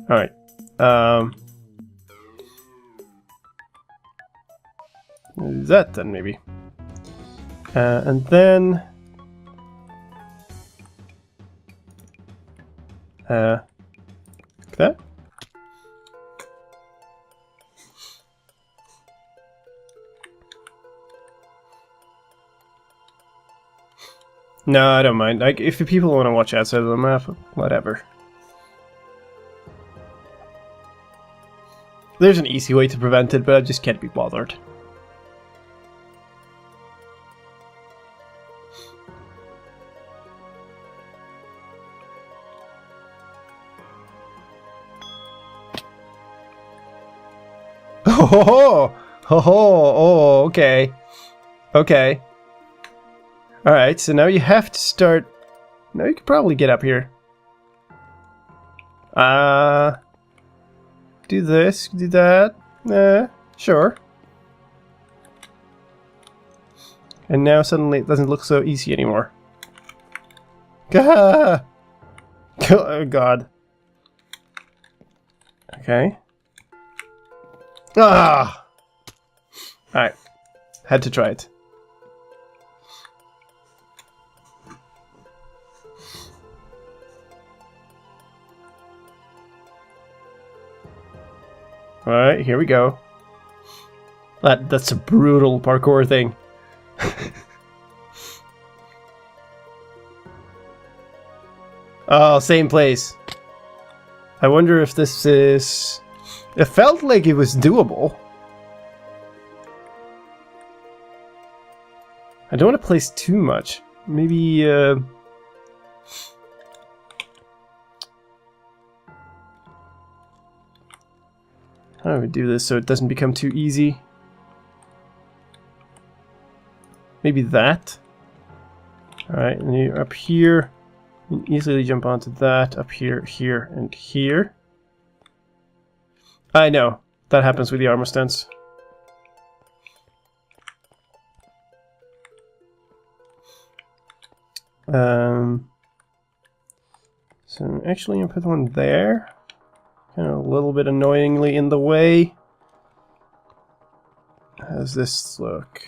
Alright. That then, maybe. And then... like that? No, I don't mind. Like, if the people want to watch outside of the map, whatever. There's an easy way to prevent it, but I just can't be bothered. Oh, oh, okay. Okay. Alright, so now you have to start... Now you can probably get up here. Do this, do that. Sure. And now suddenly it doesn't look so easy anymore. Gah! Oh god. Okay. Ah! Alright. Had to try it. Alright, here we go. That's a brutal parkour thing. Oh, same place. I wonder if this is... It felt like it was doable. I don't want to place too much. Maybe, how do we do this so it doesn't become too easy? Maybe that? Alright, and you're up here. You can easily jump onto that, up here, here, and here. I know. That happens with the armor stance. So I'm actually going to put one there. Kind of a little bit annoyingly in the way. How's this look?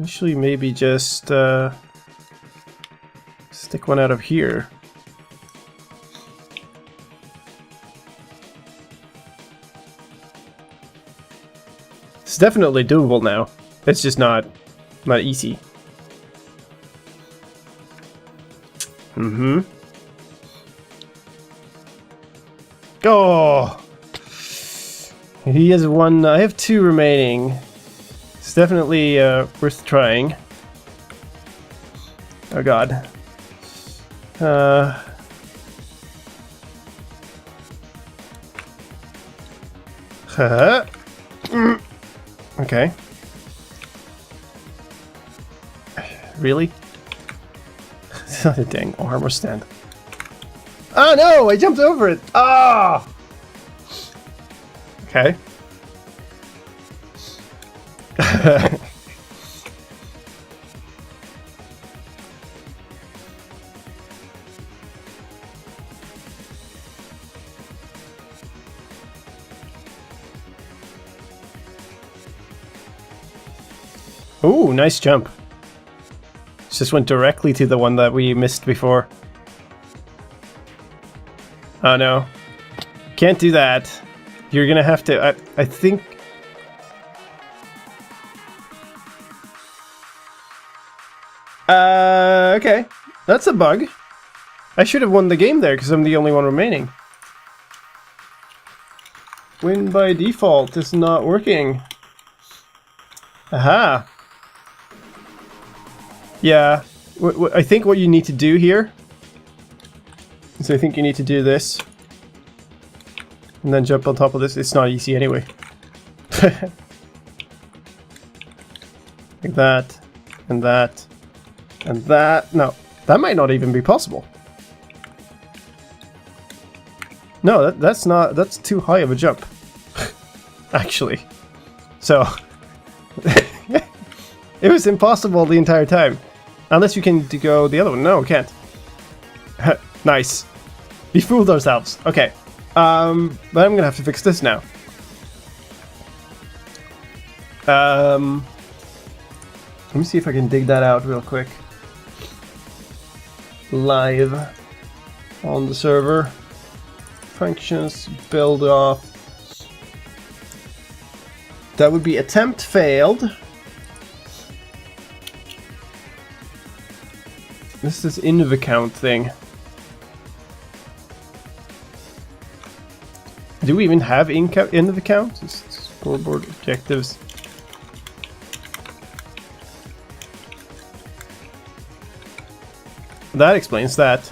Actually, maybe just stick one out of here. It's definitely doable now. It's just not easy. Mm-hmm. Oh! He has one. I have two remaining. It's definitely worth trying. Oh god. Okay. Really? Dang armor stand. Oh no! I jumped over it! Ah! Okay. Ooh, nice jump. Just went directly to the one that we missed before. Oh no. Can't do that. You're gonna have to... I think... Okay. That's a bug. I should have won the game there because I'm the only one remaining. Win by default is not working. Aha. Yeah. I think what you need to do here... So I think you need to do this. And then jump on top of this. It's not easy anyway. Like that. And that. And that. No. That might not even be possible. No, that's not... That's too high of a jump. Actually. So... It was impossible the entire time. Unless you can go the other one. No, can't. Nice. We fooled ourselves. Okay. But I'm gonna have to fix this now. Let me see if I can dig that out real quick. Live on the server. Functions, build off. That would be attempt failed. This is inv account thing. Do we even have inv account? Scoreboard objectives. That explains that.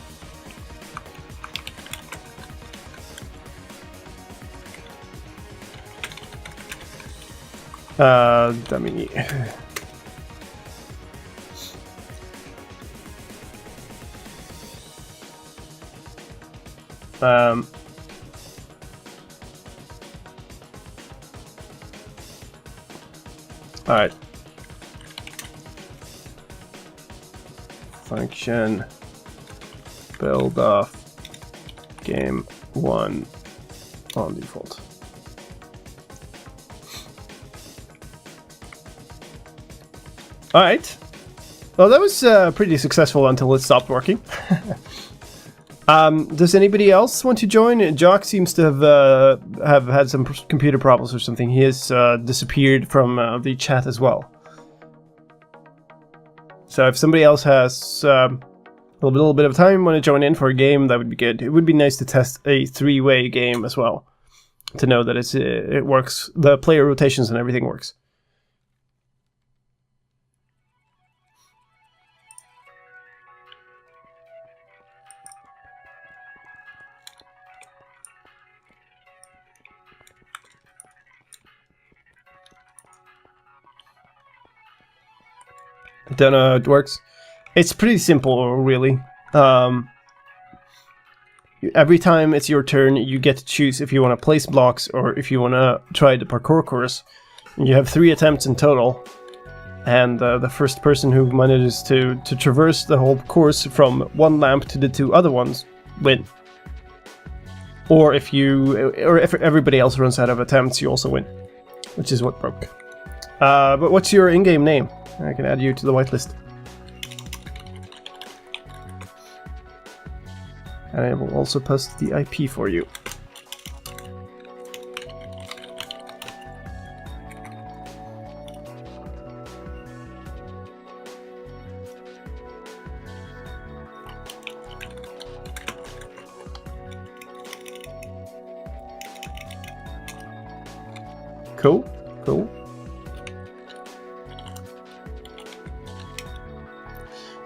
Dummy. Alright. Function build off game 1 on default. Alright. Well, that was pretty successful until it stopped working. Does anybody else want to join? Jock seems to have had some computer problems or something. He has disappeared from the chat as well. So if somebody else has a little bit of time, want to join in for a game, that would be good. It would be nice to test a 3-way game as well, to know that it works. The player rotations and everything works. I don't know how it works. It's pretty simple, really. Every time it's your turn, you get to choose if you want to place blocks or if you want to try the parkour course. You have 3 attempts in total, and the first person who manages to traverse the whole course from one lamp to the 2 other ones win. Or if everybody else runs out of attempts, you also win, which is what broke. But what's your in-game name? I can add you to the whitelist. And I will also post the IP for you. Cool, cool.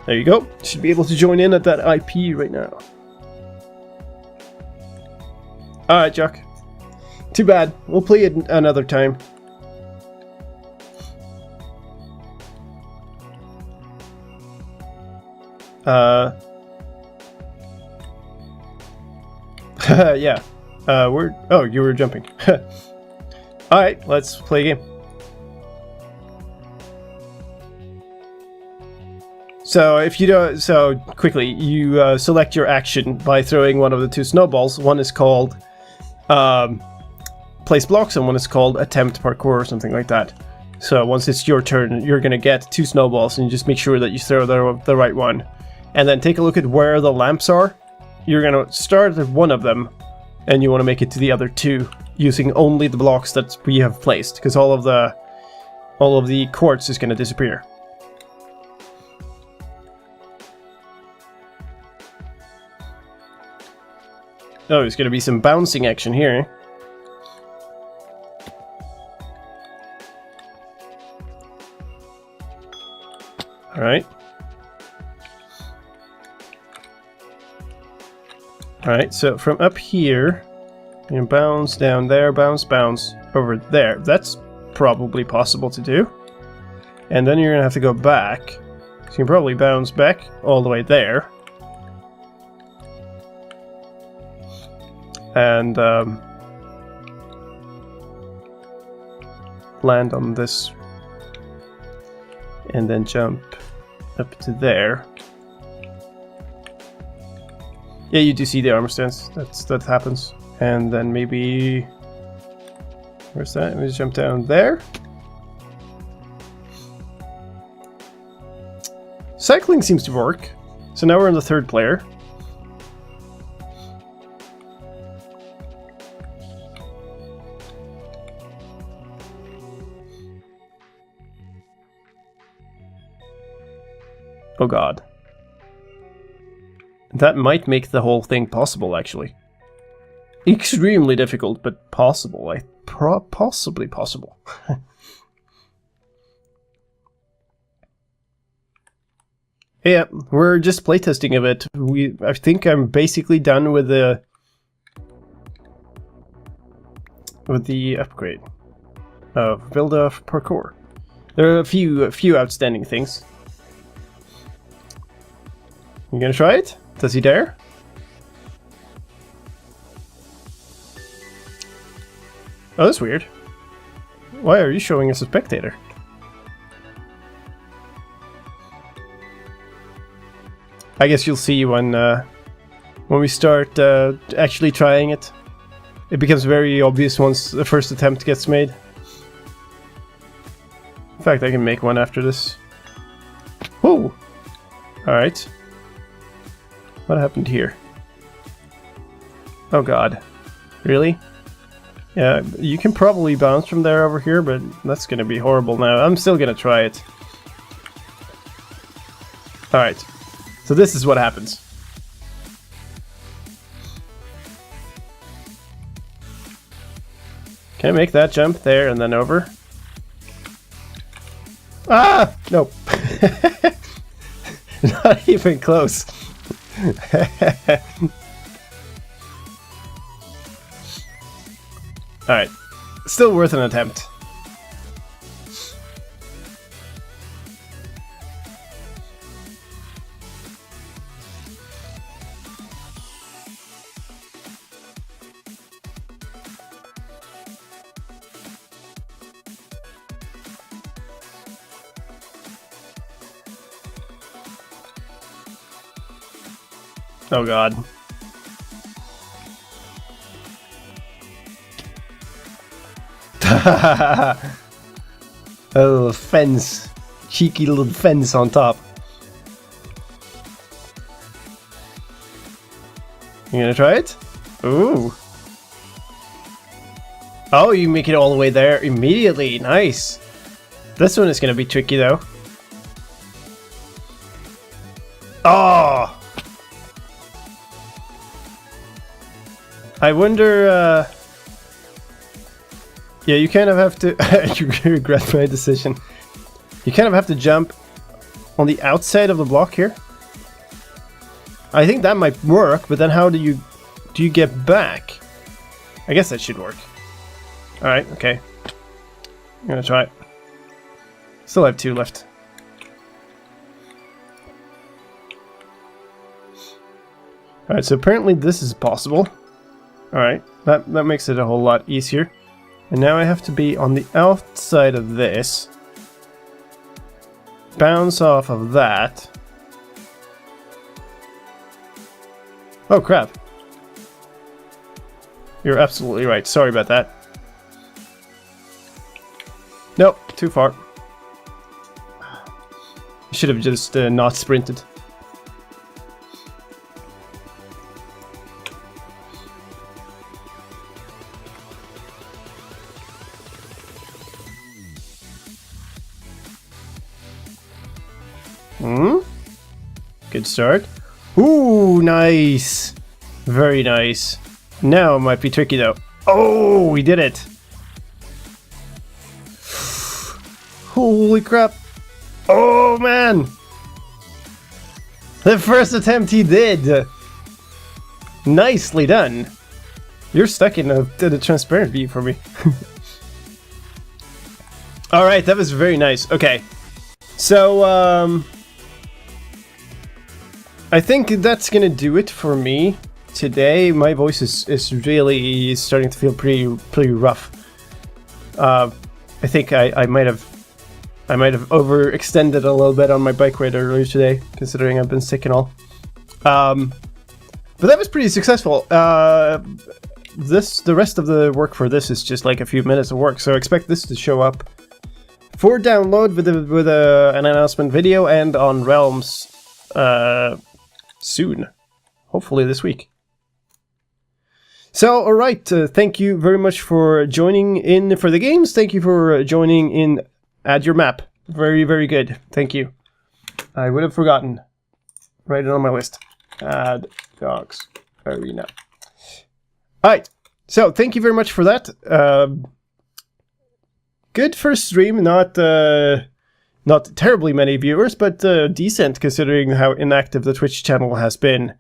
There you go. Should be able to join in at that IP right now. Alright, Jock. Too bad. We'll play it another time. Yeah. Oh, you were jumping. Alright, let's play a game. So if you do, so quickly, you select your action by throwing one of the 2 snowballs. One is called place blocks, and one is called attempt parkour or something like that. So once it's your turn, you're gonna get 2 snowballs, and you just make sure that you throw the right one, and then take a look at where the lamps are. You're gonna start at one of them, and you want to make it to the other 2 using only the blocks that we have placed, because all of the quartz is gonna disappear. Oh, there's going to be some bouncing action here. Alright. Alright, so from up here, you can bounce down there, bounce over there. That's probably possible to do. And then you're going to have to go back. So you can probably bounce back all the way there. And land on this and then jump up to there. Yeah, you do see the armor stance. That happens. And then maybe... Where's that? Let me jump down there. Cycling seems to work. So now we're in the third player. Oh god. That might make the whole thing possible, actually. Extremely difficult, but possible. Possibly possible. Yeah, we're just playtesting of it. I think I'm basically done with the upgrade of Build-off Parkour. There are a few outstanding things. You gonna try it? Does he dare? Oh, that's weird. Why are you showing us a spectator? I guess you'll see when we start actually trying it. It becomes very obvious once the first attempt gets made. In fact, I can make one after this. Whoa! Alright. What happened here? Oh god. Really? Yeah, you can probably bounce from there over here, but that's gonna be horrible now. I'm still gonna try it. Alright. So this is what happens. Can I make that jump there and then over? Ah! Nope. Not even close. Alright. Still worth an attempt. Oh god. A little fence. Cheeky little fence on top. You gonna try it? Ooh. Oh, you make it all the way there immediately. Nice. This one is gonna be tricky though. Oh! I wonder, yeah, you kind of have to... You regret my decision. You kind of have to jump on the outside of the block here. I think that might work, but then how do you get back? I guess that should work. Alright, okay. I'm gonna try it. Still have 2 left. Alright, so apparently this is possible. Alright, that makes it a whole lot easier. And now I have to be on the outside of this. Bounce off of that. Oh crap. You're absolutely right. Sorry about that. Nope, too far. I should have just not sprinted. Good start. Ooh, nice. Very nice. Now it might be tricky though. Oh, we did it. Holy crap. Oh man. The first attempt he did. Nicely done. You're stuck in the transparent view for me. Alright, that was very nice. Okay. So, I think that's gonna do it for me today. My voice is really starting to feel pretty rough. I think I might have I might have overextended a little bit on my bike ride earlier today, considering I've been sick and all. But that was pretty successful. The rest of the work for this is just like a few minutes of work, so expect this to show up for download with an announcement video and on Realms soon, hopefully this week. So, alright, thank you very much for joining in for the games. Thank you for joining in Add Your Map. Very, very good. Thank you. I would have forgotten. Write it on my list. Add Dogs Arena. Alright, so thank you very much for that. Good first stream, not terribly many viewers, but decent considering how inactive the Twitch channel has been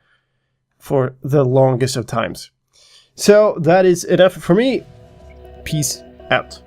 for the longest of times. So that is enough for me. Peace out.